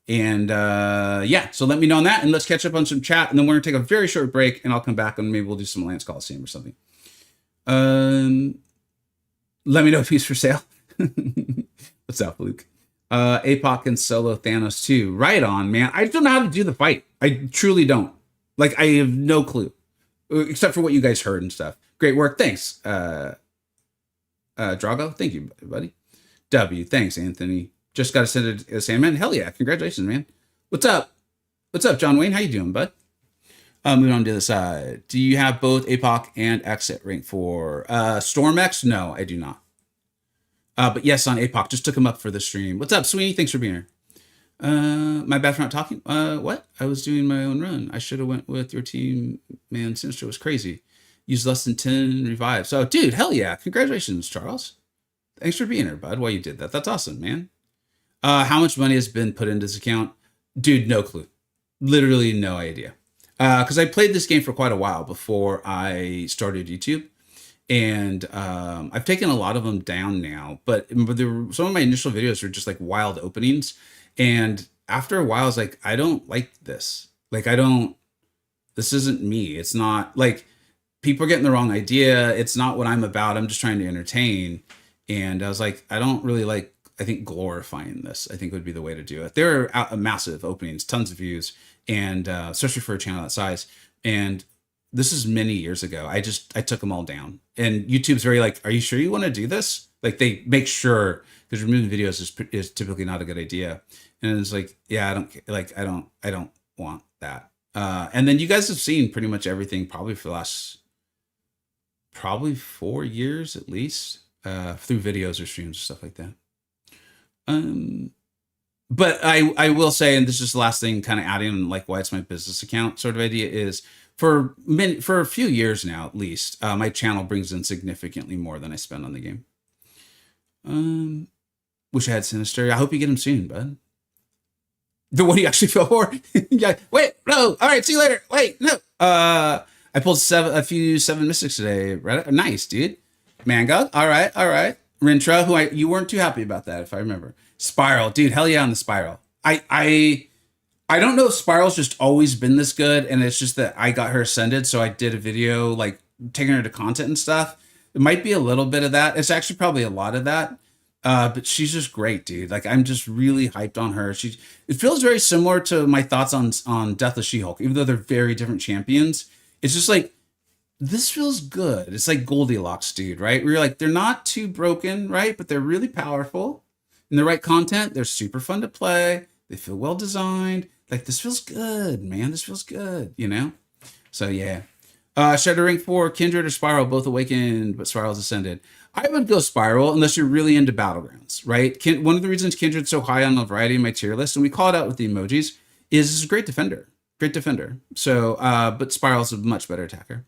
Yeah, so let me know on that, and let's catch up on some chat, and then we're gonna take a very short break, and I'll come back and maybe we'll do some Alliance Coliseum or something. Let me know if he's for sale. What's up, Luke? APOC and solo Thanos too. Right on, man. I don't know how to do the fight. I truly don't. Like, I have no clue, except for what you guys heard and stuff. Great work. Thanks. Drago, thank you, buddy. W, thanks, Anthony. Just got to send it to Sandman. Hell yeah. Congratulations, man. What's up? What's up, John Wayne? How you doing, bud? Moving on to the side. Do you have both APOC and X at rank 4? Storm X? No, I do not. But yes, on APOC. Just took him up for the stream. What's up, Sweeney? Thanks for being here. My bad for not talking. What? I was doing my own run. I should have went with your team. Man, Sinister was crazy. Used less than 10 revives. So, dude, hell yeah. Congratulations, Charles. Thanks for being here, bud, while you did that. That's awesome, man. How much money has been put into this account? Dude, no clue. Literally no idea. Because I played this game for quite a while before I started YouTube. And I've taken a lot of them down now. But some of my initial videos were just like wild openings. And after a while, I was like, I don't like this. Like, this isn't me. It's not like people are getting the wrong idea. It's not what I'm about. I'm just trying to entertain. And I was like, I don't really like, I think glorifying this, I think would be the way to do it. There are massive openings, tons of views, and especially for a channel that size. And this is many years ago. I took them all down. And YouTube's very like, are you sure you want to do this? Like, they make sure, because removing videos is typically not a good idea. And it's like, yeah, I don't want that. And then you guys have seen pretty much everything probably for the last 4 years at least, through videos or streams or stuff like that. But I will say, and this is the last thing kind of adding on like why it's my business account sort of idea, is for a few years now, at least, my channel brings in significantly more than I spend on the game. Wish I had Sinister. I hope you get him soon, bud. The one you actually fell for? Yeah. Wait, no. All right, see you later. Wait, no. I pulled a few 7 mystics today. Right? Nice, dude. Manga. All right. Rintra, you weren't too happy about that, if I remember. Spiral, dude. Hell yeah on the Spiral. I don't know if Spiral's just always been this good, and it's just that I got her ascended, so I did a video like taking her to content and stuff. It might be a little bit of that. It's actually probably a lot of that. But she's just great, dude. Like, I'm just really hyped on her. It feels very similar to my thoughts on Deathless She-Hulk, even though they're very different champions. It's just like, this feels good. It's like Goldilocks, dude, right? Where you're like, they're not too broken, right? But they're really powerful. In the right content, they're super fun to play. They feel well designed. Like, this feels good, man. This feels good, you know? So, yeah. Shadow Rank 4, Kindred or Spiral, both awakened, but Spiral's ascended. I would go Spiral unless you're really into Battlegrounds, right? One of the reasons Kindred's so high on a variety of my tier list, and we call it out with the emojis, is it's a great defender. Great defender. So, but Spiral's a much better attacker.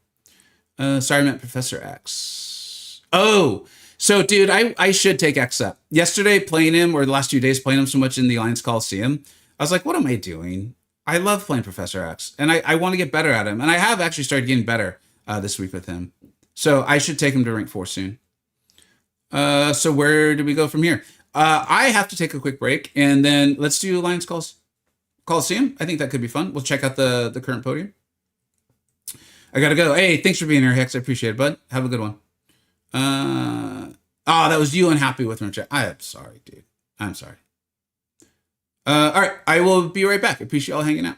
Sorry, I meant Professor X. Oh, so dude, I should take X up. Yesterday playing him, or the last 2 days playing him so much in the Alliance Coliseum, I was like, what am I doing? I love playing Professor X, and I want to get better at him. And I have actually started getting better this week with him. So I should take him to rank 4 soon. So where do we go from here? I have to take a quick break, and then let's do Alliance Coliseum. I think that could be fun. We'll check out the current podium. I gotta go. Hey, thanks for being here, Hex. I appreciate it, bud. Have a good one. That was you unhappy with my chat. I am sorry, dude. I'm sorry. All right, I will be right back. I appreciate y'all hanging out.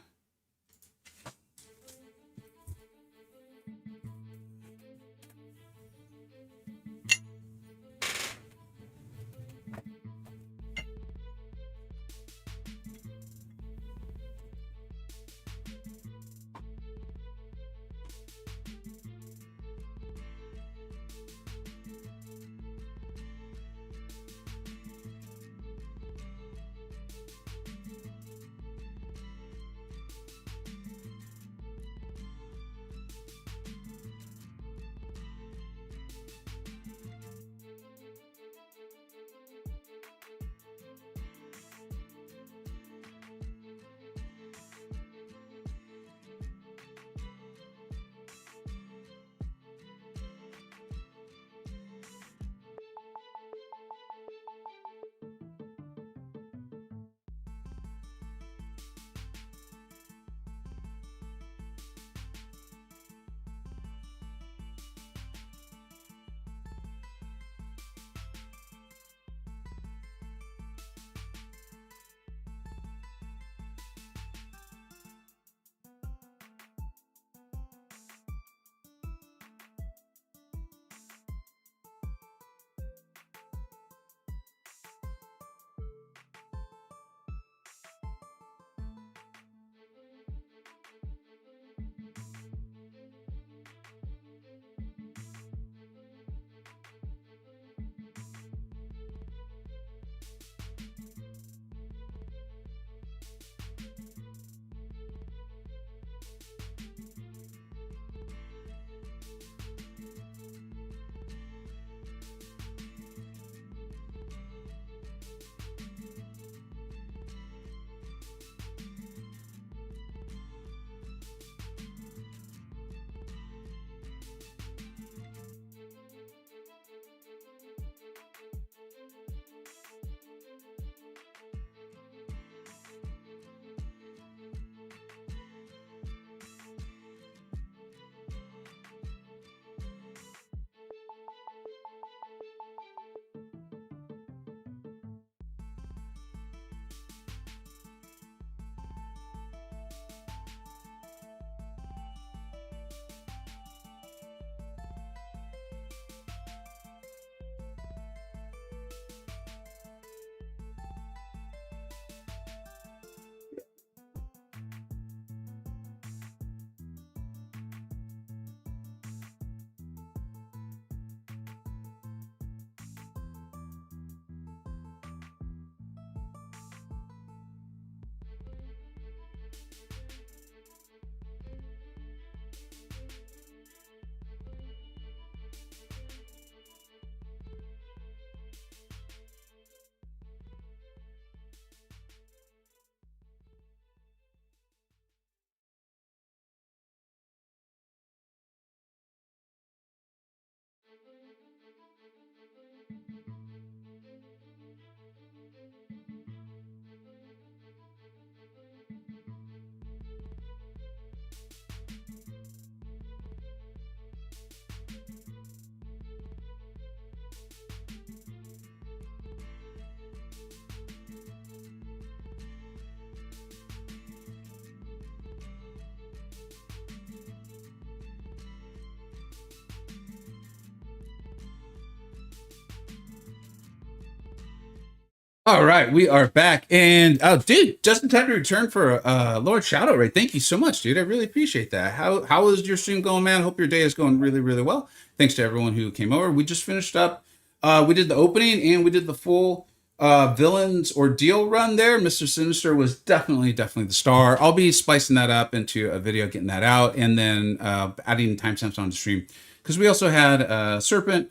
All right, we are back, and oh, dude, just in time to return for Lord Shadow Ray. Thank you so much, dude. I really appreciate that. How is your stream going, man? Hope your day is going really, really well. Thanks to everyone who came over. We just finished up. We did the opening and we did the full villains ordeal run there. Mr. Sinister was definitely the star. I'll be splicing that up into a video, getting that out, and then adding timestamps on the stream because we also had Serpent,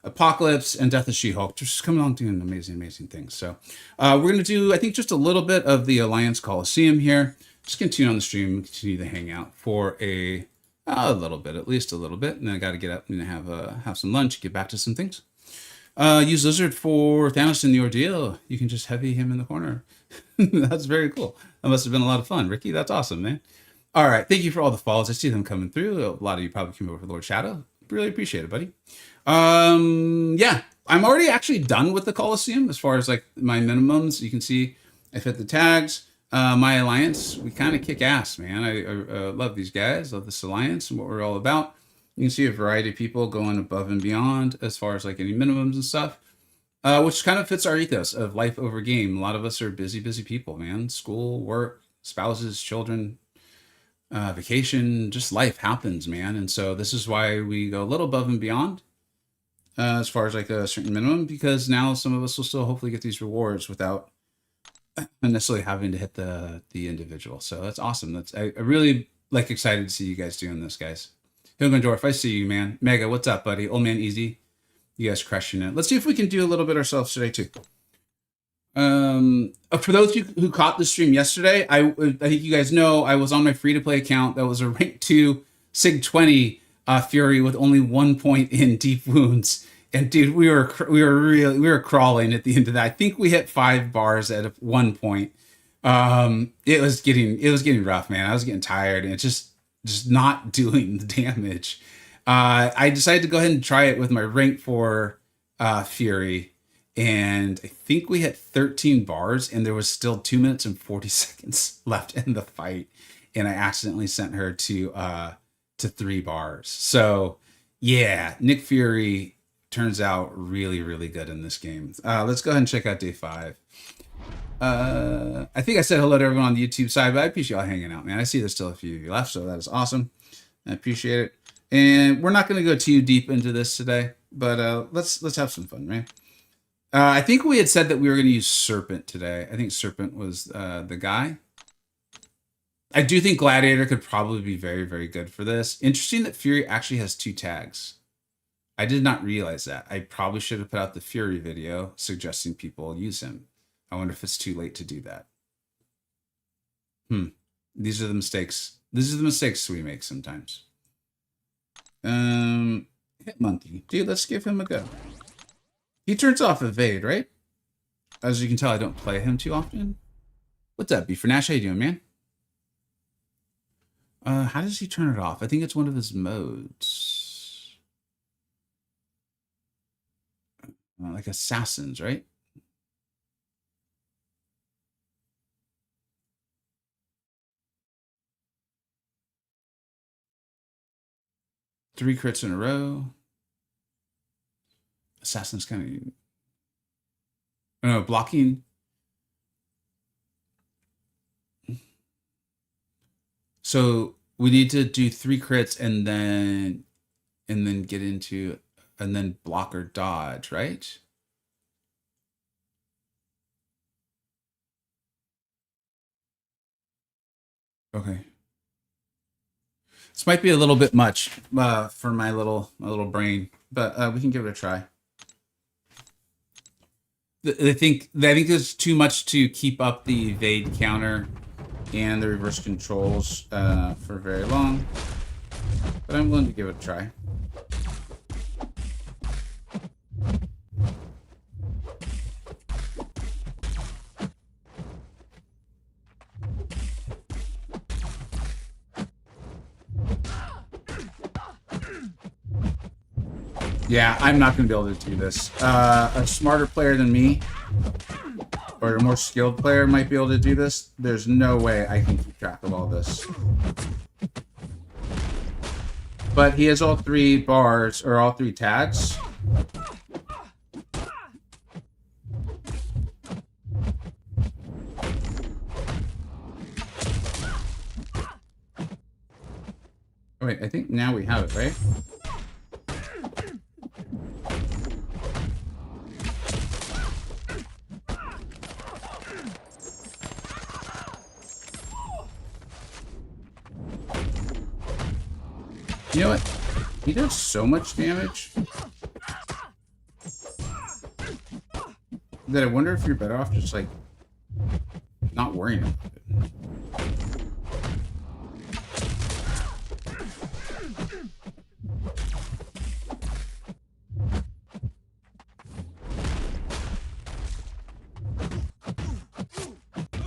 Apocalypse, and Deathless She-Hulk just coming on doing amazing things. So we're going to do, I think, just a little bit of the Alliance Coliseum here. Just continue on the stream, continue to hang out for a little bit, at least a little bit. And then I got to get up and have some lunch, get back to some things. Use Lizard for Thanos in the Ordeal. You can just heavy him in the corner. That's very cool. That must have been a lot of fun. Ricky, that's awesome, man. All right. Thank you for all the follows. I see them coming through. A lot of you probably came over for Lord Shadow. Really appreciate it, buddy. Yeah, I'm already actually done with the Coliseum as far as like my minimums. You can see I fit the tags. My alliance, we kind of kick ass, man. I love these guys, love this alliance and what we're all about. You can see a variety of people going above and beyond as far as like any minimums and stuff, which kind of fits our ethos of life over game. A lot of us are busy people, man. School, work, spouses, children, vacation, just life happens, man. And so this is why we go a little above and beyond as far as like a certain minimum, because now some of us will still hopefully get these rewards without necessarily having to hit the individual. So that's awesome. I really like excited to see you guys doing this, guys. Hilgendorf, I see you, man. Mega, what's up, buddy? Old Man Easy, you guys crushing it. Let's see if we can do a little bit ourselves today too. For those of you who caught the stream yesterday, I think you guys know I was on my free-to-play account. That was a rank 2 Sig 20 Fury with only 1 point in deep wounds. And dude, we were crawling at the end of that. I think we hit 5 bars at 1 point. It was getting rough, man. I was getting tired, and it's just not doing the damage. I decided to go ahead and try it with my rank 4 Fury. And I think we hit 13 bars, and there was still 2 minutes and 40 seconds left in the fight. And I accidentally sent her to 3 bars. So yeah, Nick Fury turns out really good in this game. Let's go ahead and check out day 5. I think I said hello to everyone on the YouTube side, but I appreciate y'all hanging out, man. I see there's still a few of you left, so that is awesome. I appreciate it. And we're not going to go too deep into this today, but let's have some fun, right? I think we had said that we were going to use Serpent today. I think Serpent was the guy. I do think Gladiator could probably be very good for this. Interesting that Fury actually has 2 tags. I did not realize that. I probably should have put out the Fury video suggesting people use him. I wonder if it's too late to do that. These are the mistakes. These are the mistakes we make sometimes. Hit Monkey. Dude, let's give him a go. He turns off evade, right? As you can tell, I don't play him too often. What's up, B for Nash? How you doing, man? How does he turn it off? I think it's one of his modes. Like assassins, right? Three crits in a row. Assassin's kind of... No, blocking. So we need to do 3 crits and then get into... And then block or dodge, right? Okay. This might be a little bit much for my little brain, but we can give it a try. I think there's too much to keep up the evade counter and the reverse controls for very long, but I'm willing to give it a try. Yeah, I'm not going to be able to do this. A smarter player than me, or a more skilled player might be able to do this. There's no way I can keep track of all this. But he has all 3 bars, or all 3 tags. Wait, I think now we have it, right? You know what? He does so much damage that I wonder if you're better off just, like, not worrying about it.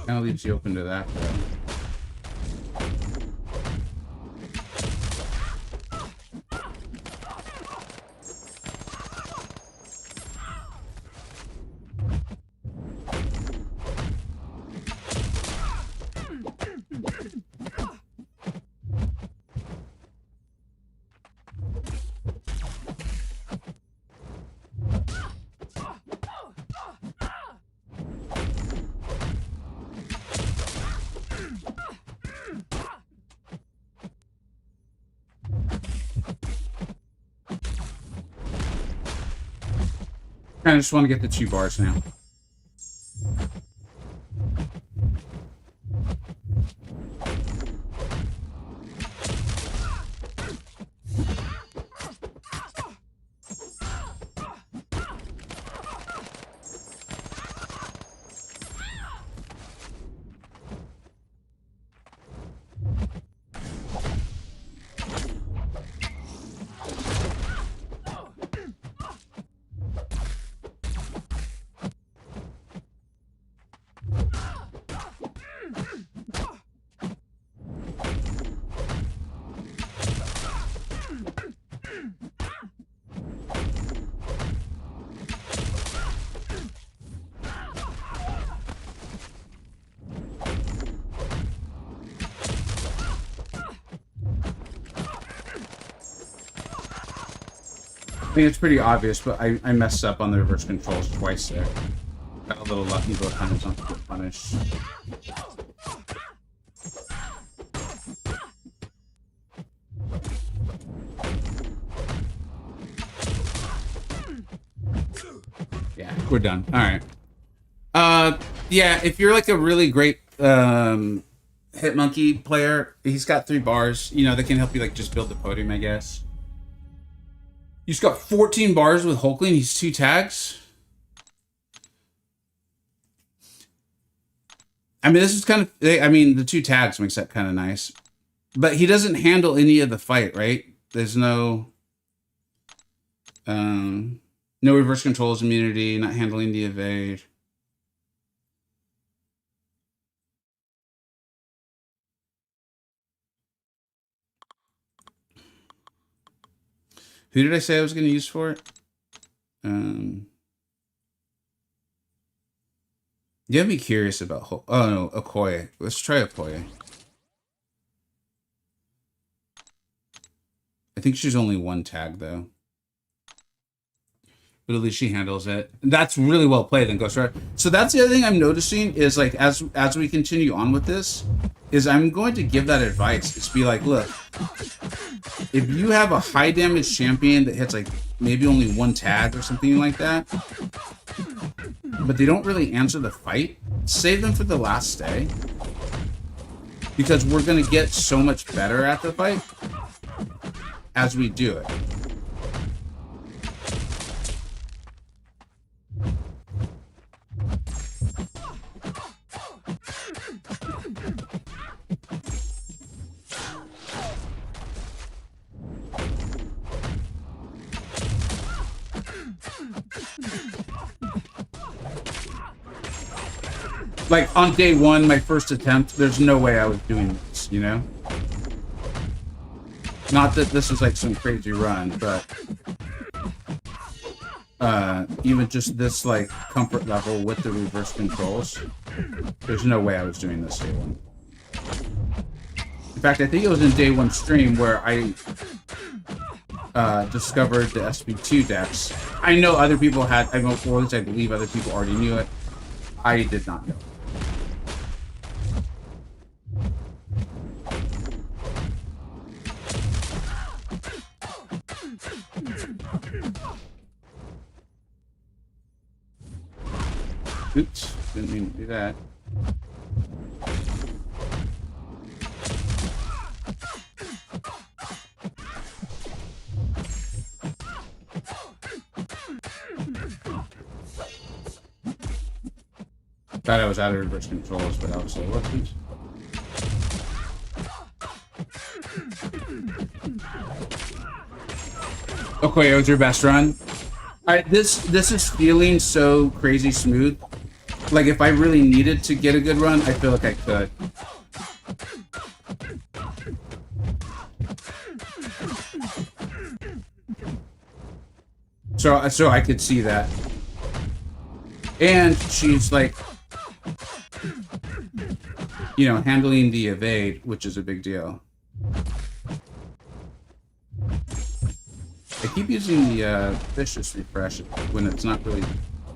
Kind of leaves you open to that, though. I just want to get the 2 bars now. I mean, it's pretty obvious, but I messed up on the reverse controls twice there. Got a little lucky both times not to get punished. Yeah, we're done. All right. Yeah, if you're like a really great Hitmonkey player, he's got 3 bars. You know, that can help you like just build the podium, I guess. He's got 14 bars with Hulkling. He's 2 tags. I mean, this is kind of... I mean, the 2 tags makes that kind of nice. But he doesn't handle any of the fight, right? There's no... no reverse controls immunity, not handling the evade. Who did I say I was going to use for it? You have me curious about... Oh, no, Okoye. Let's try Okoye. I think she's only 1 tag, though. But at least she handles it. That's really well played then, Ghost Rider. So that's the other thing I'm noticing is, like, as we continue on with this, is I'm going to give that advice. It's be like, look... If you have a high damage champion that hits like maybe only 1 tag or something like that, but they don't really answer the fight, save them for the last day. Because we're going to get so much better at the fight as we do it. Like, on day 1, my first attempt, there's no way I was doing this, you know? Not that this is, like, some crazy run, but... even just this, like, comfort level with the reverse controls, there's no way I was doing this day 1. In fact, I think it was in day 1 stream where I... discovered the SP2 decks. I know other people had... I believe other people already knew it. I did not know. Oops, didn't mean to do that. Thought I was out of reverse controls, but obviously I wasn't. Okay, it was your best run. This is feeling so crazy smooth. Like if I really needed to get a good run, I feel like I could. So I could see that. And she's like, you know, handling the evade, which is a big deal. I keep using the vicious refresh when it's not really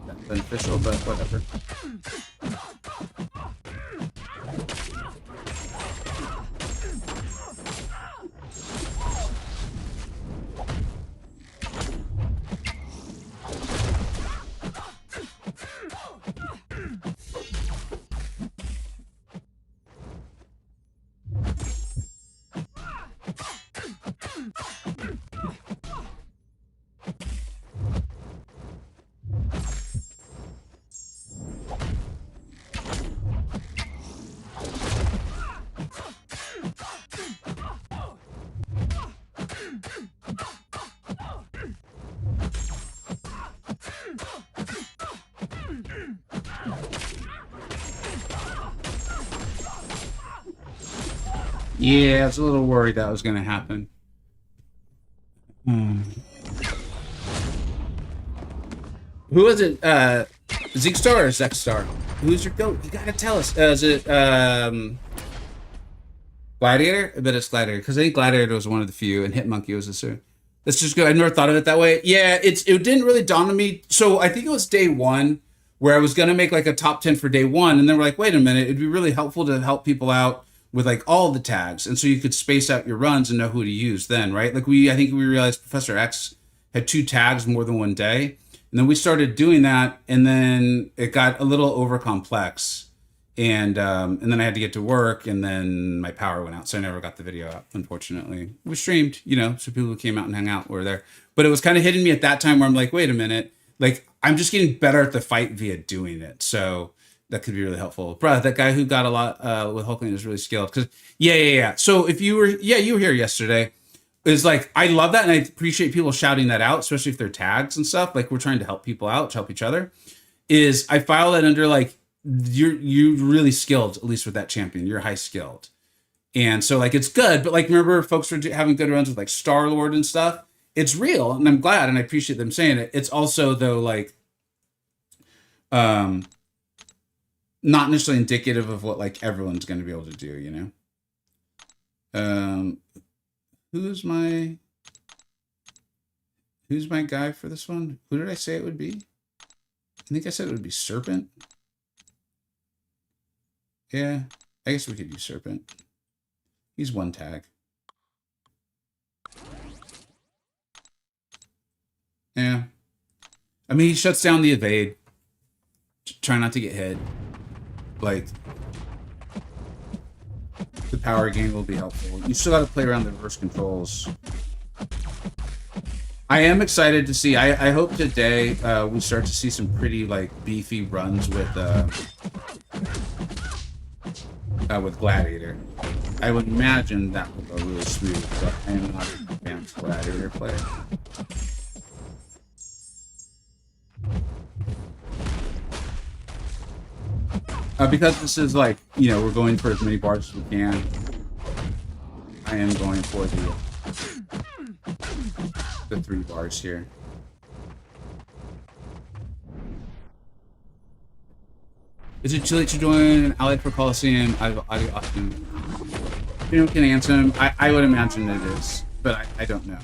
that beneficial, but whatever. Yeah, I was a little worried that was going to happen. Who was it? Zeke Star or Zek Star? Who's your goat? You gotta tell us. Is it Gladiator? I bet it's Gladiator, because I think Gladiator was one of the few, and Hitmonkey was the sir. Let's just go. I never thought of it that way. Yeah, it didn't really dawn on me. So I think it was day one where I was gonna make like a top 10 for day one, and then we're like, wait a minute, it'd be really helpful to help people out with like all the tags, and so you could space out your runs and know who to use then, right? Like I think we realized Professor X had 2 tags more than one day, and then we started doing that, and then it got a little over complex, and then I had to get to work, and then my power went out, so I never got the video out. Unfortunately, we streamed, you know, so people who came out and hung out were there, but it was kind of hitting me at that time where I'm like, wait a minute, like I'm just getting better at the fight via doing it, so. That could be really helpful. Bro, that guy who got a lot with Hulkling is really skilled. Cause yeah. So if you were here yesterday. It's like, I love that. And I appreciate people shouting that out, especially if they're tags and stuff. Like we're trying to help people out, to help each other. Is I file that under like, you're really skilled, at least with that champion. You're high skilled. And so like, it's good. But like, remember folks were having good runs with like Star-Lord and stuff. It's real. And I'm glad. And I appreciate them saying it. It's also though, like, not necessarily indicative of what like everyone's going to be able to do, you know. Who's my guy for this one? Who did I say it would be? I think I said it would be Serpent. Yeah, I guess we could use Serpent. He's one tag. Yeah, I mean he shuts down the evade. Try not to get hit. Like, the power gain will be helpful. You still got to play around the reverse controls. I am excited to see. I hope today we start to see some pretty like beefy runs with Gladiator. I would imagine that will go really smooth, but I am not a advanced Gladiator player. Because this is like, you know, we're going for as many bars as we can. I am going for the 3 bars here. Is it too late to join Allied for Coliseum? You know, can answer him. I would imagine it is, but I don't know.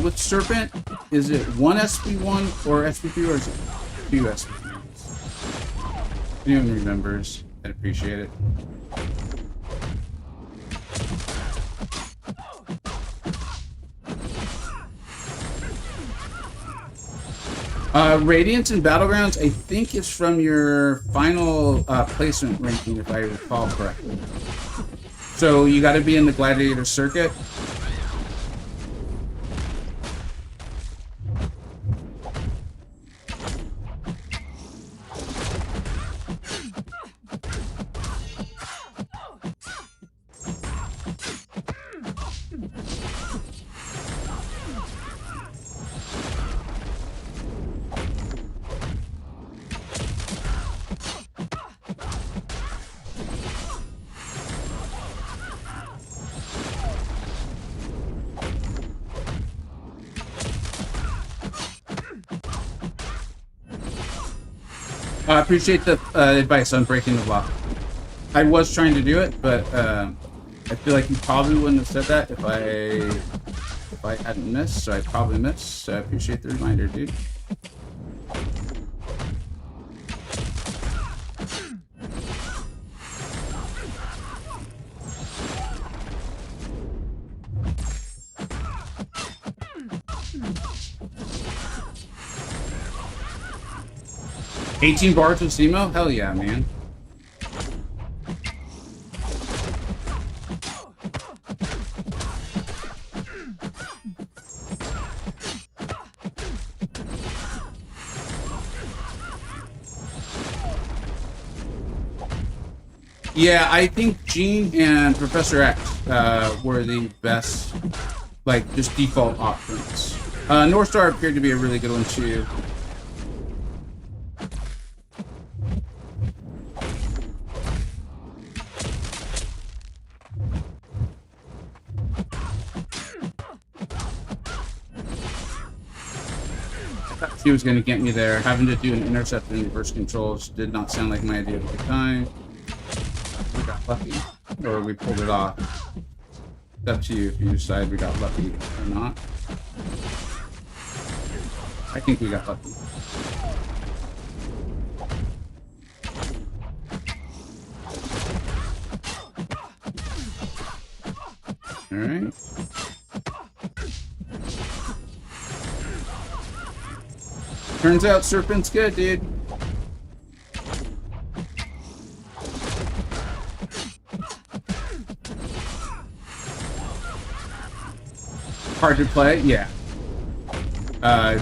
With Serpent, is it 1 SP1 or SP3 or is it 2 SPs. If anyone remembers, I'd appreciate it. Radiance and Battlegrounds, I think, is from your final placement ranking, if I recall correctly. So you got to be in the Gladiator circuit. I appreciate the advice on breaking the block. I was trying to do it, but I feel like you probably wouldn't have said that if I hadn't missed. So I probably missed. So I appreciate the reminder, dude. $18 with Zemo? Hell yeah, man. Yeah, I think Jean and Professor X were the best, like, just default options. North Star appeared to be a really good one too. He was going to get me there. Having to do an intercept and reverse controls did not sound like my idea at the time. We got lucky, or we pulled it off. It's up to you if you decide we got lucky or not. I think we got lucky. All right. Turns out Serpent's good, dude. Hard to play? Yeah.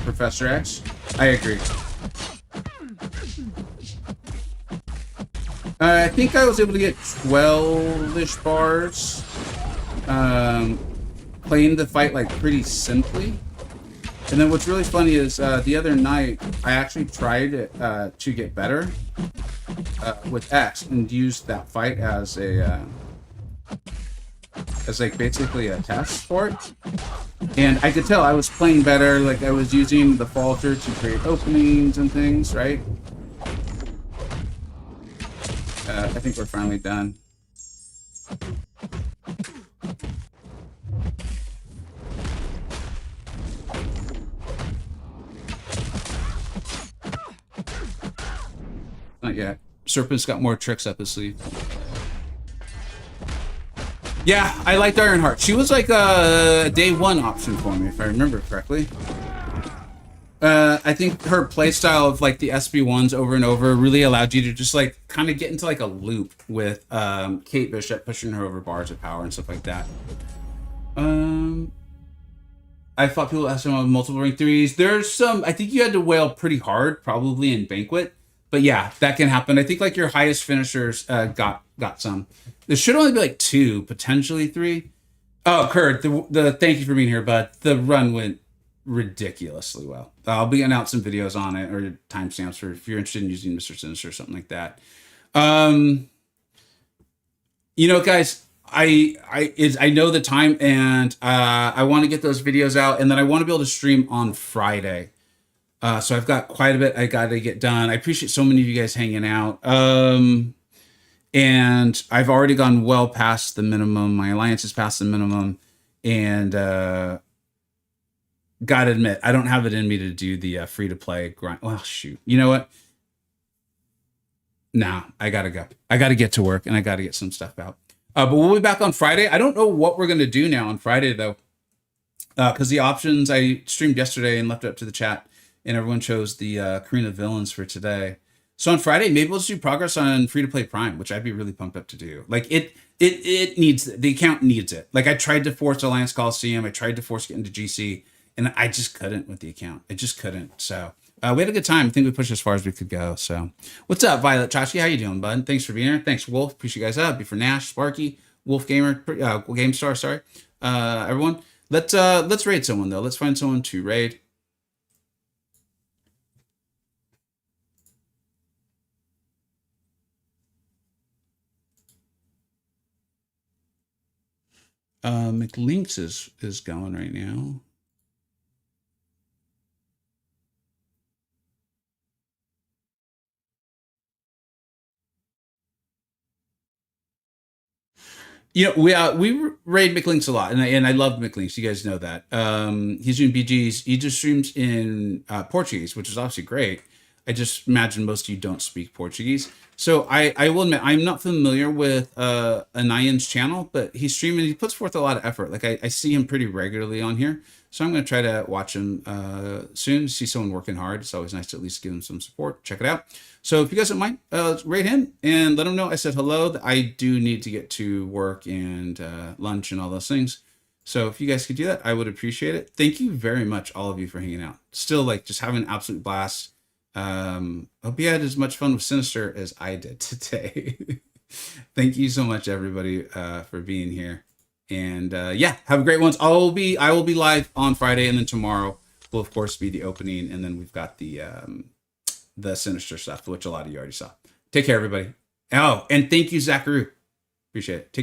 Professor X? I agree. I think I was able to get 12-ish bars. Playing the fight, like, pretty simply. And then what's really funny is the other night I actually tried to get better with X and used that fight as a like basically a test for it. And I could tell I was playing better, like I was using the falter to create openings and things, right? I think we're finally done. Not yet. Serpent's got more tricks up his sleeve. Yeah, I liked Ironheart. She was like a day one option for me, if I remember correctly. I think her playstyle of like the SB1s over and over really allowed you to just like kind of get into like a loop with Kate Bishop pushing her over bars of power and stuff like that. I fought people asked him on multiple rank 3s. There's some, I think you had to wail pretty hard, probably in Banquet. But yeah, that can happen. I think like your highest finishers got some. There should only be like 2, potentially 3. Oh, Kurt, the thank you for being here, but the run went ridiculously well. I'll be announcing videos on it or timestamps for if you're interested in using Mr. Sinister or something like that. You know, guys, I know the time, and I want to get those videos out, and then I want to be able to stream on Friday. So I've got quite a bit I got to get done. I appreciate so many of you guys hanging out. And I've already gone well past the minimum. My alliance is past the minimum. And Gotta admit, I don't have it in me to do the free to play grind. Well, shoot. You know what? Nah, I gotta go. I gotta get to work and I gotta get some stuff out. But we'll be back on Friday. I don't know what we're gonna do now on Friday though, because the options I streamed yesterday and left it up to the chat, and everyone chose the Carina villains for today. So on Friday, maybe we'll just do progress on free to play Prime, which I'd be really pumped up to do. Like it needs, the account needs it. Like I tried to force Alliance Coliseum, I tried to force get into GC, and I just couldn't with the account. I just couldn't. So we had a good time. I think we pushed as far as we could go. So what's up, Violet Chachki? How you doing, bud? Thanks for being here. Thanks, Wolf. Appreciate you guys up. Be for Nash, Sparky, Wolf Gamer, Game Star. Sorry, everyone. Let's raid someone though. Let's find someone to raid. McLinks is going right now. You know, we raid McLinks a lot, and I love McLinks. You guys know that. He's doing BGs. He just streams in Portuguese, which is obviously great. I just imagine most of you don't speak Portuguese. So I will admit, I'm not familiar with Anayan's channel, but he's streaming. He puts forth a lot of effort. Like I see him pretty regularly on here. So I'm going to try to watch him soon. See someone working hard. It's always nice to at least give him some support. Check it out. So if you guys don't mind, rate him and let him know I said hello. That I do need to get to work and lunch and all those things. So if you guys could do that, I would appreciate it. Thank you very much, all of you, for hanging out. Still, like, just having an absolute blast. Hope you had as much fun with Sinister as I did today. Thank you so much, everybody, for being here. And yeah, have a great one. I will be live on Friday, and then tomorrow will of course be the opening, and then we've got the Sinister stuff, which a lot of you already saw. Take care, everybody. Oh, and thank you, Zachary. Appreciate it.